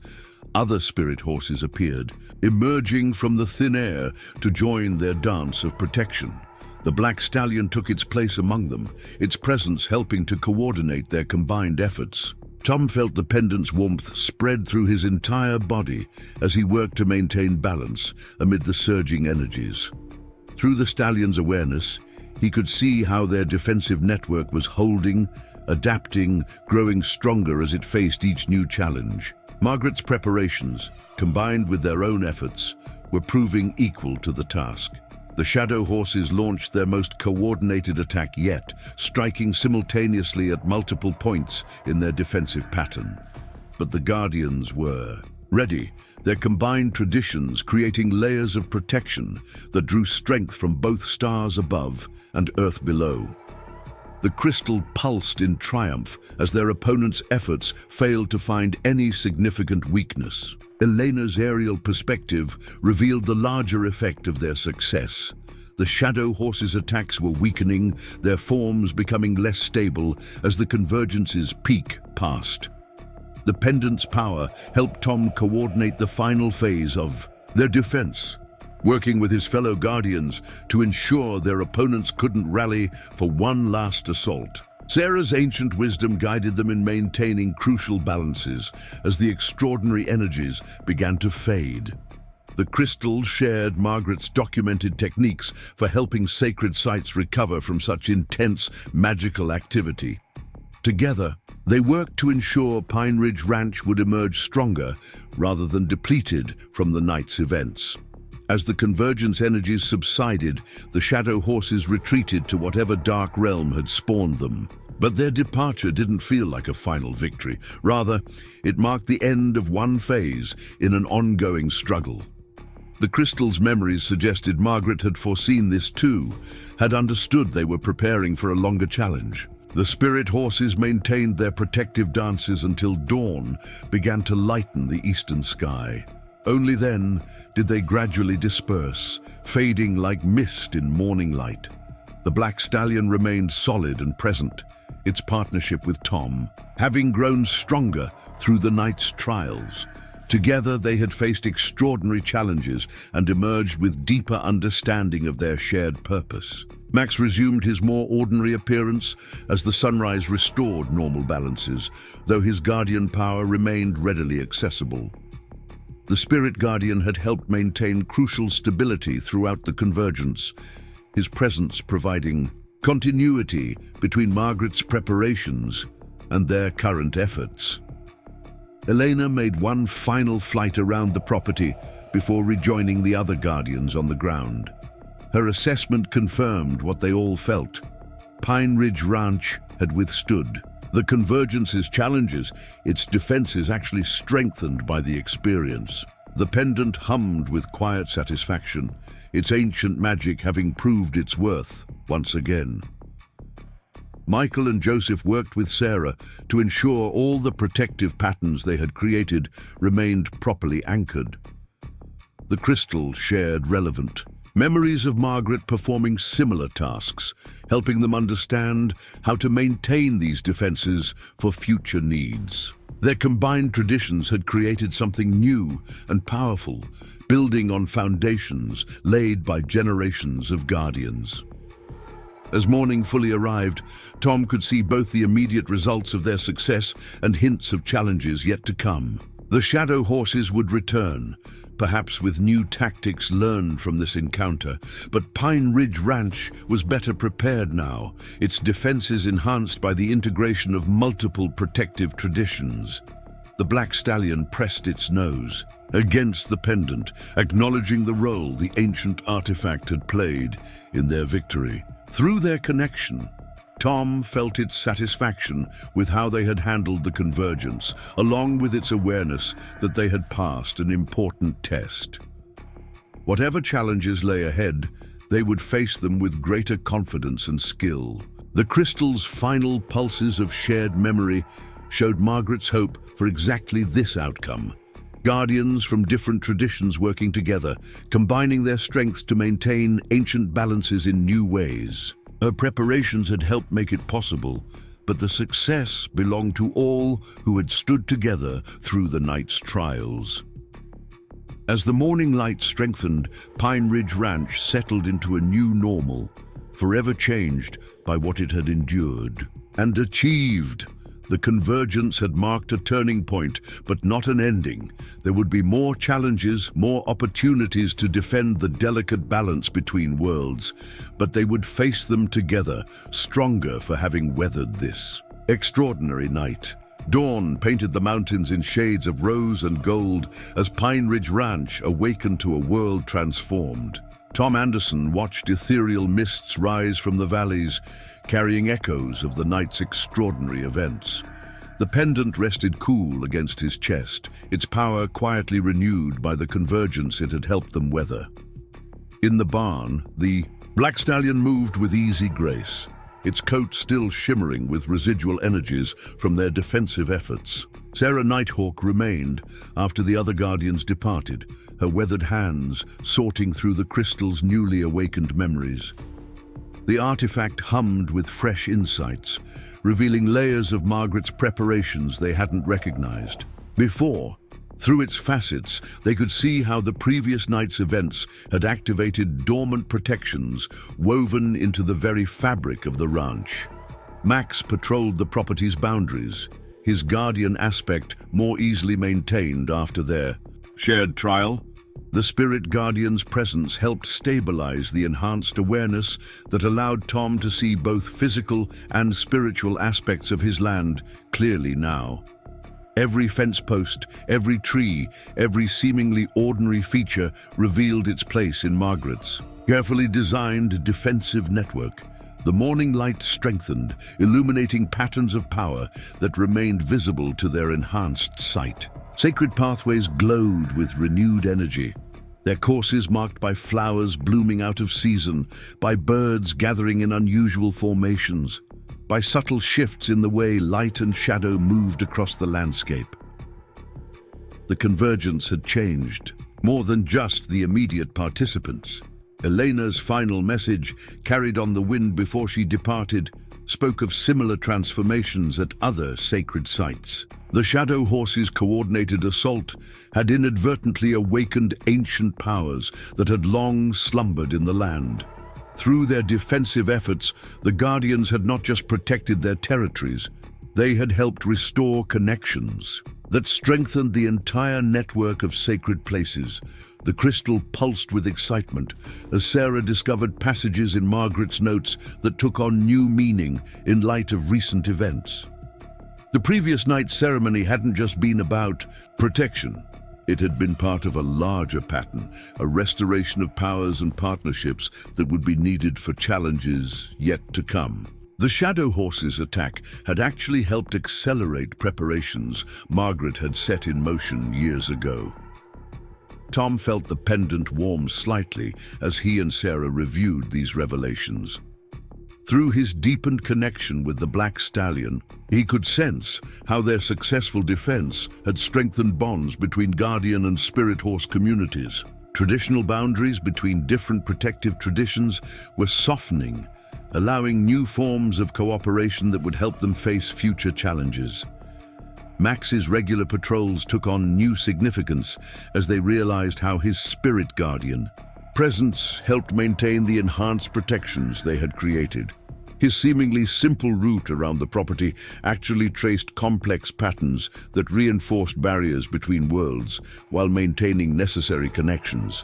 Other spirit horses appeared, emerging from the thin air to join their dance of protection. The black stallion took its place among them, its presence helping to coordinate their combined efforts. Tom felt the pendant's warmth spread through his entire body as he worked to maintain balance amid the surging energies. Through the stallion's awareness, he could see how their defensive network was holding, adapting, growing stronger as it faced each new challenge. Margaret's preparations, combined with their own efforts, were proving equal to the task. The shadow horses launched their most coordinated attack yet, striking simultaneously at multiple points in their defensive pattern. But the Guardians were ready, their combined traditions creating layers of protection that drew strength from both stars above and earth below. The crystal pulsed in triumph as their opponents' efforts failed to find any significant weakness. Elena's aerial perspective revealed the larger effect of their success. The shadow horses' attacks were weakening, their forms becoming less stable as the convergence's peak passed. The pendant's power helped Tom coordinate the final phase of their defense, working with his fellow Guardians to ensure their opponents couldn't rally for one last assault. Sarah's ancient wisdom guided them in maintaining crucial balances as the extraordinary energies began to fade. The crystal shared Margaret's documented techniques for helping sacred sites recover from such intense magical activity. Together, they worked to ensure Pine Ridge Ranch would emerge stronger rather than depleted from the night's events. As the convergence energies subsided, the shadow horses retreated to whatever dark realm had spawned them. But their departure didn't feel like a final victory. Rather, it marked the end of one phase in an ongoing struggle. The crystal's memories suggested Margaret had foreseen this too, had understood they were preparing for a longer challenge. The spirit horses maintained their protective dances until dawn began to lighten the eastern sky. Only then did they gradually disperse, fading like mist in morning light. The black stallion remained solid and present, its partnership with Tom having grown stronger through the night's trials. Together they had faced extraordinary challenges and emerged with deeper understanding of their shared purpose. Max resumed his more ordinary appearance as the sunrise restored normal balances, though his guardian power remained readily accessible. The Spirit Guardian had helped maintain crucial stability throughout the convergence, his presence providing continuity between Margaret's preparations and their current efforts. Elena made one final flight around the property before rejoining the other Guardians on the ground. Her assessment confirmed what they all felt. Pine Ridge Ranch had withstood the convergence's challenges, its defenses actually strengthened by the experience. The pendant hummed with quiet satisfaction, its ancient magic having proved its worth once again. Michael and Joseph worked with Sarah to ensure all the protective patterns they had created remained properly anchored. The crystal shared relevant Memories of Margaret performing similar tasks, helping them understand how to maintain these defenses for future needs. Their combined traditions had created something new and powerful, building on foundations laid by generations of guardians. As morning fully arrived, Tom could see both the immediate results of their success and hints of challenges yet to come. The shadow horses would return, perhaps with new tactics learned from this encounter, but Pine Ridge Ranch was better prepared now, its defenses enhanced by the integration of multiple protective traditions. The black stallion pressed its nose against the pendant, acknowledging the role the ancient artifact had played in their victory. Through their connection, Tom felt its satisfaction with how they had handled the convergence, along with its awareness that they had passed an important test. Whatever challenges lay ahead, they would face them with greater confidence and skill. The crystal's final pulses of shared memory showed Margaret's hope for exactly this outcome. Guardians from different traditions working together, combining their strengths to maintain ancient balances in new ways. Her preparations had helped make it possible, but the success belonged to all who had stood together through the night's trials. As the morning light strengthened, Pine Ridge Ranch settled into a new normal, forever changed by what it had endured and achieved. The convergence had marked a turning point, but not an ending. There would be more challenges, more opportunities to defend the delicate balance between worlds, but they would face them together, stronger for having weathered this extraordinary night. Dawn painted the mountains in shades of rose and gold as Pine Ridge Ranch awakened to a world transformed. Tom Anderson watched ethereal mists rise from the valleys, carrying echoes of the night's extraordinary events. The pendant rested cool against his chest, its power quietly renewed by the convergence it had helped them weather. In the barn, the black stallion moved with easy grace, its coat still shimmering with residual energies from their defensive efforts. Sarah Nighthawk remained after the other guardians departed, her weathered hands sorting through the crystal's newly awakened memories. The artifact hummed with fresh insights, revealing layers of Margaret's preparations they hadn't recognized before. Through its facets, they could see how the previous night's events had activated dormant protections woven into the very fabric of the ranch. Max patrolled the property's boundaries, his guardian aspect more easily maintained after their shared trial. The spirit guardian's presence helped stabilize the enhanced awareness that allowed Tom to see both physical and spiritual aspects of his land clearly now. Every fence post, every tree, every seemingly ordinary feature revealed its place in Margaret's carefully designed defensive network. The morning light strengthened, illuminating patterns of power that remained visible to their enhanced sight. Sacred pathways glowed with renewed energy, their courses marked by flowers blooming out of season, by birds gathering in unusual formations, by subtle shifts in the way light and shadow moved across the landscape. The convergence had changed, more than just the immediate participants. Elena's final message, carried on the wind before she departed, spoke of similar transformations at other sacred sites. The Shadow Horse's coordinated assault had inadvertently awakened ancient powers that had long slumbered in the land. Through their defensive efforts, the Guardians had not just protected their territories, they had helped restore connections that strengthened the entire network of sacred places. The crystal pulsed with excitement as Sarah discovered passages in Margaret's notes that took on new meaning in light of recent events. The previous night's ceremony hadn't just been about protection. It had been part of a larger pattern, a restoration of powers and partnerships that would be needed for challenges yet to come. The Shadow Horse's attack had actually helped accelerate preparations Margaret had set in motion years ago. Tom felt the pendant warm slightly as he and Sarah reviewed these revelations. Through his deepened connection with the Black Stallion, he could sense how their successful defense had strengthened bonds between Guardian and Spirit Horse communities. Traditional boundaries between different protective traditions were softening, allowing new forms of cooperation that would help them face future challenges. Max's regular patrols took on new significance as they realized how his spirit guardian presence helped maintain the enhanced protections they had created. His seemingly simple route around the property actually traced complex patterns that reinforced barriers between worlds while maintaining necessary connections.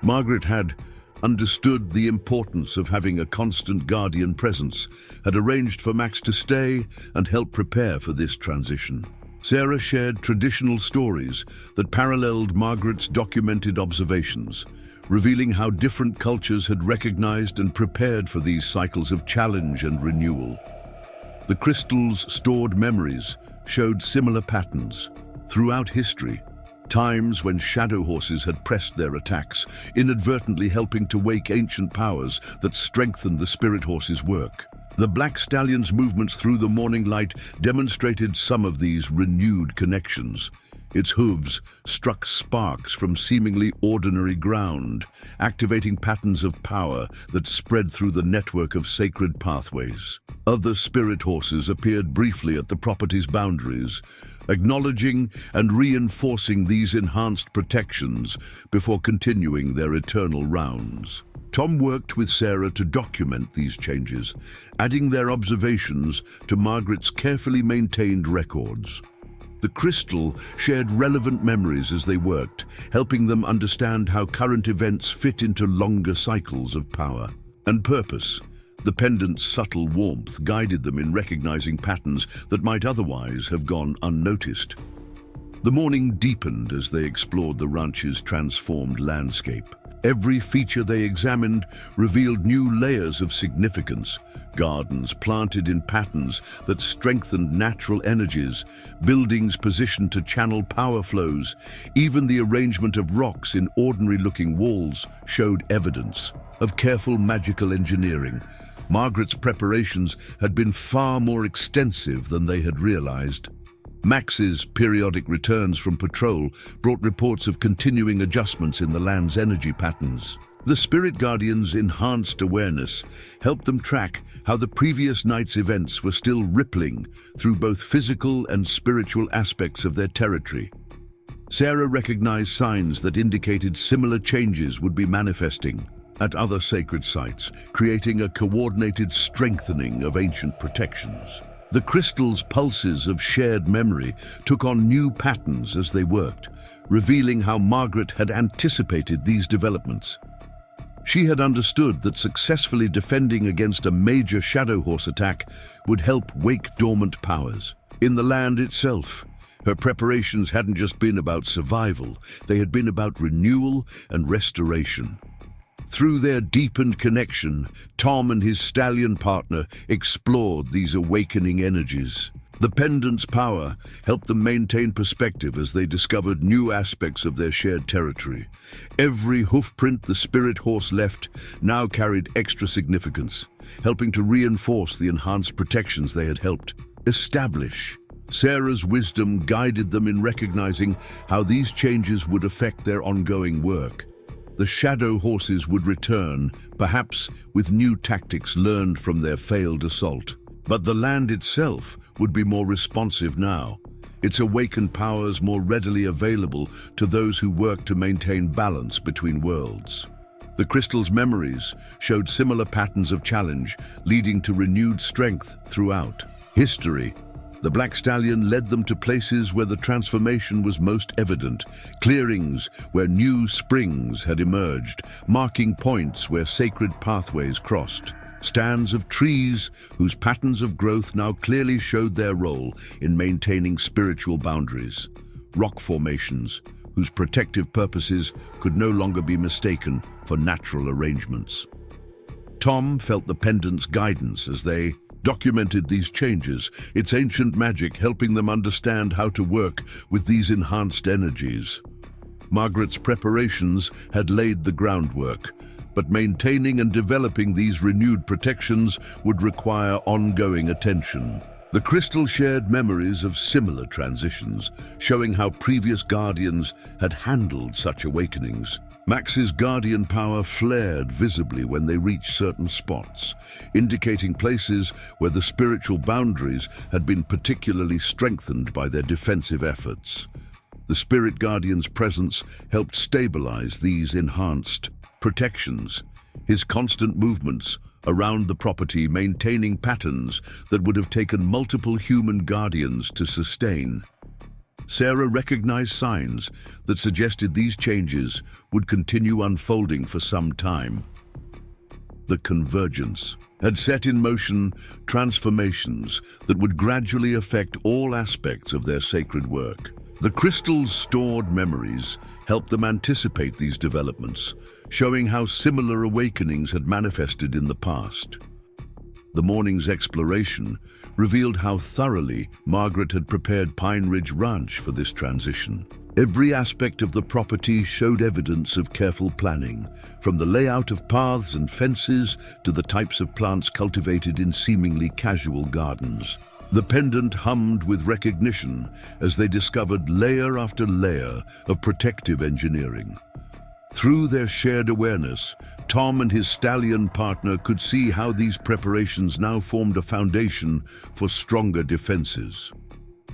Margaret had understood the importance of having a constant guardian presence, had arranged for Max to stay and help prepare for this transition. Sarah shared traditional stories that paralleled Margaret's documented observations, revealing how different cultures had recognized and prepared for these cycles of challenge and renewal. The crystal's stored memories showed similar patterns. Throughout history, times when shadow horses had pressed their attacks, inadvertently helping to wake ancient powers that strengthened the spirit horse's work. The black stallion's movements through the morning light demonstrated some of these renewed connections. Its hooves struck sparks from seemingly ordinary ground, activating patterns of power that spread through the network of sacred pathways. Other spirit horses appeared briefly at the property's boundaries, acknowledging and reinforcing these enhanced protections before continuing their eternal rounds. Tom worked with Sarah to document these changes, adding their observations to Margaret's carefully maintained records. The crystal shared relevant memories as they worked, helping them understand how current events fit into longer cycles of power and purpose. The pendant's subtle warmth guided them in recognizing patterns that might otherwise have gone unnoticed. The morning deepened as they explored the ranch's transformed landscape. Every feature they examined revealed new layers of significance. Gardens planted in patterns that strengthened natural energies, buildings positioned to channel power flows. Even the arrangement of rocks in ordinary-looking walls showed evidence of careful magical engineering. Margaret's preparations had been far more extensive than they had realized. Max's periodic returns from patrol brought reports of continuing adjustments in the land's energy patterns. The Spirit Guardian's enhanced awareness helped them track how the previous night's events were still rippling through both physical and spiritual aspects of their territory. Sarah recognized signs that indicated similar changes would be manifesting at other sacred sites, creating a coordinated strengthening of ancient protections. The crystal's pulses of shared memory took on new patterns as they worked, revealing how Margaret had anticipated these developments. She had understood that successfully defending against a major shadow horse attack would help wake dormant powers. In the land itself, her preparations hadn't just been about survival, they had been about renewal and restoration. Through their deepened connection, Tom and his stallion partner explored these awakening energies. The pendant's power helped them maintain perspective as they discovered new aspects of their shared territory. Every hoofprint the spirit horse left now carried extra significance, helping to reinforce the enhanced protections they had helped establish. Sarah's wisdom guided them in recognizing how these changes would affect their ongoing work. The shadow horses would return, perhaps with new tactics learned from their failed assault. But the land itself would be more responsive now, its awakened powers more readily available to those who work to maintain balance between worlds. The crystal's memories showed similar patterns of challenge, leading to renewed strength throughout history. The Black Stallion led them to places where the transformation was most evident, clearings where new springs had emerged, marking points where sacred pathways crossed. Stands of trees whose patterns of growth now clearly showed their role in maintaining spiritual boundaries. Rock formations whose protective purposes could no longer be mistaken for natural arrangements. Tom felt the pendant's guidance as they documented these changes, its ancient magic helping them understand how to work with these enhanced energies. Margaret's preparations had laid the groundwork, but maintaining and developing these renewed protections would require ongoing attention. The crystal shared memories of similar transitions, showing how previous guardians had handled such awakenings. Max's guardian power flared visibly when they reached certain spots, indicating places where the spiritual boundaries had been particularly strengthened by their defensive efforts. The spirit guardian's presence helped stabilize these enhanced protections, his constant movements around the property maintaining patterns that would have taken multiple human guardians to sustain. Sarah recognized signs that suggested these changes would continue unfolding for some time. The convergence had set in motion transformations that would gradually affect all aspects of their sacred work. The crystal's stored memories helped them anticipate these developments, showing how similar awakenings had manifested in the past. The morning's exploration revealed how thoroughly Margaret had prepared Pine Ridge Ranch for this transition. Every aspect of the property showed evidence of careful planning, from the layout of paths and fences to the types of plants cultivated in seemingly casual gardens. The pendant hummed with recognition as they discovered layer after layer of protective engineering. Through their shared awareness, Tom and his stallion partner could see how these preparations now formed a foundation for stronger defenses.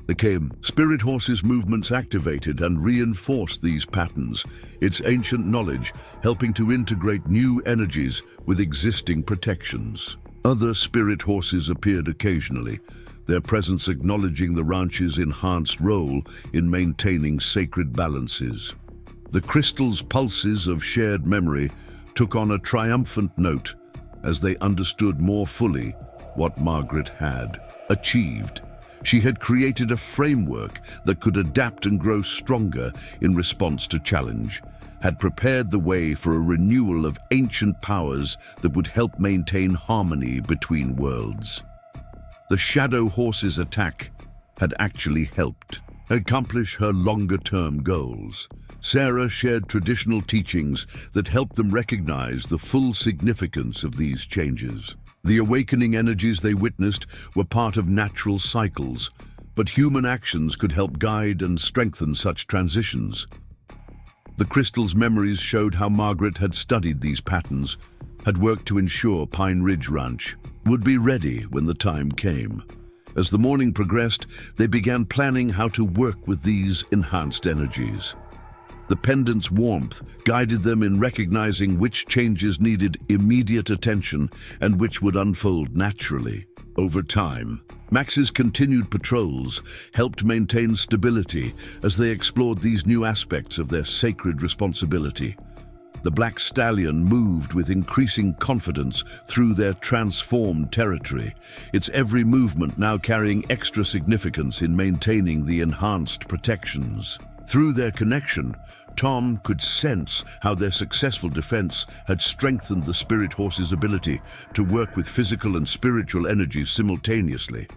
The Spirit Horse's movements activated and reinforced these patterns, its ancient knowledge helping to integrate new energies with existing protections. Other spirit horses appeared occasionally, their presence acknowledging the ranch's enhanced role in maintaining sacred balances. The crystal's pulses of shared memory took on a triumphant note as they understood more fully what Margaret had achieved. She had created a framework that could adapt and grow stronger in response to challenge, had prepared the way for a renewal of ancient powers that would help maintain harmony between worlds. The Shadow Horse's attack had actually helped accomplish her longer-term goals. Sarah shared traditional teachings that helped them recognize the full significance of these changes. The awakening energies they witnessed were part of natural cycles, but human actions could help guide and strengthen such transitions. The crystal's memories showed how Margaret had studied these patterns, had worked to ensure Pine Ridge Ranch would be ready when the time came. As the morning progressed, they began planning how to work with these enhanced energies. The pendant's warmth guided them in recognizing which changes needed immediate attention and which would unfold naturally. Over time, Max's continued patrols helped maintain stability as they explored these new aspects of their sacred responsibility. The Black Stallion moved with increasing confidence through their transformed territory, its every movement now carrying extra significance in maintaining the enhanced protections. Through their connection, Tom could sense how their successful defense had strengthened the Spirit Horse's ability to work with physical and spiritual energies simultaneously.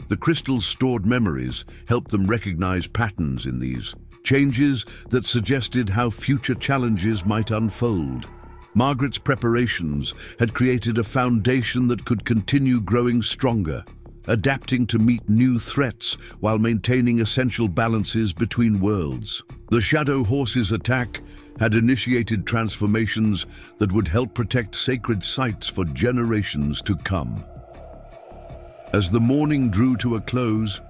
The crystal's stored memories helped them recognize patterns in these changes that suggested how future challenges might unfold. Margaret's preparations had created a foundation that could continue growing stronger, adapting to meet new threats while maintaining essential balances between worlds. The Shadow Horse's attack had initiated transformations that would help protect sacred sites for generations to come. As the morning drew to a close,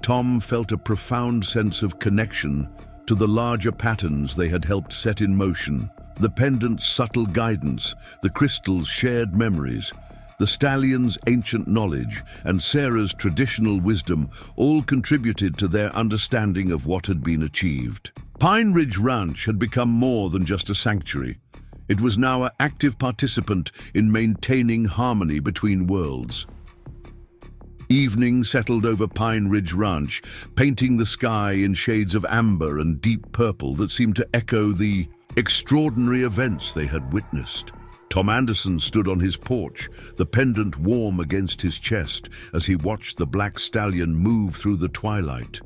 Tom felt a profound sense of connection to the larger patterns they had helped set in motion. The pendant's subtle guidance, the crystal's shared memories, the stallion's ancient knowledge, and Sarah's traditional wisdom all contributed to their understanding of what had been achieved. Pine Ridge Ranch had become more than just a sanctuary. It was now an active participant in maintaining harmony between worlds. Evening settled over Pine Ridge Ranch, painting the sky in shades of amber and deep purple that seemed to echo the extraordinary events they had witnessed. Tom Anderson stood on his porch, the pendant warm against his chest as he watched the Black Stallion move through the twilight.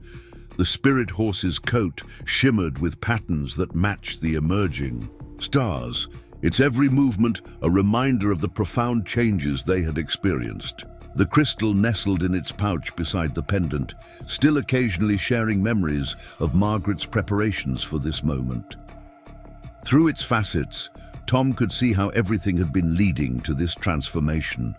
The Spirit Horse's coat shimmered with patterns that matched the emerging stars, its every movement a reminder of the profound changes they had experienced. The crystal nestled in its pouch beside the pendant, still occasionally sharing memories of Margaret's preparations for this moment. Through its facets, Tom could see how everything had been leading to this transformation.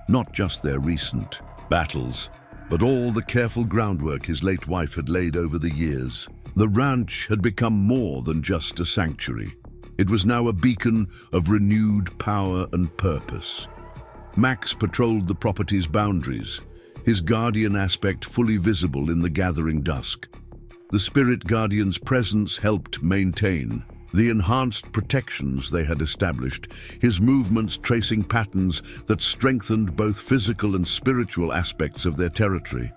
Not just their recent battles, but all the careful groundwork his late wife had laid over the years. The ranch had become more than just a sanctuary. It was now a beacon of renewed power and purpose. Max patrolled the property's boundaries, his guardian aspect fully visible in the gathering dusk. The spirit guardian's presence helped maintain the enhanced protections they had established, his movements tracing patterns that strengthened both physical and spiritual aspects of their territory.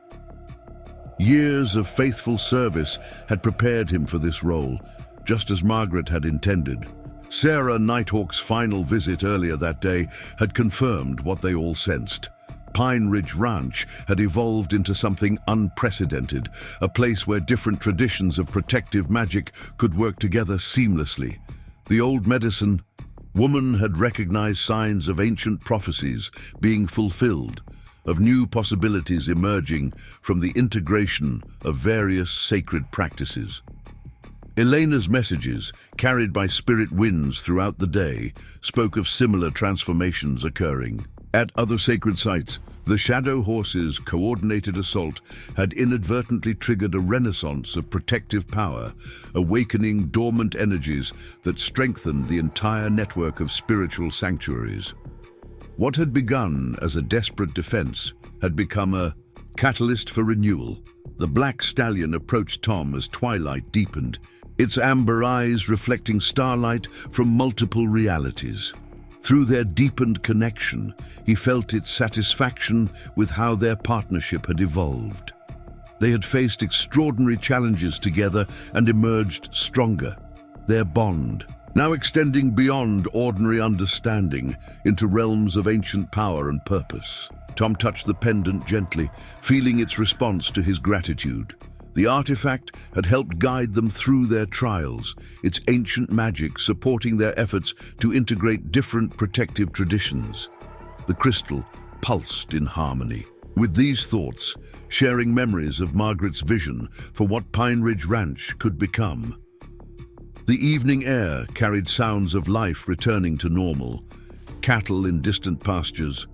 Years of faithful service had prepared him for this role, just as Margaret had intended. Sarah Nighthawk's final visit earlier that day had confirmed what they all sensed. Pine Ridge Ranch had evolved into something unprecedented, a place where different traditions of protective magic could work together seamlessly. The old medicine woman had recognized signs of ancient prophecies being fulfilled, of new possibilities emerging from the integration of various sacred practices. Elena's messages, carried by spirit winds throughout the day, spoke of similar transformations occurring. At other sacred sites, the Shadow Horse's coordinated assault had inadvertently triggered a renaissance of protective power, awakening dormant energies that strengthened the entire network of spiritual sanctuaries. What had begun as a desperate defense had become a catalyst for renewal. The black stallion approached Tom as twilight deepened, its amber eyes reflecting starlight from multiple realities. Through their deepened connection, he felt its satisfaction with how their partnership had evolved. They had faced extraordinary challenges together and emerged stronger. Their bond, now extending beyond ordinary understanding into realms of ancient power and purpose. Tom touched the pendant gently, feeling its response to his gratitude. The artifact had helped guide them through their trials, its ancient magic supporting their efforts to integrate different protective traditions. The crystal pulsed in harmony. With these thoughts, sharing memories of Margaret's vision for what Pine Ridge Ranch could become. The evening air carried sounds of life returning to normal, cattle in distant pastures,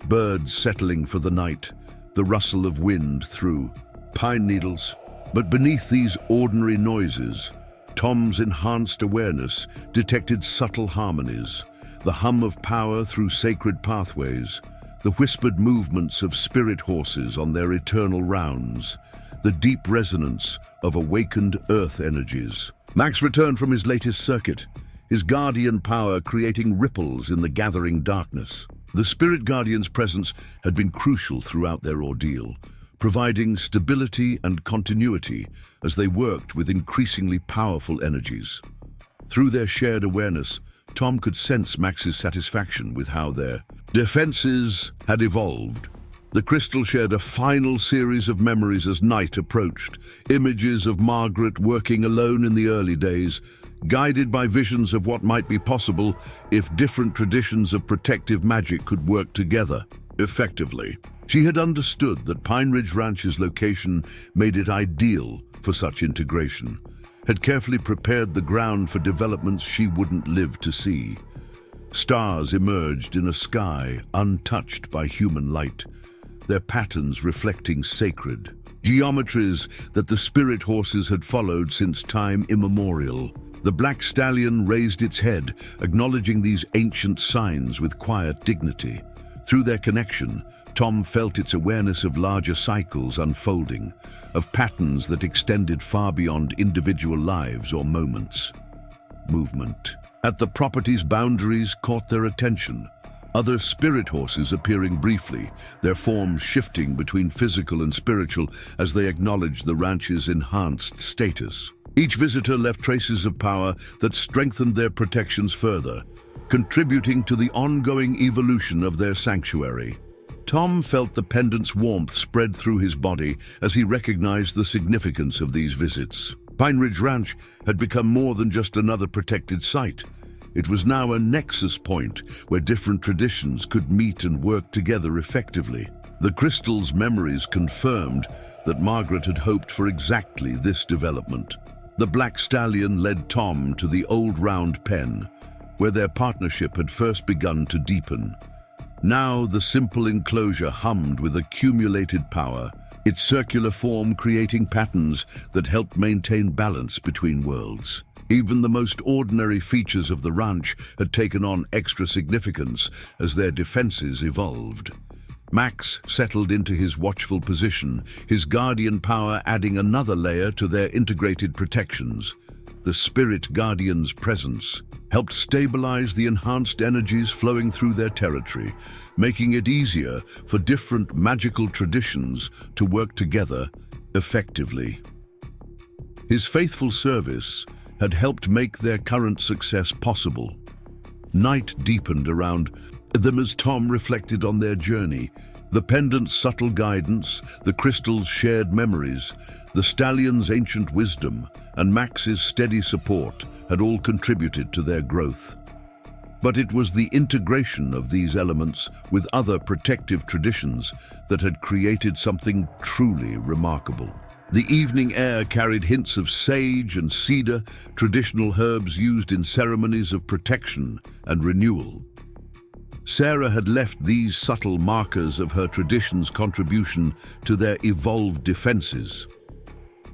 birds settling for the night, the rustle of wind through pine needles. But beneath these ordinary noises, Tom's enhanced awareness detected subtle harmonies, the hum of power through sacred pathways, the whispered movements of spirit horses on their eternal rounds, the deep resonance of awakened earth energies. Max returned from his latest circuit, his guardian power creating ripples in the gathering darkness. The spirit guardian's presence had been crucial throughout their ordeal, providing stability and continuity as they worked with increasingly powerful energies. Through their shared awareness, Tom could sense Max's satisfaction with how their defenses had evolved. The crystal shared a final series of memories as night approached, images of Margaret working alone in the early days, guided by visions of what might be possible if different traditions of protective magic could work together effectively. She had understood that Pine Ridge Ranch's location made it ideal for such integration, had carefully prepared the ground for developments she wouldn't live to see. Stars emerged in a sky untouched by human light, their patterns reflecting sacred geometries that the spirit horses had followed since time immemorial. The black stallion raised its head, acknowledging these ancient signs with quiet dignity. Through their connection, Tom felt its awareness of larger cycles unfolding, of patterns that extended far beyond individual lives or moments. Movement at the property's boundaries caught their attention, other spirit horses appearing briefly, their forms shifting between physical and spiritual as they acknowledged the ranch's enhanced status. Each visitor left traces of power that strengthened their protections further, contributing to the ongoing evolution of their sanctuary. Tom felt the pendant's warmth spread through his body as he recognized the significance of these visits. Pine Ridge Ranch had become more than just another protected site. It was now a nexus point where different traditions could meet and work together effectively. The crystal's memories confirmed that Margaret had hoped for exactly this development. The black stallion led Tom to the old round pen, where their partnership had first begun to deepen. Now the simple enclosure hummed with accumulated power, its circular form creating patterns that helped maintain balance between worlds. Even the most ordinary features of the ranch had taken on extra significance as their defenses evolved. Max settled into his watchful position, his guardian power adding another layer to their integrated protections. The Spirit Guardian's presence helped stabilize the enhanced energies flowing through their territory, making it easier for different magical traditions to work together effectively. His faithful service had helped make their current success possible. Night deepened around them as Tom reflected on their journey. The pendant's subtle guidance, the crystal's shared memories, the stallion's ancient wisdom, and Max's steady support had all contributed to their growth. But it was the integration of these elements with other protective traditions that had created something truly remarkable. The evening air carried hints of sage and cedar, traditional herbs used in ceremonies of protection and renewal. Sarah had left these subtle markers of her tradition's contribution to their evolved defenses.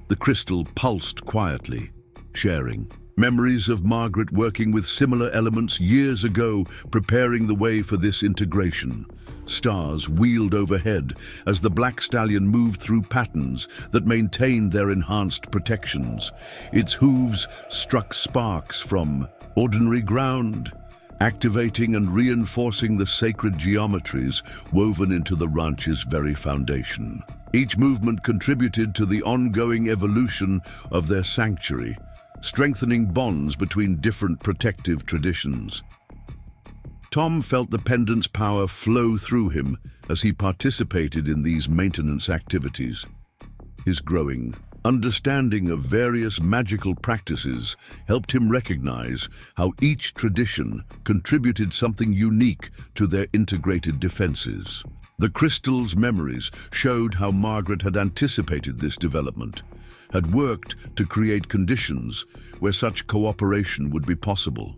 The crystal pulsed quietly, sharing memories of Margaret working with similar elements years ago, preparing the way for this integration. Stars wheeled overhead as the black stallion moved through patterns that maintained their enhanced protections. Its hooves struck sparks from ordinary ground, activating and reinforcing the sacred geometries woven into the ranch's very foundation. Each movement contributed to the ongoing evolution of their sanctuary, strengthening bonds between different protective traditions. Tom felt the pendant's power flow through him as he participated in these maintenance activities. His growing understanding of various magical practices helped him recognize how each tradition contributed something unique to their integrated defenses. The crystal's memories showed how Margaret had anticipated this development, had worked to create conditions where such cooperation would be possible.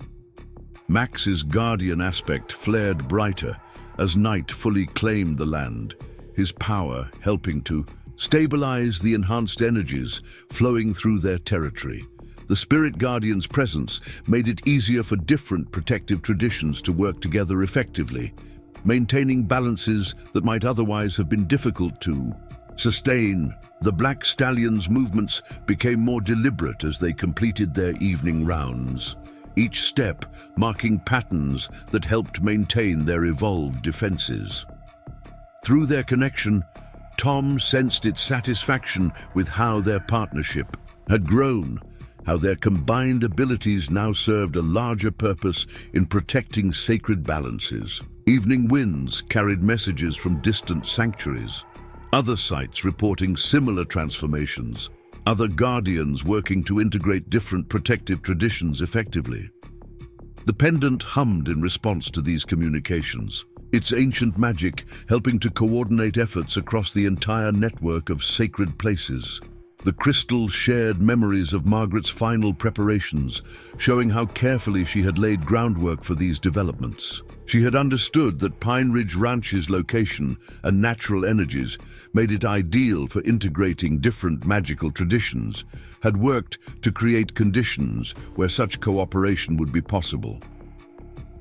Max's guardian aspect flared brighter as night fully claimed the land, his power helping to stabilize the enhanced energies flowing through their territory. The Spirit Guardian's presence made it easier for different protective traditions to work together effectively, maintaining balances that might otherwise have been difficult to sustain. The black stallion's movements became more deliberate as they completed their evening rounds, each step marking patterns that helped maintain their evolved defenses. Through their connection, Tom sensed its satisfaction with how their partnership had grown, how their combined abilities now served a larger purpose in protecting sacred balances. Evening winds carried messages from distant sanctuaries, other sites reporting similar transformations, other guardians working to integrate different protective traditions effectively. The pendant hummed in response to these communications, its ancient magic helping to coordinate efforts across the entire network of sacred places. The crystal shared memories of Margaret's final preparations, showing how carefully she had laid groundwork for these developments. She had understood that Pine Ridge Ranch's location and natural energies made it ideal for integrating different magical traditions, had worked to create conditions where such cooperation would be possible.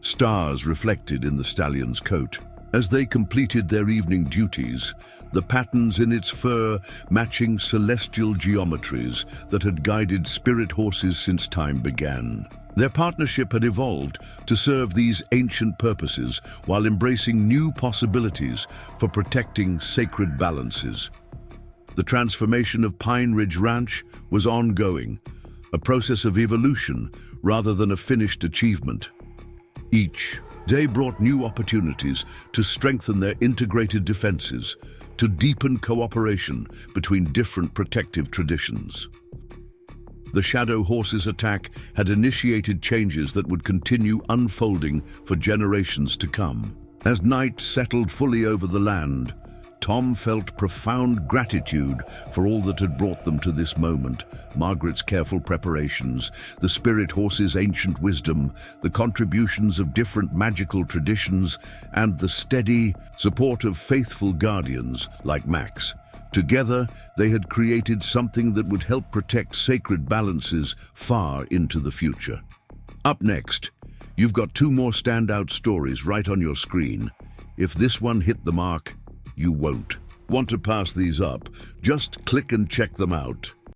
Stars reflected in the stallion's coat. As they completed their evening duties, the patterns in its fur matching celestial geometries that had guided spirit horses since time began. Their partnership had evolved to serve these ancient purposes while embracing new possibilities for protecting sacred balances. The transformation of Pine Ridge Ranch was ongoing, a process of evolution rather than a finished achievement. Each day brought new opportunities to strengthen their integrated defenses, to deepen cooperation between different protective traditions. The Shadow Horse's attack had initiated changes that would continue unfolding for generations to come. As night settled fully over the land, Tom felt profound gratitude for all that had brought them to this moment: Margaret's careful preparations, the spirit horse's ancient wisdom, the contributions of different magical traditions, and the steady support of faithful guardians like Max. Together, they had created something that would help protect sacred balances far into the future. Up next, you've got two more standout stories right on your screen. If this one hit the mark, you won't want to pass these up. Just click and check them out.